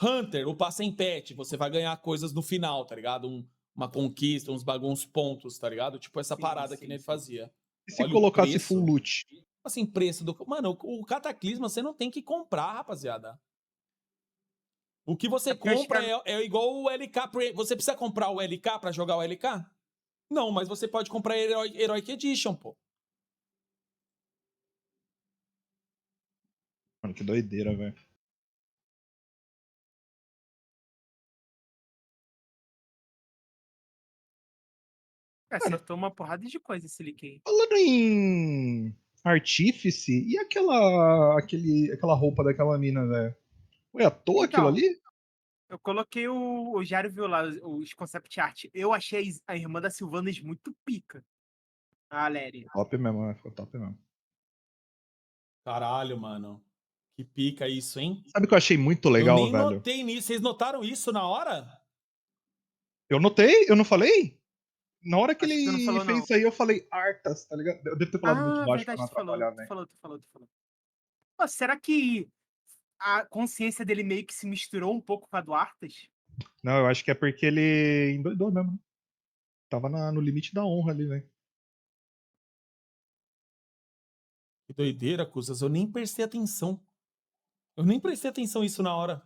Hunter, o passe em pet, você vai ganhar coisas no final, tá ligado? Uma conquista, uns pontos, tá ligado? Tipo essa parada que ele fazia. E se colocasse full loot? Assim, preço do... Mano, o Cataclismo você não tem que comprar, rapaziada. O que você compra é igual o LK. Você precisa comprar o LK pra jogar o LK? Não, mas você pode comprar Heroic Edition, pô. Mano, que doideira, velho. Acertou uma porrada de coisa esse leak aí. Falando em Artífice, e aquela roupa daquela mina, velho? Foi à toa aquilo ali? Eu coloquei o Jário viu lá os concept art. Eu achei a irmã da Sylvanas muito pica. A Lery. Top mesmo, ficou top mesmo. Caralho, mano. Que pica isso, hein? Sabe o que eu achei muito legal, velho? Eu nem notei nisso. Vocês notaram isso na hora? Eu notei? Eu não falei? Na hora que Acho ele falou, fez isso aí, eu falei Artas, tá ligado? Eu devo ter falado muito baixo pra não atrapalhar, velho. Tu falou. Pô, será que a consciência dele meio que se misturou um pouco com a do Artas? Não, eu acho que é porque ele endoidou mesmo, né? Tava no limite da honra ali, velho. Que doideira, Cusas. Eu nem prestei atenção. Eu nem prestei atenção nisso na hora.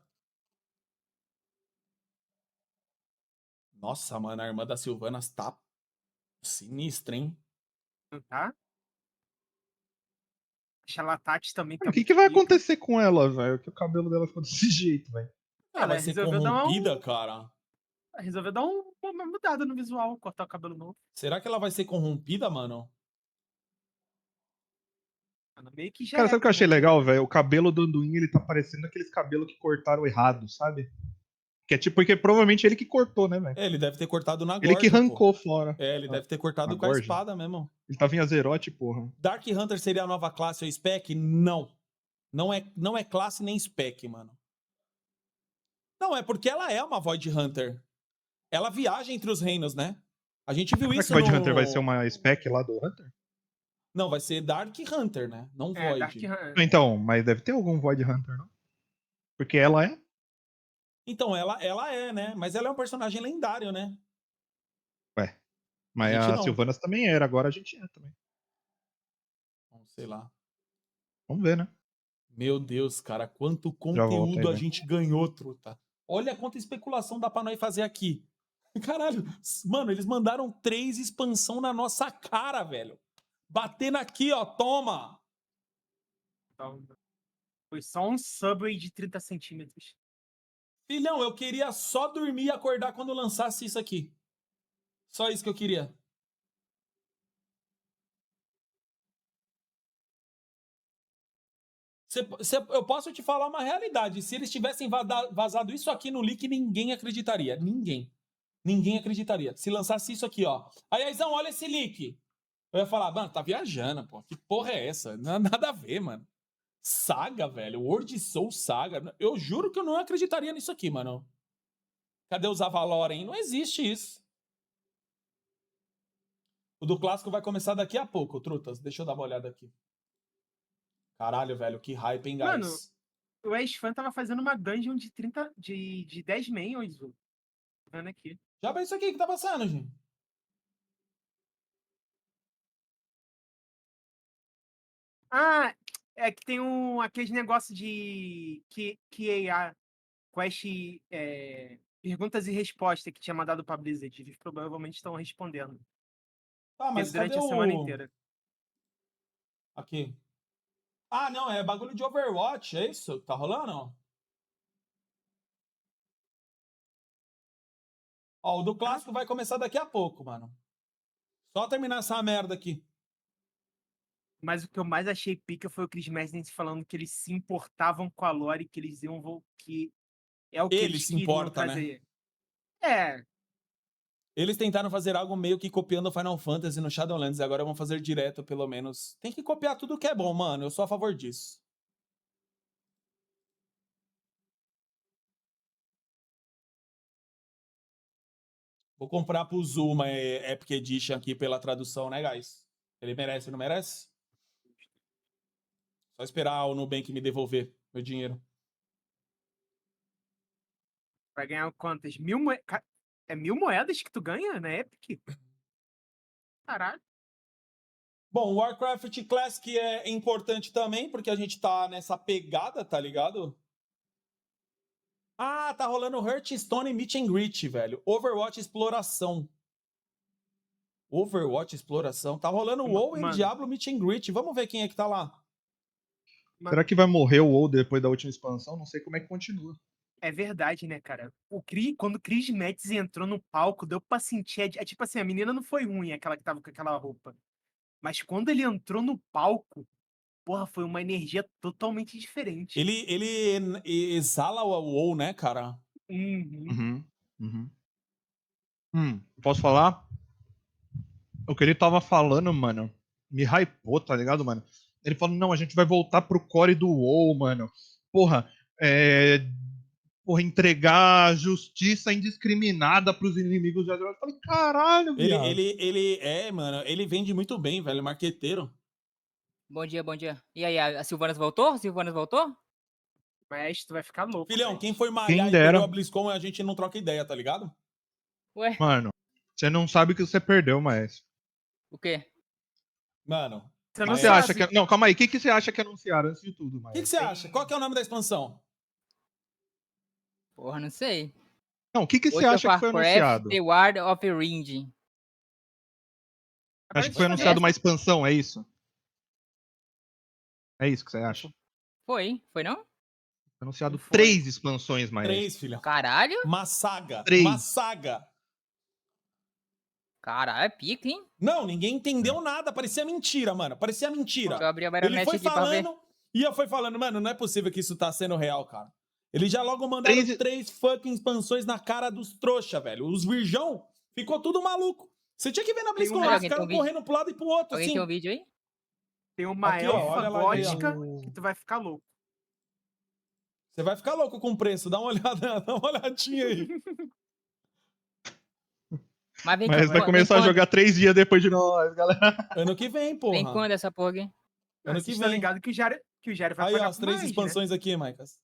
Nossa, mano, a irmã da Sylvanas tá sinistra, hein? Não tá? A Xalatate também tá O que vai acontecer com ela, velho? Que o cabelo dela ficou desse jeito, velho. Ela vai ser corrompida, cara. Resolveu dar uma mudada no visual, cortar o cabelo novo. Será que ela vai ser corrompida, mano? Meio que já Cara, sabe o que eu achei legal, velho? O cabelo do Anduin, ele tá parecendo aqueles cabelos que cortaram errado, sabe? Que é tipo, porque provavelmente ele que cortou, né, velho? É, ele deve ter cortado na gorja, ele que arrancou fora. É, ele deve ter cortado com a espada mesmo. Ele tava em Azeroth, porra. Dark Hunter seria a nova classe ou spec? Não. Não é classe nem spec, mano. Não, é porque ela é uma Void Hunter. Ela viaja entre os reinos, né? A gente viu isso no... Void Hunter vai ser uma spec lá do Hunter? Não, vai ser Dark Hunter, né? Não Void. Dark Hunter. Então, mas deve ter algum Void Hunter, não? Porque ela é? Então, ela é, né? Mas ela é um personagem lendário, né? Ué. Mas a Sylvanas também era, agora a gente é também. Sei lá. Vamos ver, né? Meu Deus, cara, quanto conteúdo a gente ganhou, truta. Olha quanta especulação dá pra nós fazer aqui. Caralho, mano, eles mandaram 3 expansão na nossa cara, velho. Batendo aqui, ó, toma! Foi só um Subway de 30 centímetros. Filhão, eu queria só dormir e acordar quando lançasse isso aqui. Só isso que eu queria. Eu posso te falar uma realidade. Se eles tivessem vazado isso aqui no leak, ninguém acreditaria. Ninguém acreditaria. Se lançasse isso aqui, ó. Aí, Aizão, olha esse leak. Eu ia falar, mano, tá viajando, pô. Que porra é essa? Nada a ver, mano. Saga, velho. World Soul Saga. Eu juro que eu não acreditaria nisso aqui, mano. Cadê os Avaloren? Não existe isso. O do clássico vai começar daqui a pouco, trutas. Deixa eu dar uma olhada aqui. Caralho, velho, que hype, hein, guys? Mano, o ex-fan tava fazendo uma dungeon de 10 minions, Tô vendo aqui. Já vê isso aqui que tá passando, gente. Ah, é que tem aqueles negócios de QA, quest, perguntas e respostas que tinha mandado pra Blizzard. Eles provavelmente estão respondendo. Tá, mas durante cadê a semana inteira. Aqui. Ah, não, é bagulho de Overwatch, é isso? Tá rolando? Ó, o do clássico vai começar daqui a pouco, mano. Só terminar essa merda aqui. Mas o que eu mais achei pica foi o Chris Messner falando que eles se importavam com a lore, que eles iam que é o que eles se importa, fazer. Né? Eles tentaram fazer algo meio que copiando o Final Fantasy no Shadowlands, e agora vão fazer direto, pelo menos. Tem que copiar tudo que é bom, mano. Eu sou a favor disso. Vou comprar pro Zuma Epic Edition aqui pela tradução, né, guys? Ele merece, não merece? Só esperar o Nubank me devolver meu dinheiro. Vai ganhar quantas? 1000 moedas? É 1000 moedas que tu ganha na Epic? Caralho. Bom, o Warcraft Classic é importante também, porque a gente tá nessa pegada, tá ligado? Ah, tá rolando Hearthstone Meet and Greet, velho. Overwatch Exploração. Overwatch Exploração. Tá rolando o WoW e Diablo Meet and Greet. Vamos ver quem é que tá lá. Será que vai morrer o WoW depois da última expansão? Não sei como é que continua. É verdade, né, cara? Quando o Chris Metz entrou no palco, deu pra sentir... tipo assim, a menina não foi ruim, aquela que tava com aquela roupa. Mas quando ele entrou no palco, porra, foi uma energia totalmente diferente. Ele exala o WoW, né, cara? Posso falar? O que ele tava falando, mano, me hypou, tá ligado, mano? Ele falou, não, a gente vai voltar pro core do WoW, mano. Porra, entregar justiça indiscriminada pros inimigos de Azeroth. Eu falei, caralho, viado. Mano, ele vende muito bem, velho, marqueteiro. Bom dia, bom dia. E aí, a Silvanas voltou? Silvanas voltou? Mas tu vai ficar louco. Filhão, quem foi malhar e perdeu a BlizzCon, a gente não troca ideia, tá ligado? Ué? Mano, você não sabe o que você perdeu, mas... O quê? Mano... Você acha que... Não, calma aí. O que você acha que anunciaram antes de tudo, O que você acha? Qual que é o nome da expansão? Porra, não sei. Não, o que você acha que foi anunciado? The Ward of Ring. Acho que foi anunciado uma expansão, é isso? É isso que você acha? Foi não? Foi anunciado 3 expansões, mais. 3, filha. Caralho. Uma saga. 3. Uma saga. Caralho, é pica, hein? Não, ninguém entendeu nada. Parecia mentira, mano. Parecia mentira. Deixa eu abrir a Ele foi falando e eu fui falando, mano, não é possível que isso tá sendo real, cara. Ele já logo mandaram 3 fucking expansões na cara dos trouxa, velho. Os virgão ficou tudo maluco. Você tinha que ver na BlizzCon lá, os caras correndo pro lado e pro outro, assim. Tem um vídeo aí? Tem uma elfa gótica que tu vai ficar louco. Você vai ficar louco com o preço. Dá uma olhada, dá uma olhadinha aí. Mas vai começar a jogar 3 dias depois de nós, galera. Ano que vem, porra. Vem quando essa porra aqui? Ano que vem. Tá ligado que o Jair vai aí, pagar ó, as 3 mais, expansões né? aqui, Maicas.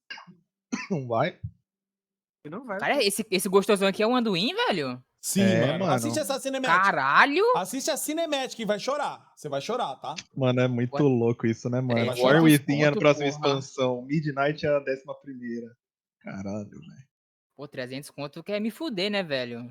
Não vai? Não vai. Cara, esse gostosão aqui é um anduin, velho? Sim, mano. Assiste essa cinemática. Caralho! Assiste a cinemática e vai chorar. Você vai chorar, tá? Mano, é muito louco isso, né, mano? War Within é a próxima expansão. Midnight é a 11ª. Caralho, velho. Pô, 300 conto quer me fuder, né, velho?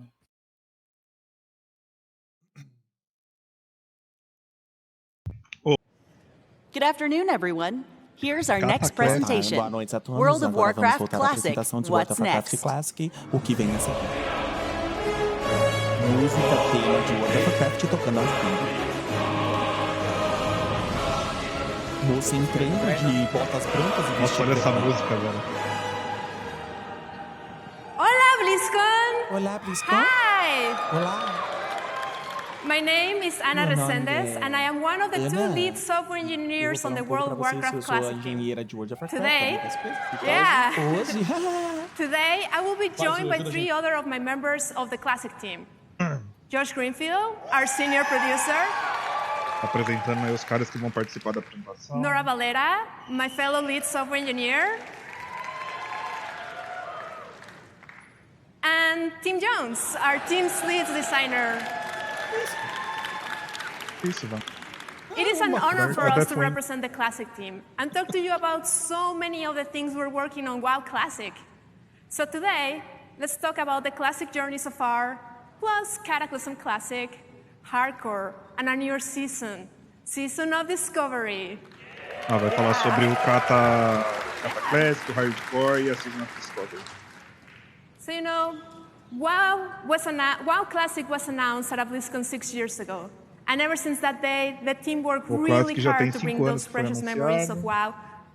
Good afternoon, everyone. Here's our next presentation. Boa noite a todos. World of Agora Warcraft vamos voltar Classic. à apresentação de What's Warcraft next? Classic. O que vem nessa aqui? Música tema de World of Warcraft tocando ao fundo. Moça entrando de botas brancas e Nossa, olha essa música, velho. Hola, BlizzCon! Olá, BlizzCon! Hi! Olá! My name is Ana Resendes, and I am one of the 2 lead software engineers on the World of Warcraft Classic. Today, Today, I will be joined by 3 other of my members of the Classic team. Josh Greenfield, our senior producer. Apresentando aí os caras que vão participar da apresentação. Nora Valera, my fellow lead software engineer. And Tim Jones, our team's lead designer. It is an honor for us to represent the Classic team and talk to you about so many of the things we're working on WoW Classic. So today, let's talk about the Classic journey so far, plus Cataclism Classic, Hardcore, and a newer season, Season of Discovery. Vai falar sobre o Cataclismo, o Hardcore e a Season of Discovery. So you know, WoW Classic was announced at BlizzCon 6 years ago. And ever since that day, the team worked really hard to bring those precious memories of WoW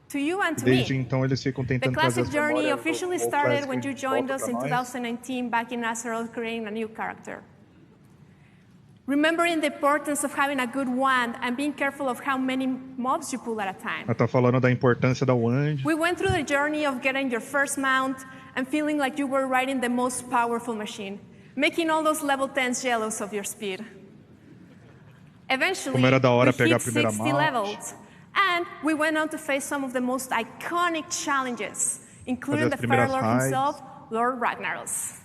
to you and to me. Desde então eles ficam tentando trazer as memórias. The Classic journey officially started when you joined us in 2019 back in Azeroth, creating a new character. Remembering the importance of having a good wand and being careful of how many mobs you pull at a time. Ela tá falando da importância da wand. We went through the journey of getting your first mount and feeling like you were riding the most powerful machine, making all those level 10s jealous of your speed. Eventually, Como era da hora we pegar a hit primeira 60 mount. levels, and we went on to face some of the most iconic challenges, including the Fire Lord himself, Lord Ragnaros.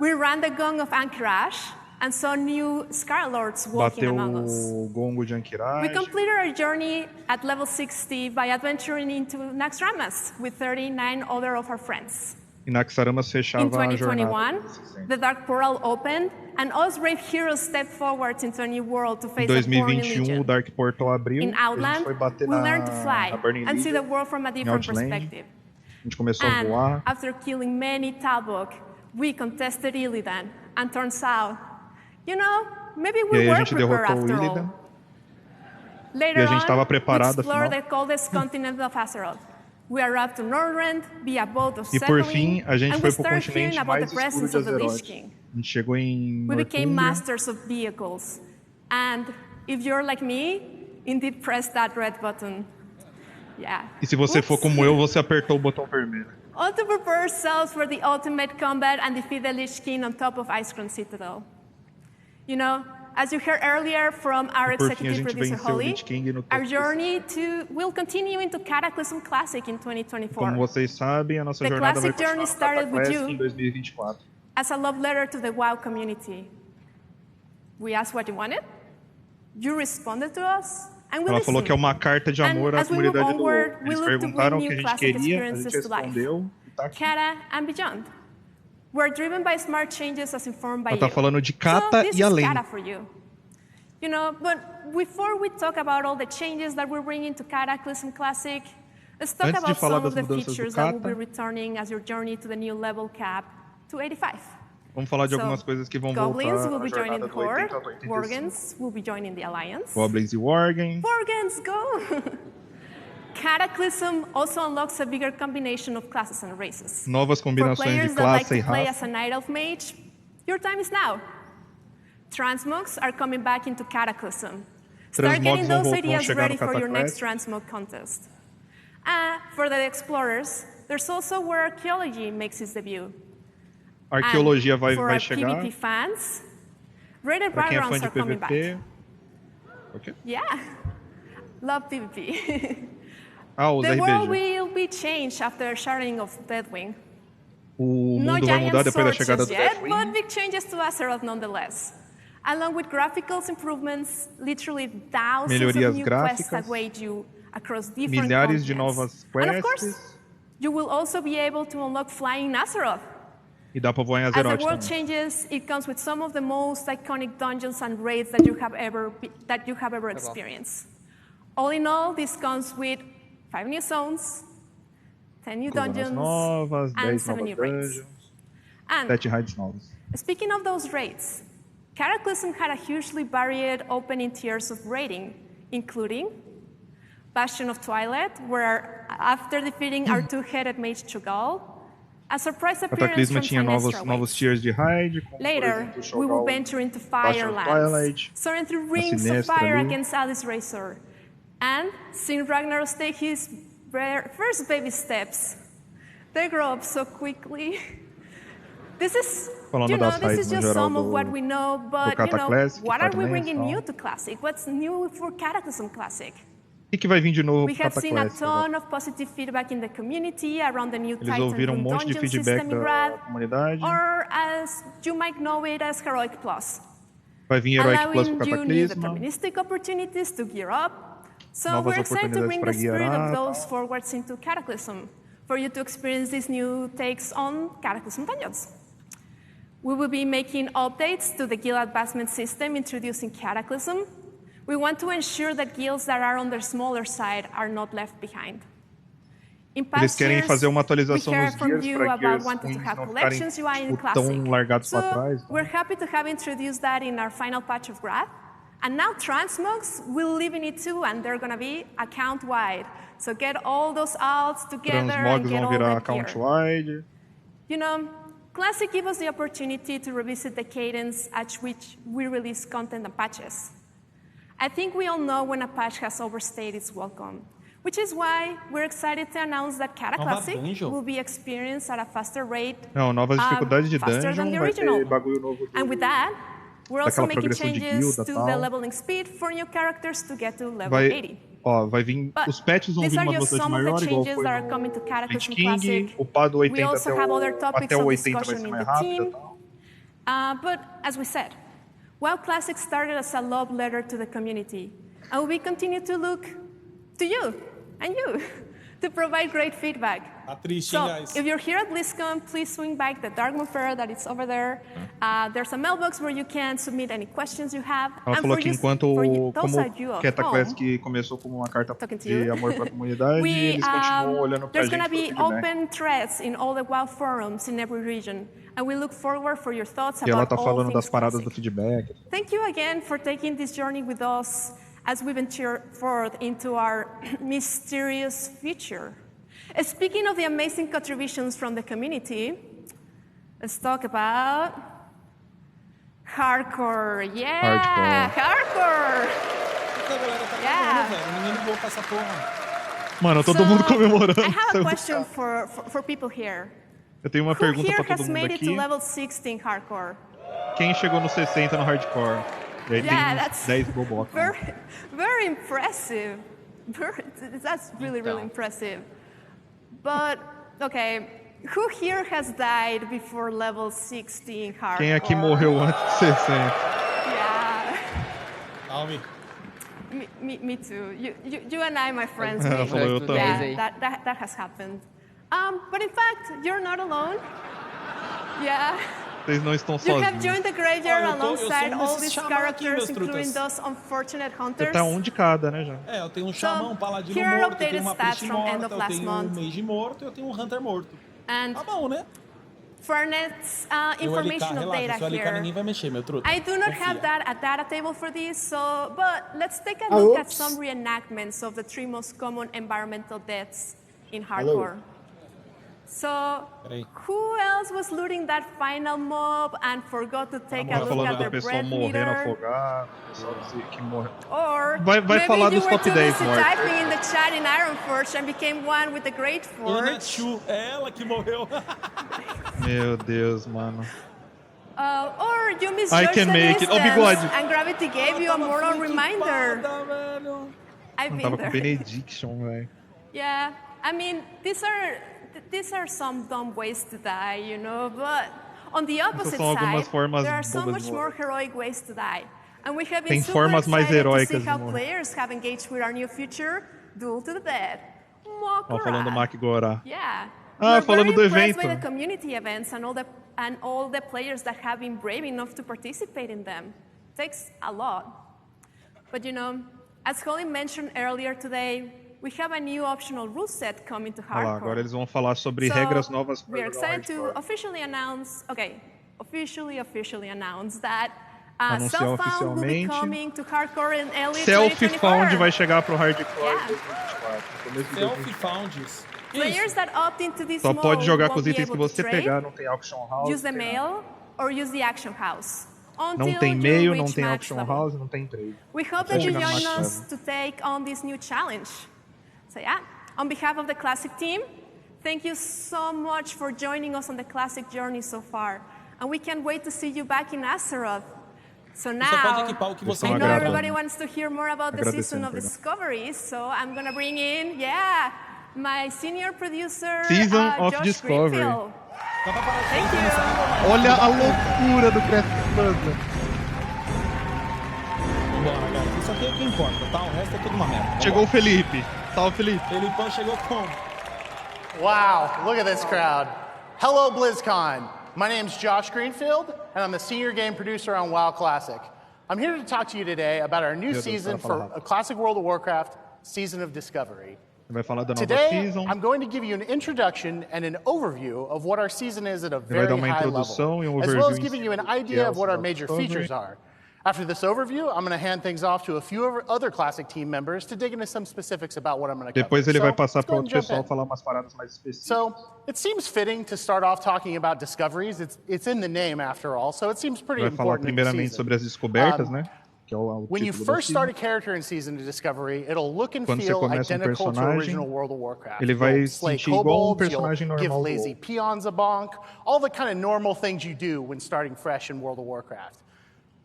We ran the Gong of Anchorage, and saw new Scarlords walking among us. Bateu o gongo de We anquiragem. completed our journey at level 60 by adventuring into Naxxramas with 39 other of our friends. E Naxxramas In fechava a jornada. 2021, the Dark Portal opened, and us brave heroes stepped forward into a new world to Em face the Burning 2021 o Legion. Dark Portal abriu. In A gente Outland, foi bater we learned to na fly Burning and see Legion. the world from a Em different Outland. perspective. A gente começou a And voar. after killing many Talbot, we contested Illidan, and turns out, you know, maybe E we aí a were gente prepared derrotou o after Illidan. all. Later E a gente estava on, we preparado, explored afinal. the coldest continent of Azeroth. We arrived to Northrend via boat of E por Settling, fim, a gente and foi we pro started continente hearing about the mais escuro presence de of the Lich Azeroth. King. A gente chegou em We became Northumbria. masters of vehicles. And if you're like me, indeed press that red button. Yeah. E se você for como eu, você apertou o botão vermelho. All to prepare ourselves for the ultimate combat and defeat the Lich King on top of Icecrown Citadel. You know, as you heard earlier from our E por fim, a executive gente producer venceu o Holly, Lich King no our topo. journey will continue into Cataclysm Classic in 2024. Como vocês sabem, a nossa The jornada vai classic journey continuar no started with Cataclismo you em 2024. as a love letter to the WoW community. We asked what you wanted, you responded to us, and we Ela falou listened. que é uma carta de amor And à as we move comunidade do WoW. onward, we Eles look to perguntaram o bring que a new gente classic queria, a gente experiences to life. respondeu. E tá aqui. Kata and beyond. We're driven by smart changes as informed by Ela tá you. falando de Kata this e is além. Kata for you. You know, but before we talk about all the changes that we're bringing to Cataclysm Classic, let's talk Antes de about falar some of das the mudanças do features that will be Kata, returning as your journey to the new level cap to 85. vamos falar de So, algumas coisas que vão Goblins voltar will na be joining jornada the do 80 Horde, ao 85. Worgens will be joining the Alliance. Goblins e Worgen. Worgens, go! Cataclysm also unlocks a bigger combination of classes and races. Novas For combinações players de that like classe e to play raça. as a Night Elf Mage, your time is now. Transmogs are coming back into Cataclysm. Start Transmogs getting those vão ideas chegar ready no for your next Cataclysm. Transmog contest. For the Explorers, there's also where Archaeology makes its debut. Arqueologia vai for our chegar. PvP fans, Rated Pra quem é fã Backgrounds de are coming back. PvP. Okay. Yeah, love PvP. Ah, os The world RPG. will be changed after Sharding of Deathwing. O No mundo vai giant mudar depois da swords chegada just do yet, Deathwing. but big changes to Azeroth nonetheless. Along with graphical improvements, literally thousands Melhorias of new quests gráficas, await you across different milhares de continents. novas And of course, quests. you will also be able to unlock flying in Azeroth. E dá pra voar em As the Azeroth world também. changes, it comes with some of the most iconic dungeons and raids that you have ever experienced. All in all, this comes with 5 new zones, 10 new Zonas dungeons, novas, and 10 7 new novas raids. dungeons, And 7 raids novos. speaking of those raids, Cataclysm had a hugely varied opening tiers of raiding, including Bastion of Twilight, where after defeating our two-headed mage Cho'Gall, a surprise appearance Cataclismo from tinha Sinestra novos waits. tiers de raid, como Later, por exemplo, we will Cho'Gall, venture into Bastion of Firelands, Twilight, soaring through a rings of Sinestra fire ali. against Alice Razor, and seeing Ragnaros take his first baby steps. They grow up so quickly. This is, Falando you know, das this raids is no just geral some of do- what we know, but do you know, Cataclassic, what are we Firelands, bringing tal. new to Classic? What's new for Cataclysm Classic? O que vai vir de novo We pro have seen a Cataclassic agora? ton of positive feedback in the community around the new Eles Titan ouviram Room monte de dungeon feedback system in da Wrath, comunidade. or as you might know it as Heroic Plus. Vai vir Heroic Plus Allowing pro you new Cataclismo. deterministic opportunities to gear up. So Novas we're excited to oportunidades bring pra the spirit gear of up, those forwards into Cataclysm, for you to experience these new takes on Cataclysm dungeons. We will be making updates to the guild advancement system introduced in Cataclysm. We want to ensure that guilds that are on the smaller side are not left behind. In Eles past querem years, fazer uma atualização we nos heard from gears you para about gears wanting to ruins have não collections UI ficarem in tipo, Classic. tão largados So para trás. we're happy to have introduced that in our final patch of Wrath. And now Transmogs will live in it too, and they're going to be account-wide. So get all those alts together and Transmogs get vão all virar that gear. account-wide. You know, Classic gives us the opportunity to revisit the cadence at which we release content and patches. I think we all know when a patch has overstayed its welcome, which is why we're excited to announce that Cataclassic dungeon? will be experienced at a faster rate, Não, novas dificuldades de faster than dungeon, the vai original. ter bagulho novo And with that, we're also daquela making progressão de changes guilda, to tal. the leveling speed for new characters to get to level Vai, 80. ó, vai vir, But os patches vão these vir are uma just velocidade some of the maior, igual changes foi that are no coming to Lich Cataclysm King, Classic. o pá do We 80 also have other topics até o of 80 vai discussion ser in mais the rápido e team. tal. But as we said, WoW Classic started as a love letter to the community, and we continue to look to you and you to provide great feedback. So, if you're here at BlizzCon, please swing by the Dark Moon Fair that is over there. There's a mailbox where you can submit any questions you have. Ela falou que enquanto como Cataclismo começou como uma carta de amor para a comunidade, eles continuam olhando para a gente. There's going to be open threads in all the WoW forums in every region, and we look forward for your thoughts about all things classic. E ela tá falando das paradas do feedback. Thank you again for taking this journey with us as we venture forth into our mysterious future. Speaking of the amazing contributions from the community, let's talk about hardcore. Yeah, hardcore. Yeah. Mano, todo mundo comemorando. I have a question for people here. Eu tenho uma pergunta para todo mundo made aqui. It to level 16 hardcore? Quem chegou no 60 no hardcore? E aí tem 10 Boboca. Very impressive. That's really impressive. But, okay, who here has died before level 16 hardcore? Quem aqui morreu antes de 60? Yeah. Almi. Me too. You and I, my friends. Ela falou eu também. Yeah, that has happened. But in fact, you're not alone. Yeah. Vocês não estão You sozinhos. have joined the graveyard alongside all these characters, including those unfortunate hunters. Você tá um de cada, né, já? Eu tenho um xamã, um paladino morto, eu tenho uma priest morta, eu tenho um mage morto, eu tenho um hunter morto. Tá bom, né? For next informational data here, ninguém vai mexer, meu truta. I do not have a data table for this, but let's take a look at some reenactments of the 3 most common environmental deaths in hardcore. So, who else was looting that final mob and forgot to take a look at their breath meter? Or vai falar dos top 10 mortos. Typing in the chat in Ironforge and became one with the Great Forge. É ela que morreu. Meu Deus, mano. Or you misjudged the distance and gravity gave you a moral reminder. I've been tava there. Com Benediction, velho. Yeah, I mean, these are some dumb ways to die, you know, but on the opposite side, there are so much more heroic ways to die. And we have been super excited to see how players have engaged with our new feature, Duel to the Dead. Falando do Mac Gora. Yeah. Falando do evento. By the community events and all the players that have been brave enough to participate in them. It takes a lot. But you know, as Colin mentioned earlier today, we have a new optional rule set coming to hardcore. Agora eles vão falar sobre regras novas para we are excited to officially announce, officially announce that Self-Found will be coming to hardcore in early 2024. Self-Found vai chegar pro hardcore em 2024. Self-Founds. Players that opt into this Só pode jogar com os itens que você pegar, não tem auction house. Use the mail or use the action house. Não tem mail, não tem auction house, não tem trade. We hope that you join us to take on this new challenge. So yeah, on behalf of the Classic team, thank you so much for joining us on the Classic journey so far. And we can't wait to see you back in Azeroth. So now, I know everybody wants to hear more about the season of discoveries, so I'm going to bring in, my senior producer, Season of Josh Discovery. Greenfield. Thank you. Olha a loucura do Craft Puzzle. Vambora, galera. Isso aqui é o que importa, tá? O resto é tudo uma merda. Chegou o Felipe. Salve, Felipe. Felipão chegou como? Wow, look at this crowd. Hello, BlizzCon. My name's Josh Greenfield, and I'm the senior game producer on WoW Classic. I'm here to talk to you today about our new season for Classic World of Warcraft, Season of Discovery. Today, I'm going to give you an introduction and an overview of what our season is at a very high level, as well as giving you an idea of what our major features are. After this overview, I'm going to hand things off to a few other Classic team members to dig into some specifics about what I'm going to cover. Depois ele vai passar para outro pessoal falar umas paradas mais específicas. So, it seems fitting to start off talking about discoveries. It's in the name after all, so it seems pretty important. Vai falar primeiramente sobre as descobertas, né? Que é o when you first start a character in Season of Discovery, it'll look and feel identical to original World of Warcraft. Ele vai sentir igual personagem normal. Give lazy peons a bonk, all the kind of normal things you do when starting fresh in World of Warcraft.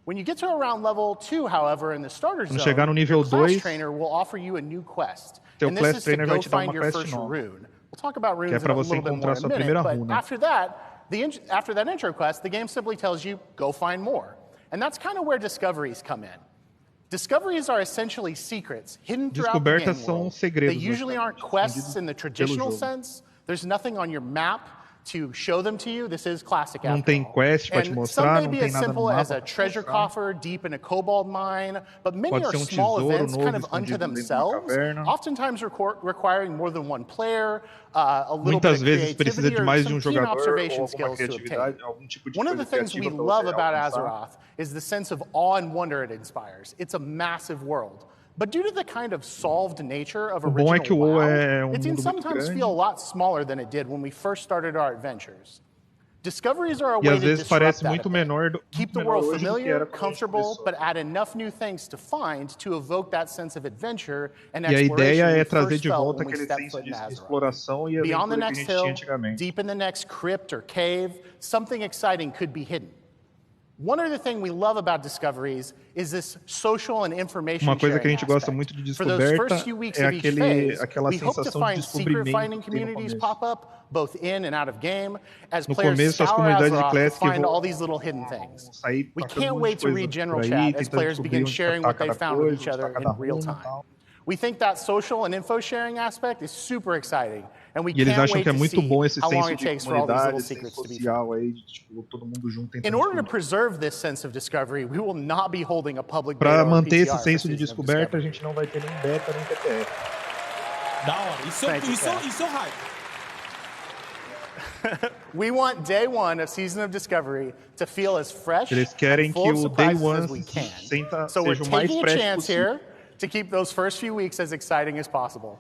When you get to around level 2, however, in the starter zone, chegar no nível the class trainer will offer you a new quest. And this is to go find your first rune. We'll talk about runes in a little bit more in a minute, but after that intro quest, the game simply tells you, go find more. And that's kind of where discoveries come in. Discoveries are essentially secrets hidden throughout the game world. They usually aren't quests in the traditional sense. There's nothing on your map to show them to you. This is classic after all. Não tem quest para te mostrar, não tem nada no mapa. Some may be as simple as a treasure coffer deep in a cobalt mine, but many are small events kind of unto themselves, oftentimes requiring more than one player, a little bit of creativity or some keen observation skills to obtain. One of the things we love about Azeroth is the sense of awe and wonder it inspires. It's a massive world. But due to the kind of solved nature of original WoW, it can sometimes feel a lot smaller than it did when we first started our adventures. Discoveries are a way to disrupt that. Keep the world familiar, comfortable, but add enough new things to find to evoke that sense of adventure and exploration we first felt when we stepped foot in Azeroth. Beyond the next hill, deep in the next crypt or cave, something exciting could be hidden. One other thing we love about discoveries is this social and information Uma coisa que a sharing gente gosta aspect. muito de For those descoberta first few weeks é of each phase, aquela we hope to sensação de find secret finding descobrimento que tem no communities começo. pop up, both in and out of game, as No players começo, as scour comunidades de Azeroth to Classic find vão all these little hidden things. sair We tacando can't wait to read general por aí, chat as tentando players begin descobrir onde sharing tá what they cada found with coisa, each onde tá other cada in real rumo e time. tal. We think that social and info sharing aspect is super exciting, and we E eles can't acham wait que é to muito see bom esse how long senso it de takes for all these comunidade, little esse secrets senso to be social aí, de tipo, todo mundo junto tentando In order to descobrir. preserve this sense of discovery, we will not be holding a public Para beta or manter esse PTR for senso de Season of descoberta, a Discovery. gente não vai ter nem beta nem PTR. Da hora. Isso é hype. We want day one of Season of Discovery to feel as fresh Eles querem and que full of o day surprises one as we can. seja So we're o mais taking a fresh chance possível. here to keep those first few weeks as exciting as possible.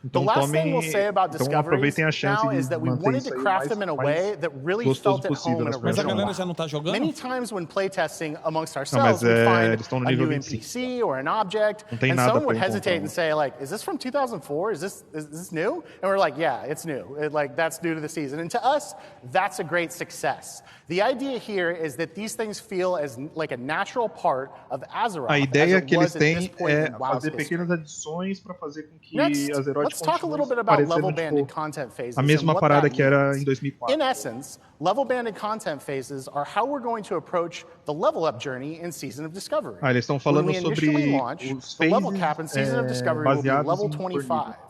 Então, The last thing we'll say about discoveries aproveitem a chance now de is that we manter wanted isso to aí craft them in a way that really gostoso felt at home possível in nas original Mas a galera WoW. já não tá jogando? Many times when playtesting amongst Não, ourselves, mas we'd eles estão find no a nível new 25. NPC or an object, Não tem and nada someone pra would hesitate encontrar. and say, like, is this from 2004? Is this new? And we're like, yeah, it's new. That's new to the season. And to us, that's a great success. The idea here is that these things feel as like a natural part of Azeroth. A ideia as it que eles was at this têm point é in WoW's fazer history. pequenas adições para fazer com que Next, Azeroth let's talk a little bit continue about level parecendo banded tipo, content phases a and mesma what parada that que era means. em 2004. In essence, level banded content phases are how we're going to approach the level up journey in Season of Discovery. Eles estão When falando we initially sobre launch, os the level phases cap in Season of Discovery will be baseados level em por 25. nível.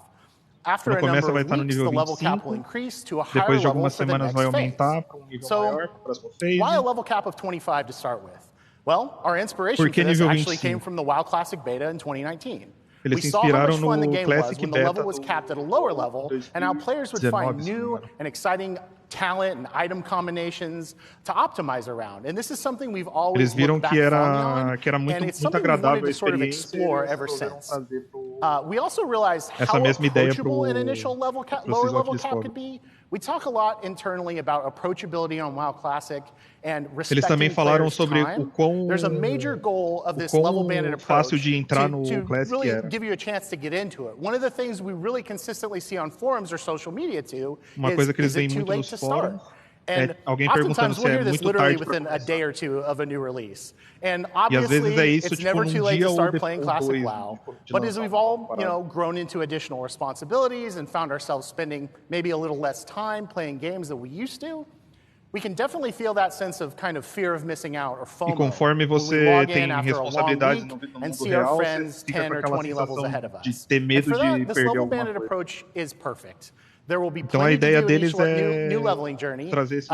After No a começo number vai of estar no weeks, nível the level cap 25, will increase to a higher depois de level algumas for the semanas next vai phase. aumentar para nível maior, para o próximo phase. Why a level cap of 25 to start with? Well, our inspiration Por que for this nível actually 25? came from the WoW Classic Beta in 2019. Eles We se saw how much inspiraram fun the no game was Classic when the Beta level was do capped at a lower level, and how players would 19, find se não me new engano. and exciting talent and item combinations to optimize around. And this is something we've always Eles viram looked back que fondly on, era muito, and it's muito something we've wanted agradável a to sort of experiência e explore eles ever resolveram since. trazer pro We also realized essa how mesma ideia approachable pro an initial level cap, pro lower Season of level cap Discovery. could be. We talk a lot internally about approachability on WoW Classic and Eles respecting também falaram players' sobre time. o quão There's a major goal of this level banded approach fácil de entrar no to Classic really era. give you a chance to get into it. One of the things we really consistently see on forums or social media too Uma coisa que eles is it veem too muito late nos to start? fóruns And é alguém perguntando oftentimes se we'll é hear this muito literally tarde para within a day or two of a new release. And E às vezes obviously, é isso, it's tipo, never num too late dia to ou start depois playing ou Classic dois WoW. de But as lançar we've uma all, parada. grown into additional responsibilities and found ourselves spending maybe a little less time playing games that we used to, we can definitely feel that sense of kind of fear of missing out or FOMO E conforme when we você log tem in after a long responsabilidades week no and mundo see our real, friends você fica 10 com or aquela 20 levels ahead sensação of de us. ter And medo for that, de this perder level alguma banded coisa. approach is perfect. There will be Então a plenty to ideia do in deles each é new leveling journey, trazer esse,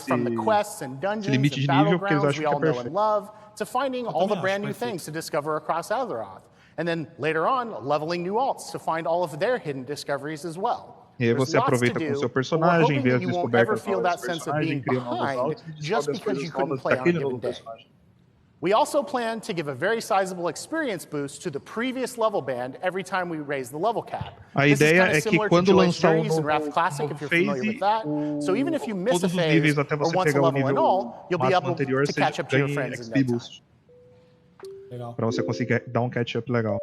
from the quests and dungeons limite de and nível, porque eles battlegrounds acham we que é all know and perfeito. love, to finding all the brand new things to discover across Azeroth. And then later on, leveling new alts to find all of their hidden discoveries as well. E aí There's você lots to aproveita com o do, seu but we're personagem, hoping vê that as you won't ever descobertas feel novas that do sense of being personagem, cria novos behind altos e just descobre as because coisas you couldn't novas play on a daquele given novo day. personagem. We also plan to give a very sizable experience boost to the previous level band every time we raise the level cap. A This is ideia kind of é que similar to quando Joy's lançar Journeys in Wrath Classic, if you're familiar with that. So even if you miss a todos os phase níveis até or você once a pegar o level and nível all, you'll be máximo able anterior, to você catch up to your ganhe friends in XP no time. boost. Para você conseguir dar um catch up legal.